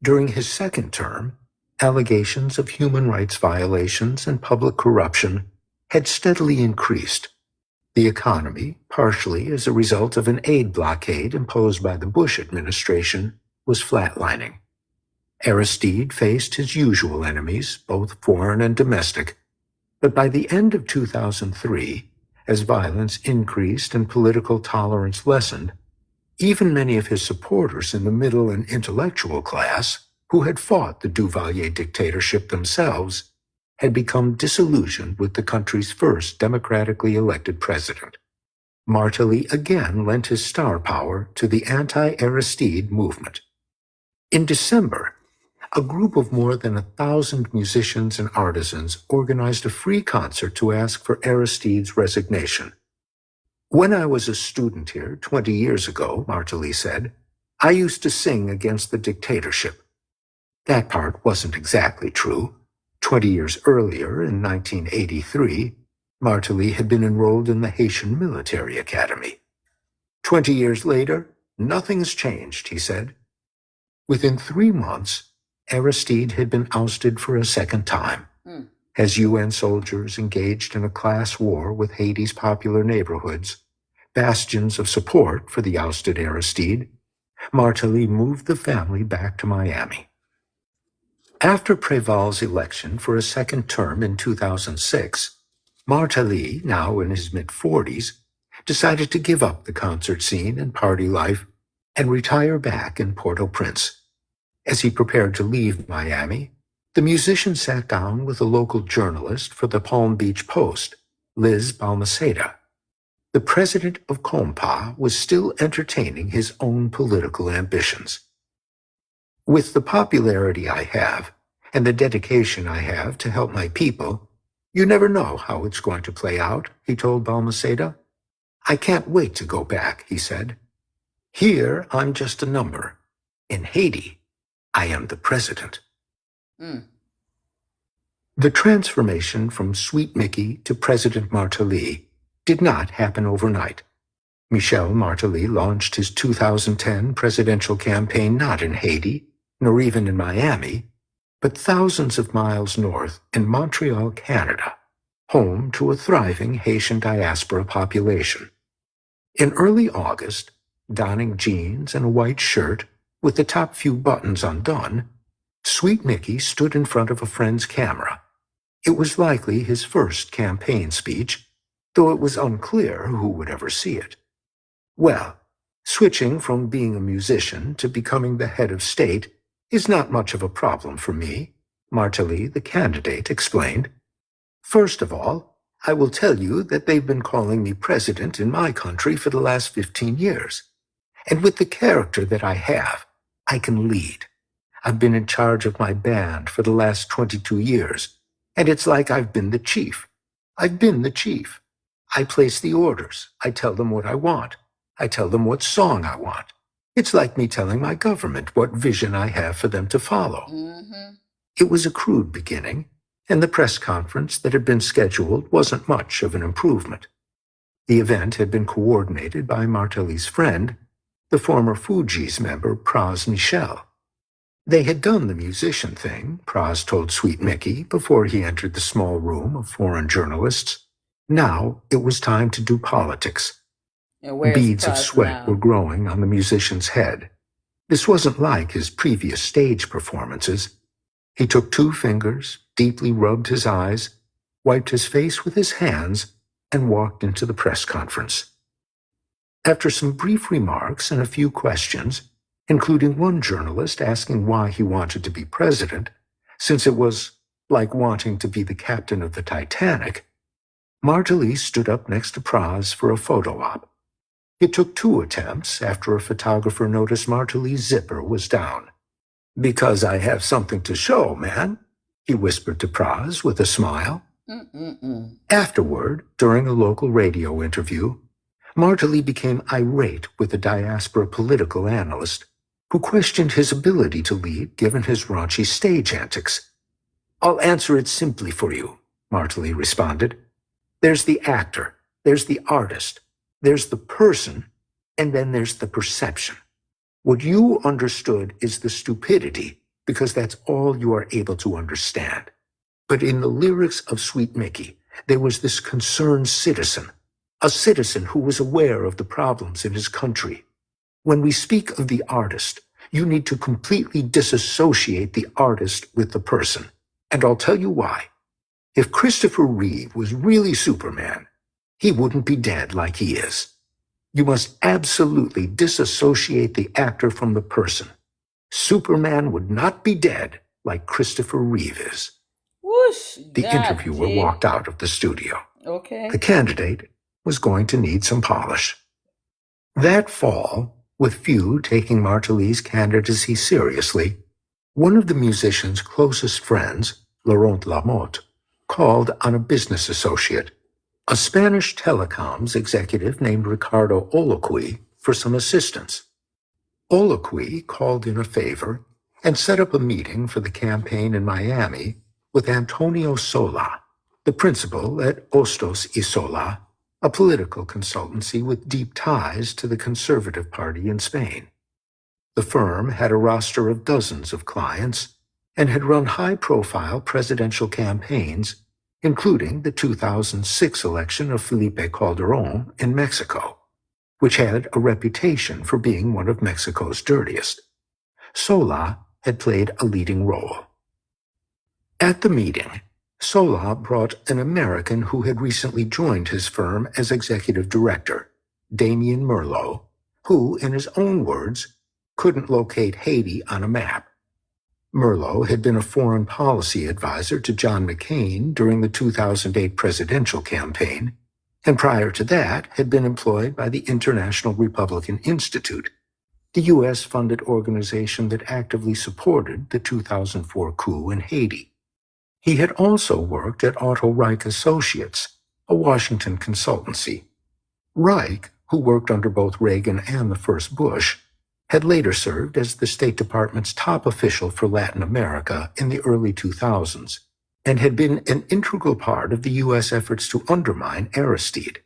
During his second term, allegations of human rights violations and public corruption had steadily increased. The economy, partially as a result of an aid blockade imposed by the Bush administration, was flatlining. Aristide faced his usual enemies, both foreign and domestic, but by the end of 2003, as violence increased and political tolerance lessened, even many of his supporters in the middle and intellectual class, who had fought the Duvalier dictatorship themselves, had become disillusioned with the country's first democratically elected president. Martelly again lent his star power to the anti-Aristide movement. In December, a group of more than 1,000 musicians and artisans organized a free concert to ask for Aristide's resignation. When I was a student here 20 years ago, Martelly said, I used to sing against the dictatorship. That part wasn't exactly true. 20 years earlier, in 1983, Martelly had been enrolled in the Haitian Military Academy. 20 years later, nothing's changed, he said. Within 3 months, Aristide had been ousted for a second time, as UN soldiers engaged in a class war with Haiti's popular neighborhoods, bastions of support for the ousted Aristide. Martelly moved the family back to Miami. After Préval's election for a second term in 2006, Martelly, now in his mid-40s, decided to give up the concert scene and party life and retire back in Port-au-Prince. As he prepared to leave Miami, the musician sat down with a local journalist for the Palm Beach Post, Liz Balmaceda. The president of Compa was still entertaining his own political ambitions. With the popularity I have and the dedication I have to help my people, you never know how it's going to play out, he told Balmaceda. I can't wait to go back, he said. Here, I'm just a number. In Haiti, I am the president. The transformation from Sweet Mickey to President Martelly did not happen overnight. Michel Martelly launched his 2010 presidential campaign not in Haiti, nor even in Miami, but thousands of miles north in Montreal, Canada, home to a thriving Haitian diaspora population. In early August, donning jeans and a white shirt with the top few buttons undone, Sweet Mickey stood in front of a friend's camera. It was likely his first campaign speech, though it was unclear who would ever see it. Well, switching from being a musician to becoming the head of state is not much of a problem for me, Martelly, the candidate, explained. First of all, I will tell you that they've been calling me president in my country for the last 15 years. And with the character that I have, I can lead. I've been in charge of my band for the last 22 years, and it's like I've been the chief. I've been the chief. I place the orders. I tell them what I want. I tell them what song I want. It's like me telling my government what vision I have for them to follow. It was a crude beginning, and the press conference that had been scheduled wasn't much of an improvement. The event had been coordinated by Martelly's friend, the former Fugees member Pras Michel. They had done the musician thing, Pras told Sweet Mickey before he entered the small room of foreign journalists. Now it was time to do politics. Beads of sweat were growing on the musician's head. This wasn't like his previous stage performances. He took 2 fingers, deeply rubbed his eyes, wiped his face with his hands, and walked into the press conference. After some brief remarks and a few questions, including one journalist asking why he wanted to be president, since it was like wanting to be the captain of the Titanic, Martelly stood up next to Pras for a photo op. It took 2 attempts after a photographer noticed Martelly's zipper was down. Because I have something to show, man, he whispered to Pras with a smile. Afterward, during a local radio interview, Martelly became irate with a diaspora political analyst who questioned his ability to lead given his raunchy stage antics. I'll answer it simply for you, Martelly responded. There's the actor, there's the artist, there's the person, and then there's the perception. What you understood is the stupidity, because that's all you are able to understand. But in the lyrics of Sweet Mickey, there was this concerned citizen, a citizen who was aware of the problems in his country. When we speak of the artist, you need to completely disassociate the artist with the person. And I'll tell you why. If Christopher Reeve was really Superman, he wouldn't be dead like he is. You must absolutely disassociate the actor from the person. Superman would not be dead like Christopher Reeve is. Whoosh. The God, interviewer Jay. walked out of the studio. Okay. The candidate was going to need some polish. That fall, with few taking Martelly's candidacy seriously, one of the musician's closest friends, Laurent Lamotte, called on a business associate, a Spanish telecoms executive named Ricardo Oloqui, for some assistance. Oloqui called in a favor and set up a meeting for the campaign in Miami with Antonio Sola, the principal at Hostos y Sola, a political consultancy with deep ties to the Conservative Party in Spain. The firm had a roster of dozens of clients and had run high-profile presidential campaigns, including the 2006 election of Felipe Calderón in Mexico, which had a reputation for being one of Mexico's dirtiest. Sola had played a leading role. At the meeting, Sola brought an American who had recently joined his firm as executive director, Damien Merlot, who, in his own words, couldn't locate Haiti on a map. Merlot had been a foreign policy advisor to John McCain during the 2008 presidential campaign, and prior to that had been employed by the International Republican Institute, the U.S.-funded organization that actively supported the 2004 coup in Haiti. He had also worked at Otto Reich Associates, a Washington consultancy. Reich, who worked under both Reagan and the first Bush, had later served as the State Department's top official for Latin America in the early 2000s, and had been an integral part of the U.S. efforts to undermine Aristide.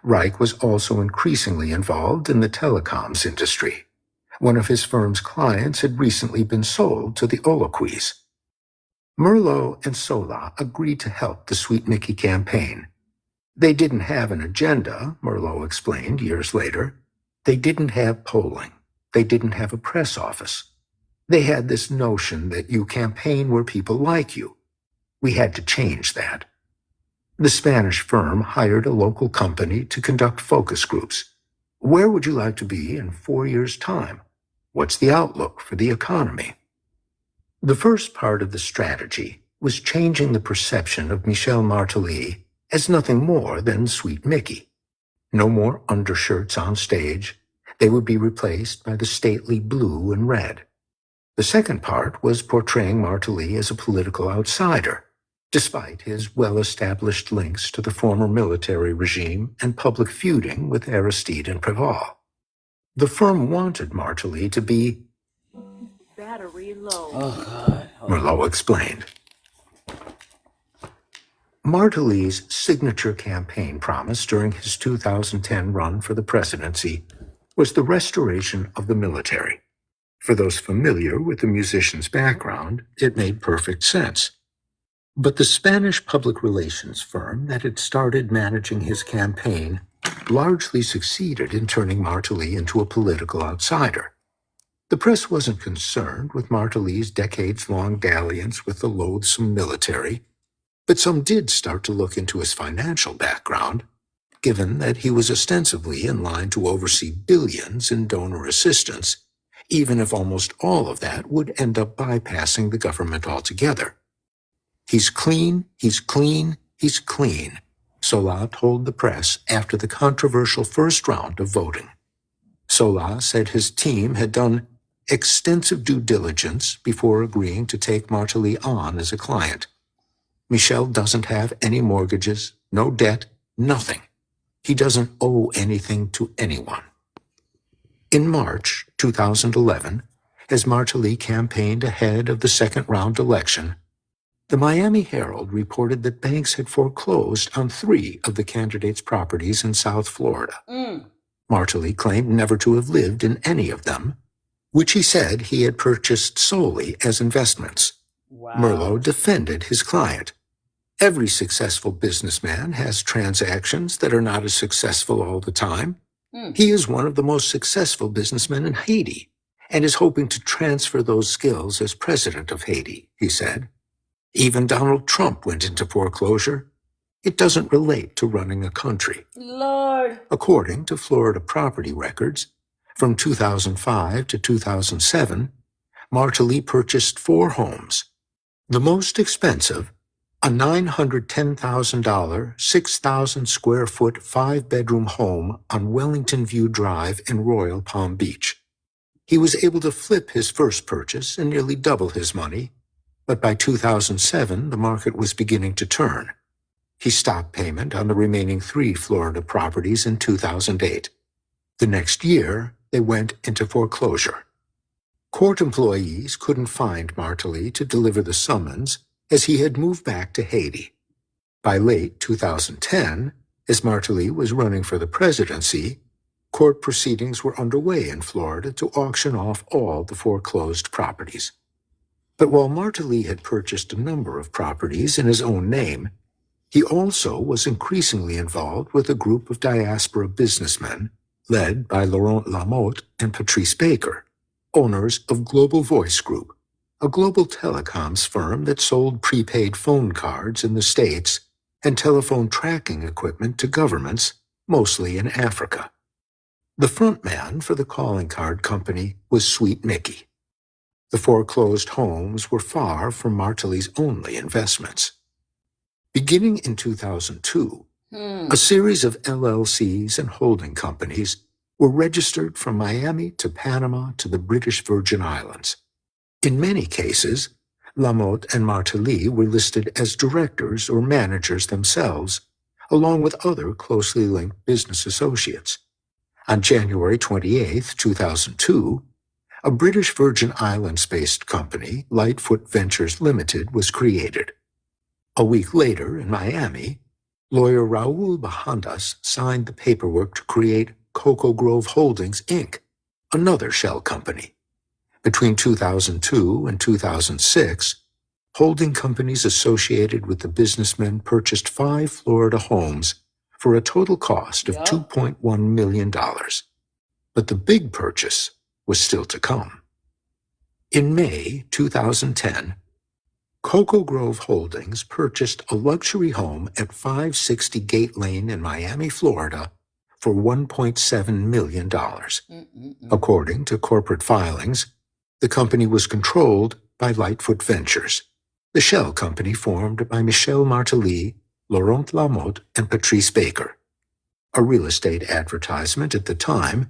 Reich was also increasingly involved in the telecoms industry. One of his firm's clients had recently been sold to the Oloquis. Merlot and Sola agreed to help the Sweet Mickey campaign. They didn't have an agenda, Merlot explained years later. They didn't have polling. They didn't have a press office. They had this notion that you campaign where people like you. We had to change that. The Spanish firm hired a local company to conduct focus groups. Where would you like to be in 4 years' time? What's the outlook for the economy? The first part of the strategy was changing the perception of Michel Martelly as nothing more than Sweet Mickey. No more undershirts on stage. They would be replaced by the stately blue and red. The second part was portraying Martelly as a political outsider, despite his well-established links to the former military regime and public feuding with Aristide and Préval. The firm wanted Martelly to be battery low. Oh, God. Merlot explained. Martelly's signature campaign promise during his 2010 run for the presidency was the restoration of the military. For those familiar with the musician's background, it made perfect sense. But the Spanish public relations firm that had started managing his campaign largely succeeded in turning Martelly into a political outsider. The press wasn't concerned with Martelly's decades-long dalliance with the loathsome military, but some did start to look into his financial background, given that he was ostensibly in line to oversee billions in donor assistance, even if almost all of that would end up bypassing the government altogether. He's clean, he's clean, he's clean, Sola told the press after the controversial first round of voting. Sola said his team had done extensive due diligence before agreeing to take Martelly on as a client. Michel doesn't have any mortgages, no debt, nothing. He doesn't owe anything to anyone. In March 2011, as Martelly campaigned ahead of the second round election, The Miami Herald reported that banks had foreclosed on 3 of the candidates' properties in South Florida. Martelly claimed never to have lived in any of them, which he said he had purchased solely as investments. Merlo defended his client. Every successful businessman has transactions that are not as successful all the time. He is one of the most successful businessmen in Haiti and is hoping to transfer those skills as president of Haiti, he said. Even Donald Trump went into foreclosure. It doesn't relate to running a country. Lord. According to Florida property records, from 2005 to 2007, Martelly purchased 4 homes. The most expensive, a $910,000, 6,000 square foot, 5-bedroom home on Wellington View Drive in Royal Palm Beach. He was able to flip his first purchase and nearly double his money, but by 2007, the market was beginning to turn. He stopped payment on the remaining 3 Florida properties in 2008. The next year, they went into foreclosure. Court employees couldn't find Martelly to deliver the summons as he had moved back to Haiti. By late 2010, as Martelly was running for the presidency, court proceedings were underway in Florida to auction off all the foreclosed properties. But while Martelly had purchased a number of properties in his own name, he also was increasingly involved with a group of diaspora businessmen led by Laurent Lamotte and Patrice Baker, owners of Global Voice Group, a global telecoms firm that sold prepaid phone cards in the States and telephone tracking equipment to governments, mostly in Africa. The frontman for the calling card company was Sweet Mickey. The foreclosed homes were far from Martelly's only investments. Beginning in 2002, a series of LLCs and holding companies were registered from Miami to Panama to the British Virgin Islands. In many cases, Lamotte and Martelly were listed as directors or managers themselves, along with other closely linked business associates. On January 28, 2002, a British Virgin Islands-based company, Lightfoot Ventures Limited, was created. A week later, in Miami, lawyer Raul Bajandas signed the paperwork to create Cocoa Grove Holdings, Inc., another shell company. Between 2002 and 2006, holding companies associated with the businessmen purchased 5 Florida homes for a total cost of $2.1 million. But the big purchase was still to come. In May 2010, Cocoa Grove Holdings purchased a luxury home at 560 Gate Lane in Miami, Florida, for $1.7 million. According to corporate filings, the company was controlled by Lightfoot Ventures, the shell company formed by Michel Martelly, Laurent Lamotte, and Patrice Baker. A real estate advertisement at the time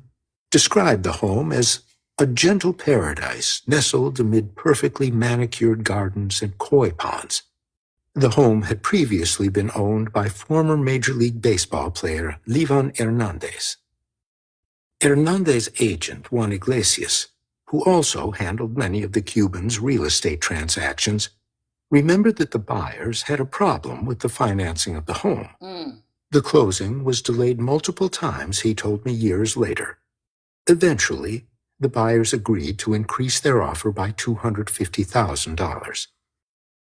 described the home as a gentle paradise nestled amid perfectly manicured gardens and koi ponds. The home had previously been owned by former Major League Baseball player Livan Hernandez. Hernandez's agent, Juan Iglesias, who also handled many of the Cubans' real estate transactions, remembered that the buyers had a problem with the financing of the home. The closing was delayed multiple times, he told me years later. Eventually, the buyers agreed to increase their offer by $250,000.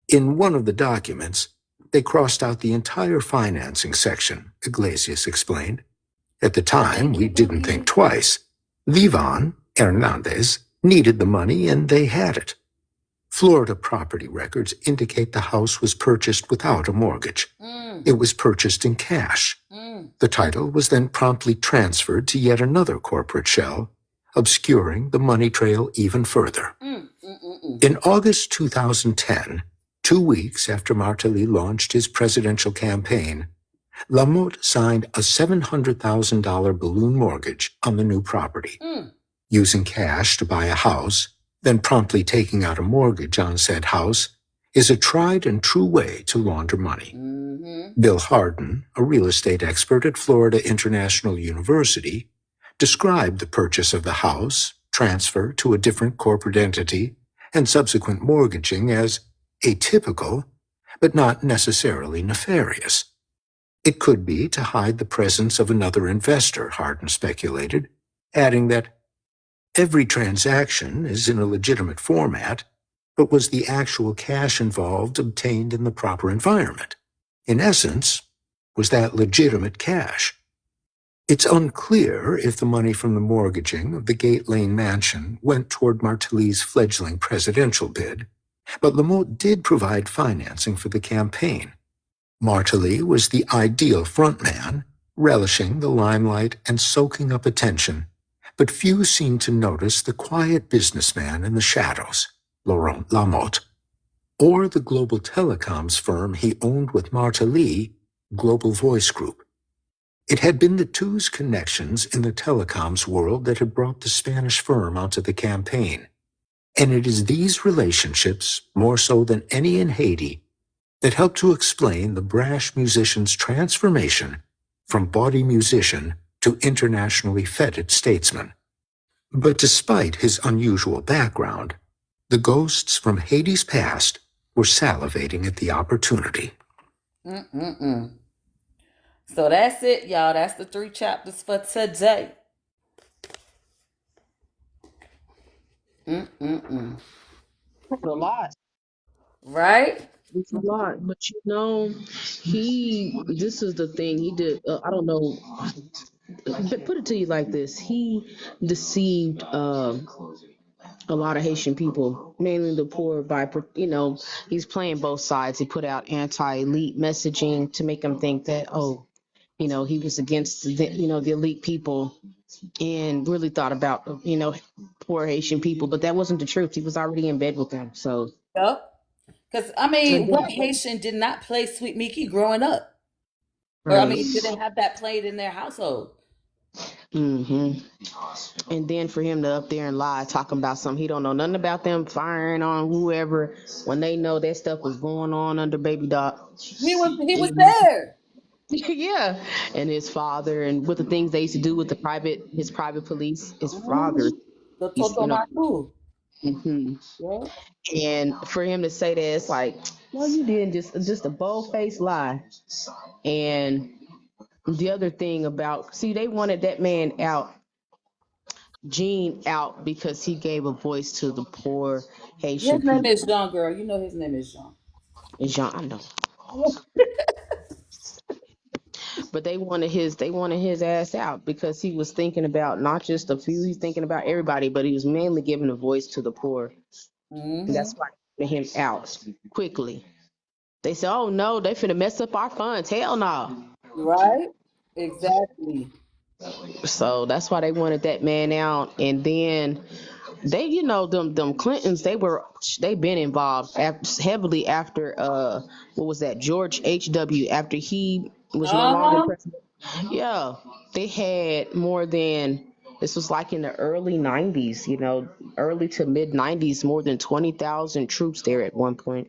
In one of the documents, they crossed out the entire financing section, Iglesias explained. At the time, we didn't think twice. Livan Hernandez needed the money, and they had it. Florida property records indicate the house was purchased without a mortgage. It was purchased in cash. The title was then promptly transferred to yet another corporate shell, obscuring the money trail even further. In August 2010, 2 weeks after Martelly launched his presidential campaign, Lamotte signed a $700,000 balloon mortgage on the new property. Using cash to buy a house, then promptly taking out a mortgage on said house, is a tried and true way to launder money. Bill Harden, a real estate expert at Florida International University, described the purchase of the house, transfer to a different corporate entity, and subsequent mortgaging as a typical but not necessarily nefarious. It could be to hide the presence of another investor, Hardin speculated, adding that every transaction is in a legitimate format, but was the actual cash involved obtained in the proper environment? In essence, was that legitimate cash? It's unclear if the money from the mortgaging of the Gate Lane mansion went toward Martelly's fledgling presidential bid, but Lamotte did provide financing for the campaign. Martelly was the ideal frontman, relishing the limelight and soaking up attention, but few seemed to notice the quiet businessman in the shadows, Laurent Lamotte, or the global telecoms firm he owned with Martelly, Global Voice Group. It had been the two's connections in the telecoms world that had brought the Spanish firm onto the campaign, and it is these relationships, more so than any in Haiti, that helped to explain the brash musician's transformation from bawdy musician to internationally feted statesman. But despite his unusual background, the ghosts from Haiti's past were salivating at the opportunity. So that's it, y'all. That's the 3 chapters for today. That's a lot. Right? It's a lot. But you know, this is the thing he did. I don't know. Put it to you like this. He deceived a lot of Haitian people, mainly the poor, by, he's playing both sides. He put out anti-elite messaging to make them think that, he was against the elite people, and really thought about, poor Haitian people. But that wasn't the truth. He was already in bed with them. So, Yep. Because, what Haitian did not play Sweet Mickey growing up? Or, didn't have that played in their household. And then for him to up there and lie, talking about something he don't know nothing about, them firing on whoever, when they know that stuff was going on under Baby Doc. He was there. Yeah, and his father, and with the things they used to do with his private police, his father. The Toto And for him to say that, it's like, well, you didn't just a bold-faced lie. And the other thing about, they wanted that man out, Gene out, because he gave a voice to the poor Haitian people. His name is Jean, girl. You know his name is Jean. Jean, I know. But they wanted his ass out because he was thinking about not just a few, he's thinking about everybody, but he was mainly giving a voice to the poor. And that's why they wanted him out quickly. They said, oh no, they finna mess up our funds. Hell no. Right? Exactly. So that's why they wanted that man out. And then they, them Clintons, they've been involved heavily after what was that, George H.W. after he was no longer president. Yeah, they had more than, this was like in the early 90s, early to mid 90s, more than 20,000 troops there at one point.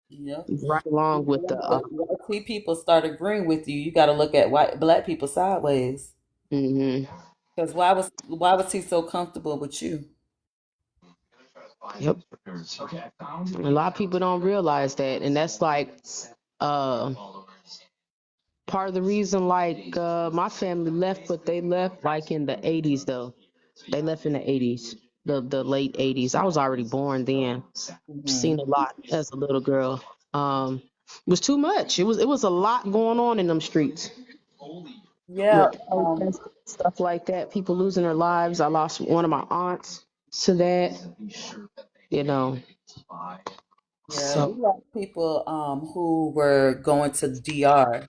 Yep. Right along with the white people start agreeing with you. You got to look at black people sideways. Because why was he so comfortable with you? Yep. A lot of people don't realize that, and that's like part of the reason, like, my family left, but they left like in the 80s though. They left in the 80s, the late 80s. I was already born then. Seen a lot as a little girl. It was too much. It was a lot going on in them streets. Yeah. Stuff like that. People losing their lives. I lost one of my aunts to that. Yeah, we lost people who were going to the DR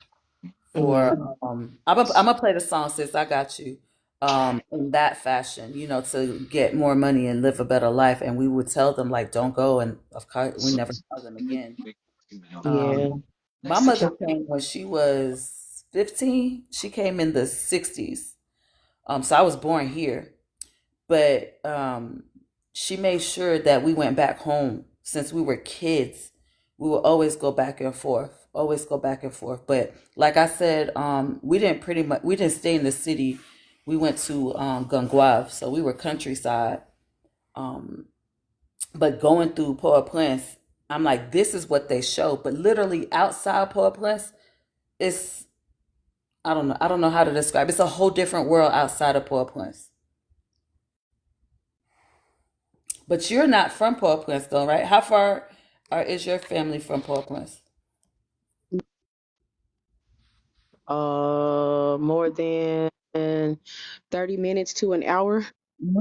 for I'm gonna play the song, sis. I got you. In that fashion, to get more money and live a better life. And we would tell them, like, don't go, and of course we never saw them again. My mother came when she was 15. She came in the 60s. So I was born here. But she made sure that we went back home. Since we were kids, we would always go back and forth. But like I said, we didn't stay in the city. We went to Gonguave, so we were countryside. But going through Port-au-Prince, I'm like, this is what they show, but literally outside Port-au-Prince, it's I don't know. I don't know how to describe. It's a whole different world outside of Port-au-Prince. But you're not from Port-au-Prince, though, right? How far is your family from Port-au-Prince? More than 30 minutes to an hour.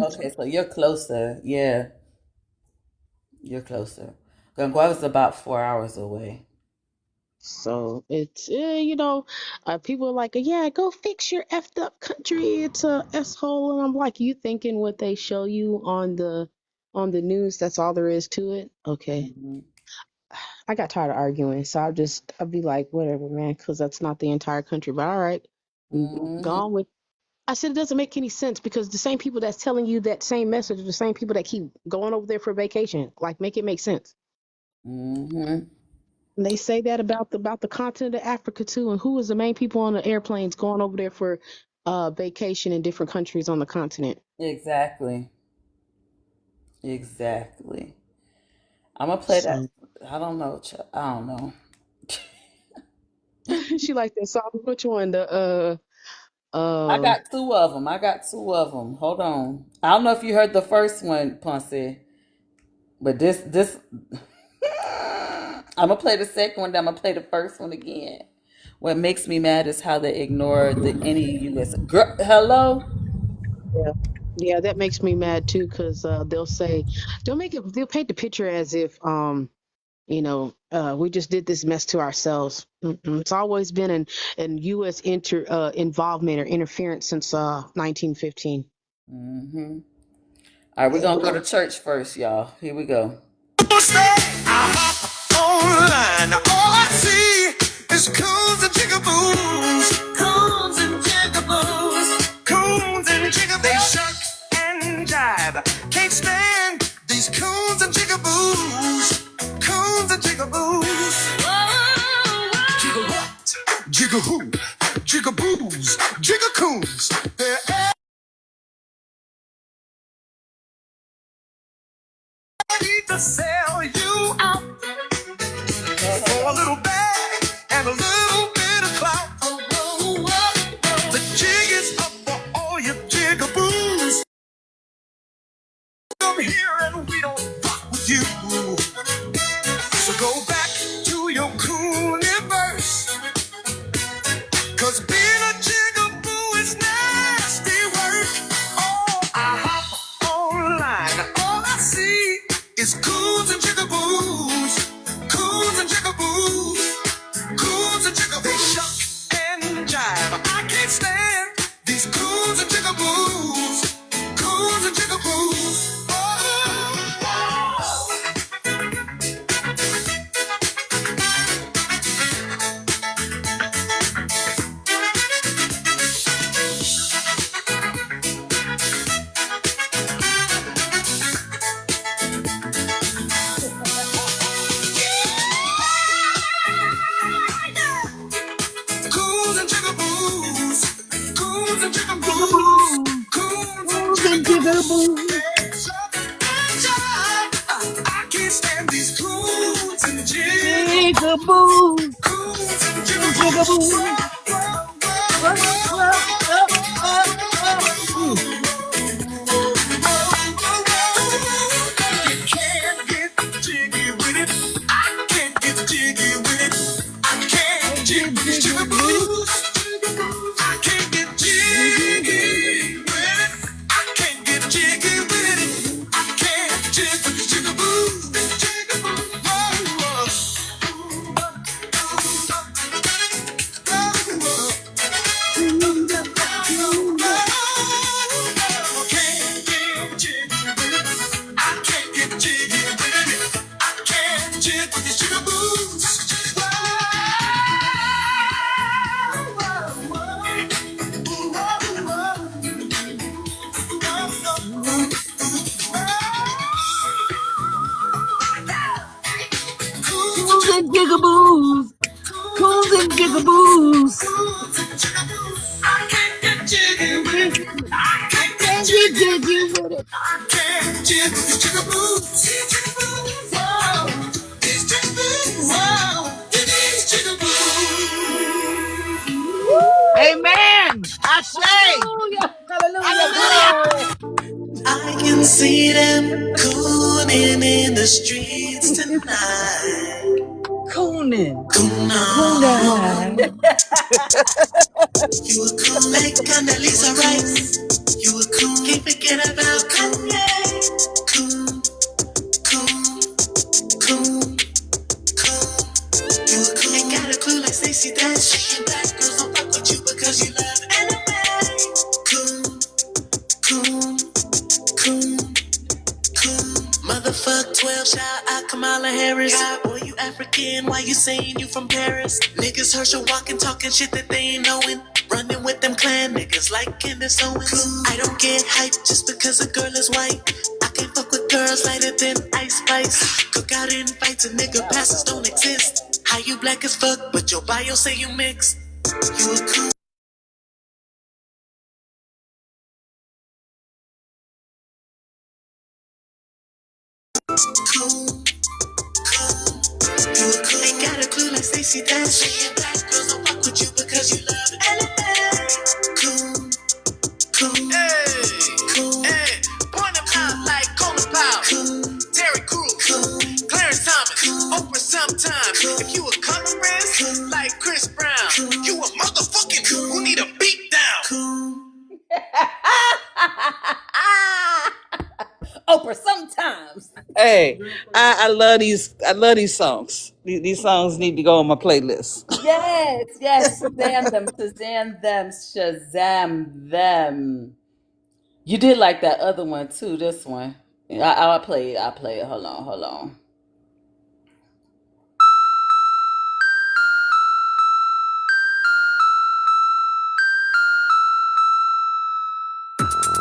Okay, so you're closer. Yeah, you're closer. Gangua's about 4 hours away. So it's people are like, yeah, go fix your effed up country. It's a s-hole, and I'm like, you thinking what they show you on the news? That's all there is to it. Okay, I got tired of arguing, so I'll be like, whatever, man, because that's not the entire country. But all right, gone with. I said it doesn't make any sense because the same people that's telling you that same message are the same people that keep going over there for vacation. Like, make it make sense. Mm-hmm. And they say that about the continent of Africa too. And who is the main people on the airplanes going over there for vacation in different countries on the continent? Exactly. Exactly. I'm gonna play that. I don't know. I don't know. She like that song. Which one? I got two of them. Hold on. I don't know if you heard the first one, Ponce, but this. I'm gonna play the second one. Then I'm gonna play the first one again. What makes me mad is how they ignore any U.S. Girl, hello. Yeah, that makes me mad too because they'll paint the picture as if we just did this mess to ourselves. It's always been an U.S. involvement or interference since 1915. Mm-hmm. All right, we're gonna go to church first, y'all. Here we go. Online, all I see is coons and jigaboos. Coons and jigaboos. Coons and jigaboos. They shuck and jive. Can't stand these coons and jigaboos. Coons and jigaboos. Jigga what? Jigga who? Jigaboos. Jigga coons. They're ready to sell you out. For a little bag and a little bit of clout. The jig is up for all your jigaboos. Come here and we don't fuck with you. So go back to your cooniverse. Cause being a jigaboo is nasty work. Oh, I hop online. All I see is coons and jigaboos. Coons and jigaboos, coons and jigaboos. They shuck and jive. I can't stand these coons and jigaboos, coons and jigaboos. Coons and jigaboos, coons and jigaboos, coons and jigaboos. I can't stand these coons and jigaboos, coons and jigaboos. You can't get jiggy with it. I can't get jiggy with it. I can't jig these jigaboos. I can't get jiggy with it. I can't get jiggy with it. I can't jig these jigaboos. Can't get jiggy with it. I can't get jiggy with it. I can't jig with these jigaboos. Coons and jigaboos. Coons and jigaboos. I can't get jiggy with it. I can't get jiggy with it. I can't jig these jigaboos. These see them cooning in the streets tonight. Cooning. Coon You a coon like Condoleezza Rice. You a coon, can't forget about Kanye. Coon, coon. You a coon, ain't got a clue like Stacey Dash. Shaking black girls don't fuck with you because you love anime. Coon. Motherfuck 12 shout out Kamala Harris. Boy, you African, why you saying you from Paris? Niggas Herschel walking, talking shit that they ain't knowing. Running with them clan niggas like Candace Owens. I don't get hype just because a girl is white. I can't fuck with girls lighter than Ice Spice. Cook out in fights and nigga passes don't exist. How you black as fuck, but your bio say you mixed? You a cool. Ain't got a clue like Stacey Dash. Saying black girls don't fuck with you because you love anime. Cool. Hey. Point them out like Colin Powell. Terry Crews. Clarence Thomas. Oprah sometime. If you a colorist like Chris Brown, you a motherfucking who need a beat down. Oprah sometimes. Hey, I love these songs. These songs need to go on my playlist. Yes. Shazam them. You did like that other one too. This one, I'll play it. Hold on.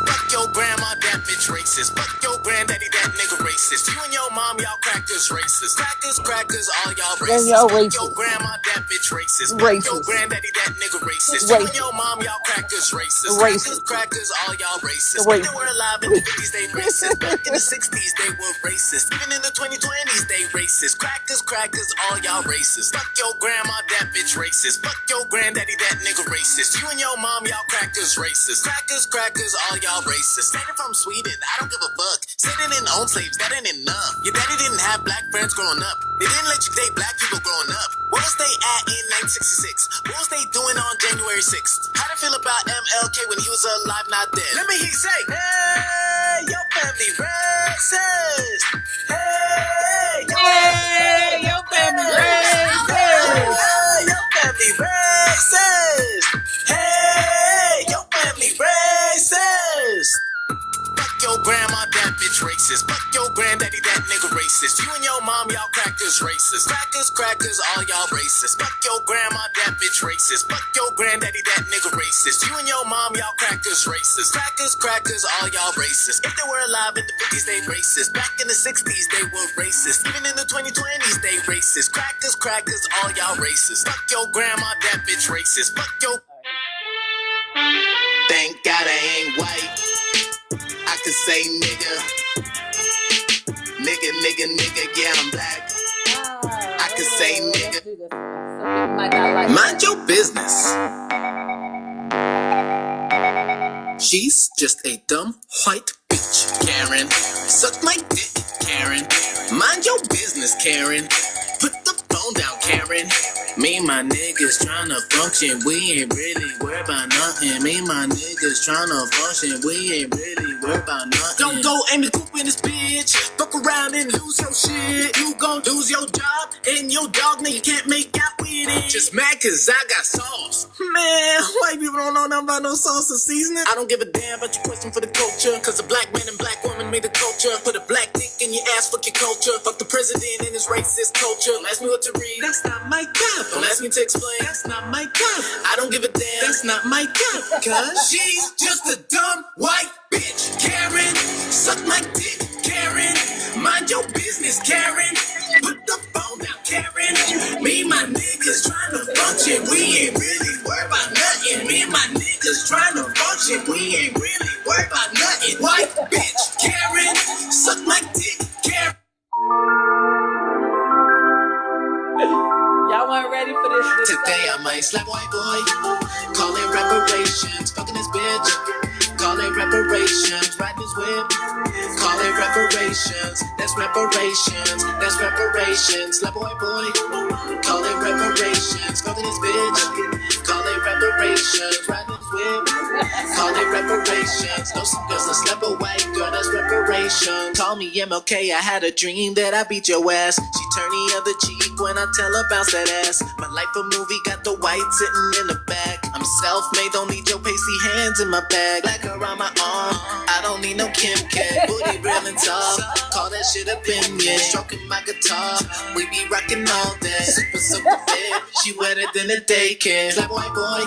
Fuck your grandma, that bitch racist. Fuck your granddaddy, that nigga racist. You and your mom, y'all crackers racist. Crackers, all y'all racist. Fuck your grandma, that bitch racist. Fuck your granddaddy, that nigga racist. You and your mom, y'all crackers racist. Crackers, all y'all racist. When they were alive in the 50s, they racist. Back in the 60s, they were racist. Even in the 2020s, they racist. Crackers, all y'all racist. Fuck your grandma, that bitch racist. Fuck your granddaddy, that nigga racist. You and your mom, y'all crackers racist. Crackers, all y'all racist. Stated from Sweden, I don't give a fuck. Say they didn't own slaves, that ain't enough. Your daddy didn't have black friends growing up. They didn't let you date black people growing up. Where was they at in 1966? What was they doing on January 6th? How'd I feel about MLK when he was alive, not dead? Let me hear you say, hey, your family racist. Hey, your family racist. Hey, your family racist. Hey, your family racist. Fuck your grandma, that bitch racist. Fuck your granddaddy, that nigga racist. You and your mom, y'all crackers racist. Crackers, all y'all racist. Fuck your grandma, that bitch racist. Fuck your granddaddy, that nigga racist. You and your mom, y'all crackers racist. Crackers, all y'all racist. If they were alive in the 50s, they racist. Back in the 60s, they were racist. Even in the 2020s, they racist. Crackers, all y'all racist. Fuck your grandma, that bitch racist. Fuck your... Thank God I ain't white. I can say nigga, yeah, I'm black. I can say nigga. Mind your business. She's just a dumb white bitch, Karen. Suck my dick, Karen. Mind your business, Karen. Put the phone down, Karen. Me and my niggas tryna function, we ain't really worried about nothing. Me and my niggas tryna function, we ain't really worried about nothing. Don't go Amy Coop in this bitch. Fuck around and lose your shit. You gon' lose your job and your dog, now you can't make out with it. Just mad cause I got sauce. Man, white people don't know nothing about no sauce and seasoning. I don't give a damn about your question for the culture. Cause a black man and black woman made the culture. Put a black dick in your ass, fuck your culture. Fuck the president and his racist culture. Don't ask me what to read, that's not my job. Don't ask me to explain, that's not my job. I don't give a damn, that's not my job. Cause she's just a dumb white bitch, Karen. Suck my dick, Karen. Mind your business, Karen. Put the phone down, Karen. Me and my niggas tryna function, we ain't really worried about nothing. Me and my niggas tryna function, we ain't really worried about nothing. White bitch, Karen. Suck my dick, Karen. Y'all weren't ready for this. Today I might slap white boy. Call it reparations. Fucking this bitch. Call it reparations. Ride this whip. Call reparations. That's reparations. That's reparations. Slap boy, call it reparations. Go to this bitch, call it reparations. Ride this whip, call it reparations. Know some girls that slap a white girl, that's reparations. Call me MLK, I had a dream that I beat your ass. She turned the other cheek when I tell her bounce that ass. My life a movie, got the white sitting in the back. I'm self-made, don't need your pasty hands in my bag. Black around my arm, I don't need no Kim K. Booty real and tough, call that shit opinion. Stroking my guitar, we be rocking all that. Super fit, she wetter than a daycare. Slap white boy,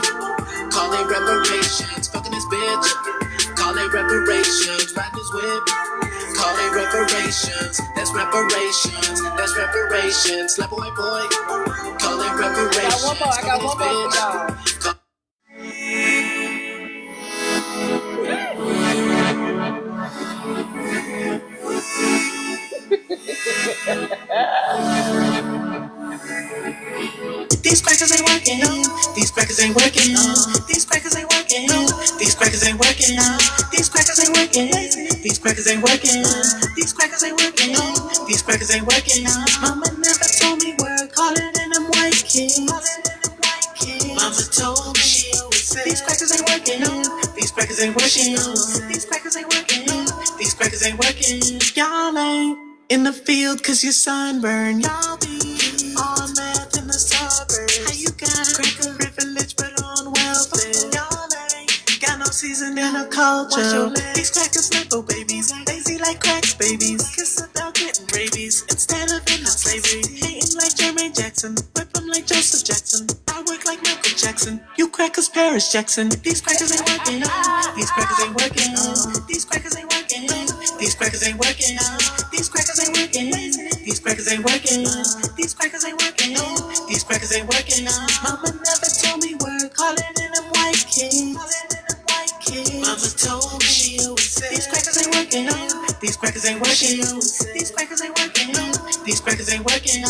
call it reparations. Fucking this bitch, call it reparations. Ride this whip, call it reparations. That's reparations. That's reparations. Slap a white boy, call it reparations. I got one more for y'all. These crackers ain't working. These crackers ain't working. These crackers ain't working. These crackers ain't working. These crackers ain't working. These crackers ain't working. These crackers ain't working. These crackers ain't working. Mama never told me where. Call it in them white kids. Mama told me she always said these crackers ain't working. These crackers ain't working. These crackers ain't working. These crackers ain't working. Y'all ain't in the field 'cause you're sunburned. Y'all be all math in the suburbs. How you got cracker privilege but on welfare? Y'all ain't got no season in a culture. These crackers little babies, lazy like crack babies. Kiss about getting rabies instead of in slavery. Hating like Jermaine Jackson, whip 'em like Joseph Jackson. I work like Michael Jackson. You crackers Paris Jackson. These crackers ain't working. These crackers ain't working. These crackers ain't working. These crackers ain't working. These crackers ain't working. These crackers ain't working. These crackers ain't working. These crackers ain't working. Mama never told me where. Call it in them white kids. Mama told me she always said these crackers ain't working. These crackers ain't working. These crackers ain't working. These crackers ain't working.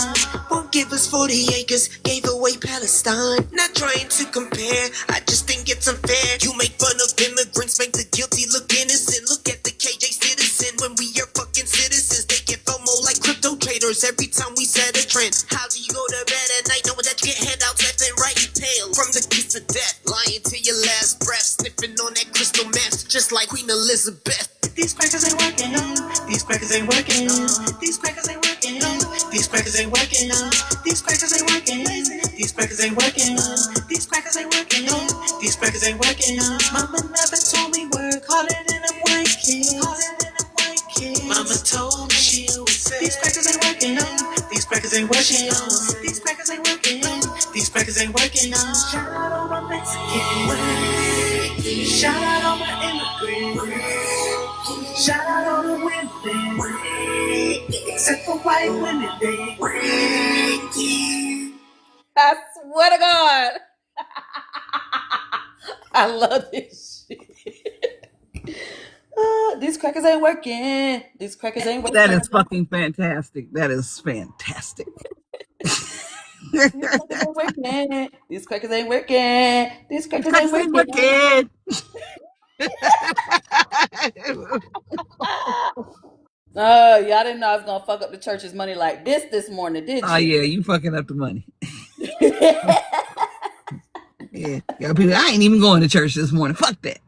Won't give us 40 acres, gave away Palestine. Not trying to compare, I just think it's unfair. You make fun of immigrants, make the guilty look innocent. Look at the KJ citizen, when we are fucking citizens. They get FOMO like crypto traders every time we set a trend. How do you go to bed at night knowing that you get handouts left and right? You pale from the kiss to death, lying to your last breath, sniffing on that crystal meth, just like Queen Elizabeth. These crackers ain't working. These crackers ain't working. These crackers ain't working. These crackers ain't working. These crackers ain't working. These crackers ain't working. These crackers ain't working. These crackers ain't working. Mama never told me where. Call it in them white kids. Mama told me she always said these crackers ain't working. These crackers ain't working. These crackers ain't working. These crackers ain't working. Shout out all my Mexican. Shout out all my immigrants. Shout out all the women, except for white women, they I swear to God. I love this shit. These crackers ain't working. These crackers ain't working. That is fucking fantastic. That is fantastic. These crackers ain't working. These crackers ain't working. These crackers ain't working. Y'all didn't know I was gonna fuck up the church's money like this morning, did you? Oh yeah, you fucking up the money. Yeah, people, I ain't even going to church this morning. Fuck that.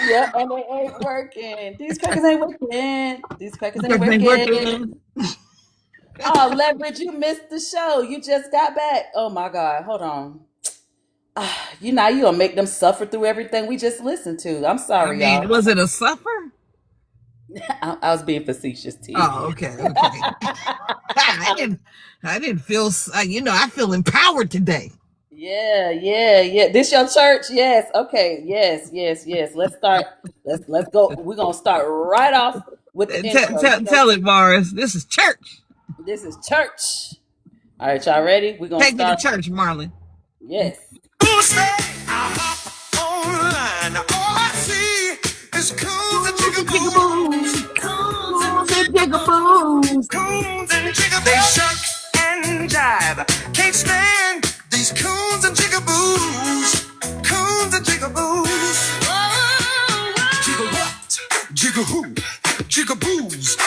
Yeah, and they ain't working. These crackers ain't working. These crackers ain't working. Oh, Leverage, you missed the show. You just got back. Oh my God, hold on. You gonna make them suffer through everything we just listened to. I'm sorry, y'all. Was it a suffer? I was being facetious to you. Oh, okay. I didn't feel. I feel empowered today. Yeah. This your church? Yes. Okay. Yes. Let's start. Let's go. We're gonna start right off with the intro. Tell it, Morris. This is church. This is church. All right, y'all ready? We're gonna take me to church, Marlon. Yes. Who say I hop online? All I see is coons and jigaboos. Coons and jigaboos. Coons and jigaboos. They shuck and jive. Can't stand these coons and jigaboos. Coons and jigaboos. Jigga what? Jigga who? Jigaboos.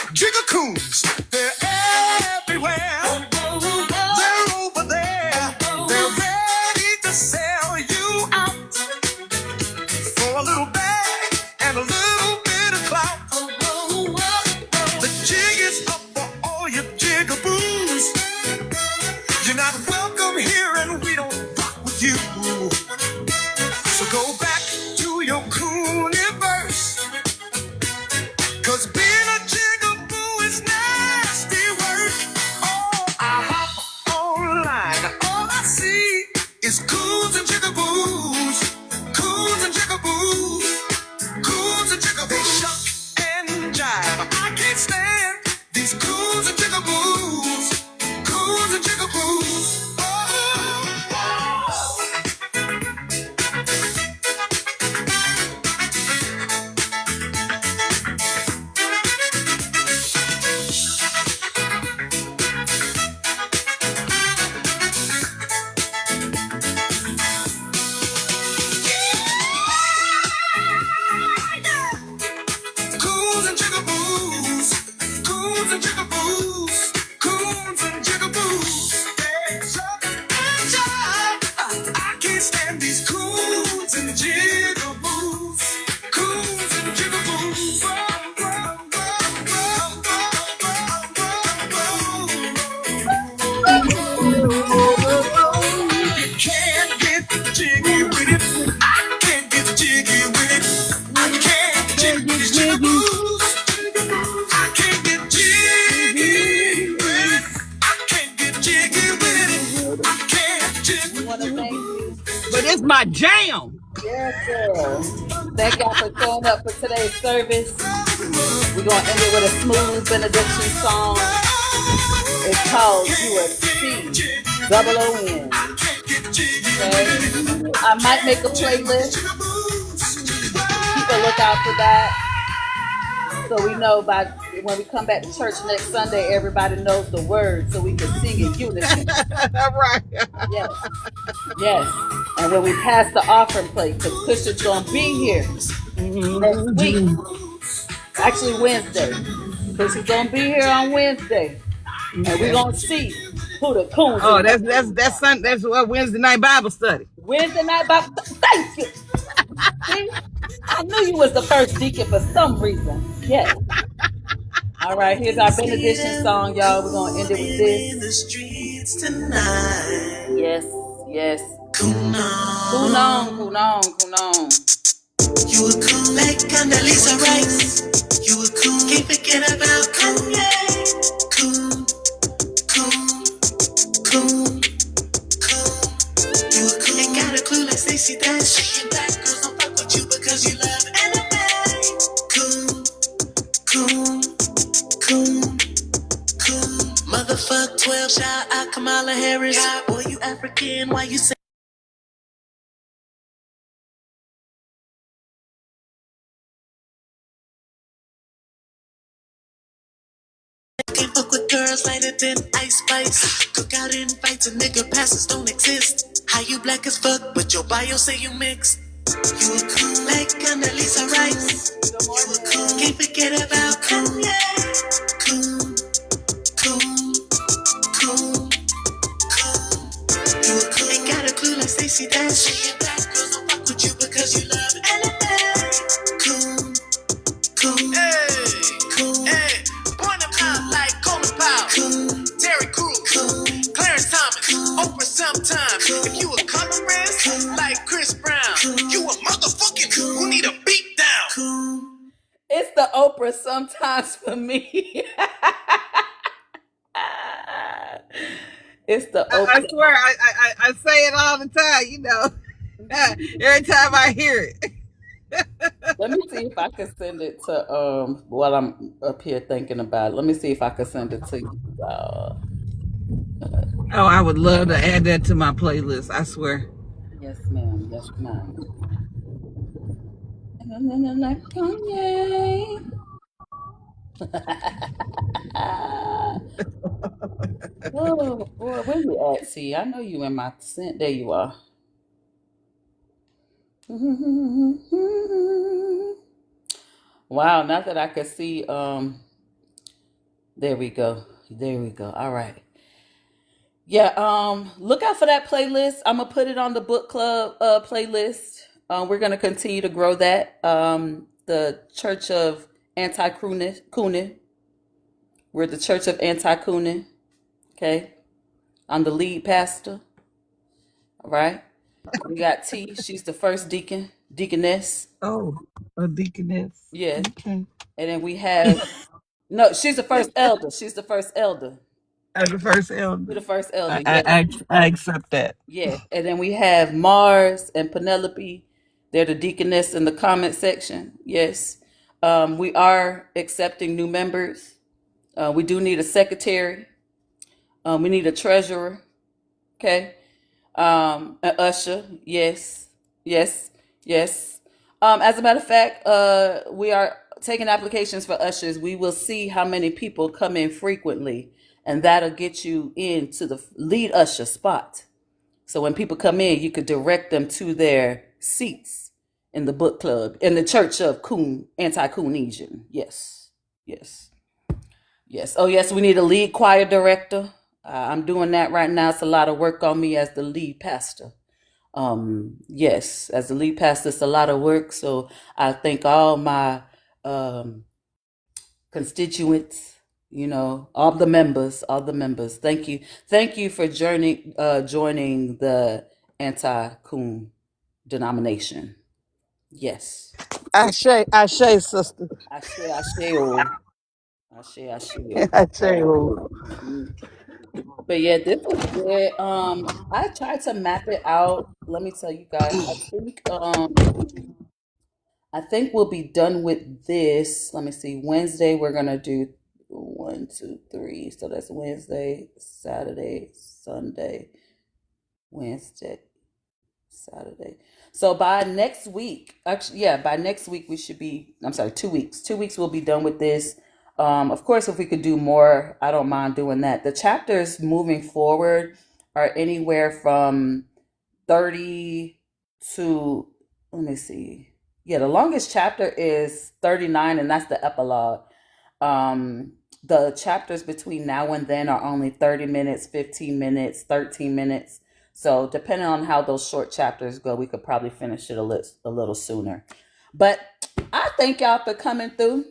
jiggy. I can't get jiggy with it. I can't get jiggy with it. I can't jiggy. We want to thank you. But it's my jam. Yes, sir. Thank y'all for showing up for today's service. We're going to end it with a smooth benediction song. It's called UFC Double O-N. Okay? I might make a playlist. Keep a lookout for that. So we know by when we come back to church next Sunday, everybody knows the words so we can sing in unison. Right. Yes. Yes. And when we pass the offering plate, because Christian's going to be here next week. Actually, Wednesday. Christian's going to be here on Wednesday. And we're going to see who the coons are. Oh, that's what Wednesday night Bible study. Wednesday night Bible study. Thank you. See? I knew you was the first deacon for some reason. Yes. All right, here's our benediction song, y'all. We're going to end it with this. In the streets tonight. Yes, yes. Coon on. You were cool like Condoleezza Rice. You were cool. Can't forget about Kanye. Cool. You were cool. Ain't got a clue like Stacey Dash. Shaking black girls don't fuck with you because you love anime. Cool. Motherfuck 12, shout out Kamala Harris. God, boy, you African, why you say? Can't fuck with girls lighter than Ice Spice. Cook out in fights and nigga passes don't exist. How you black as fuck, but your bio say you mixed. You were cool like Condoleezza Rice. You were cool, can't forget about Kanye. Cool. You were cool, ain't got a clue like Stacey Dash. Shaking black girls don't fuck with you because you love anime. Cool. Hey. Point them out like Colin Powell, Terry Crews, Clarence Thomas, Oprah sometime. If you a colorist like Chris Brown, you a motherfucking who need a beat down. It's the Oprah sometimes for me. It's the Oprah. I swear, I say it all the time, you know. Every time I hear it. Let me see if I can send it to while I'm up here thinking about it. Let me see if I can send it to you. Oh, I would love to add that to my playlist, I swear. Yes, ma'am. Yes, ma'am. Like Kanye. Oh boy, where you at? See, I know you in my scent. There you are. Wow, not that I could see. There we go. All right. Yeah. Look out for that playlist. I'm gonna put it on the book club playlist. We're gonna continue to grow that. The Church of Anti-Cooning. We're the Church of Anti-Cooning. Okay. I'm the lead pastor. All right. We got T. She's the first deaconess. Oh, a deaconess. Yeah. Okay. And then we have no. She's the first elder. I'm the first elder. You're the first elder. I accept that. Yeah. And then we have Mars and Penelope. They're the deaconess in the comment section. Yes. We are accepting new members. We do need a secretary. We need a treasurer. Okay. An usher. Yes. As a matter of fact, we are taking applications for ushers. We will see how many people come in frequently, and that'll get you into the lead usher spot. So when people come in, you could direct them to their seats in the book club, in the Church of Anti-Coonesian. Yes. Oh, yes, we need a lead choir director. I'm doing that right now. It's a lot of work on me as the lead pastor. Yes, as the lead pastor, it's a lot of work. So I thank all my constituents, all the members. Thank you for joining the Anti-Coon denomination. Yes. Ashe, sister. Ashe, oh. Ashe, oh. Ashe, oh. Mhm. But yeah, this was good. I tried to map it out. Let me tell you guys. I think we'll be done with this. Let me see. Wednesday we're gonna do 1, 2, 3. So that's Wednesday, Saturday, Sunday, Wednesday, Saturday. So by next week, actually, yeah, by next week we should be. I'm sorry, 2 weeks. 2 weeks we'll be done with this. Of course, if we could do more, I don't mind doing that. The chapters moving forward are anywhere from 30 to, let me see. Yeah, the longest chapter is 39, and that's the epilogue. The chapters between now and then are only 30 minutes, 15 minutes, 13 minutes. So depending on how those short chapters go, we could probably finish it a little sooner. But I thank y'all for coming through.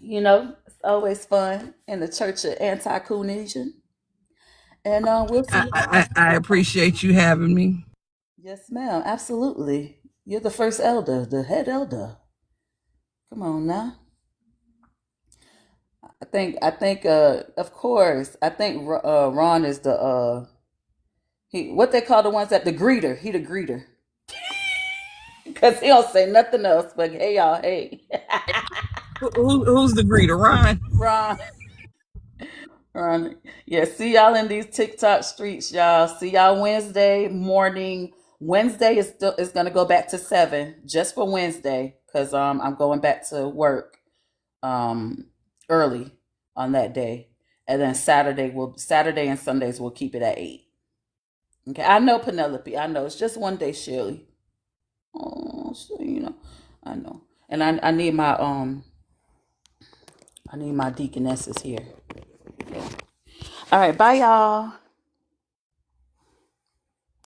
You know, it's always fun in the Church of Anti-Coonation. And we'll see y'all. I appreciate you having me. Yes, ma'am. Absolutely. You're the first elder, the head elder. Come on now. I think of course, I think Ron is the what they call the ones that the greeter. He the greeter. Cause he don't say nothing else but hey y'all, hey. Who's the greeter? Ron. Yeah, see y'all in these TikTok streets, y'all. See y'all Wednesday morning. Wednesday is gonna go back to 7 just for Wednesday, because I'm going back to work early on that day. And then Saturday and Sundays we'll keep it at 8. Okay. I know, Penelope. I know. It's just one day, Shirley. Oh, so, I know. And I need my deaconesses here. Okay. All right, bye y'all.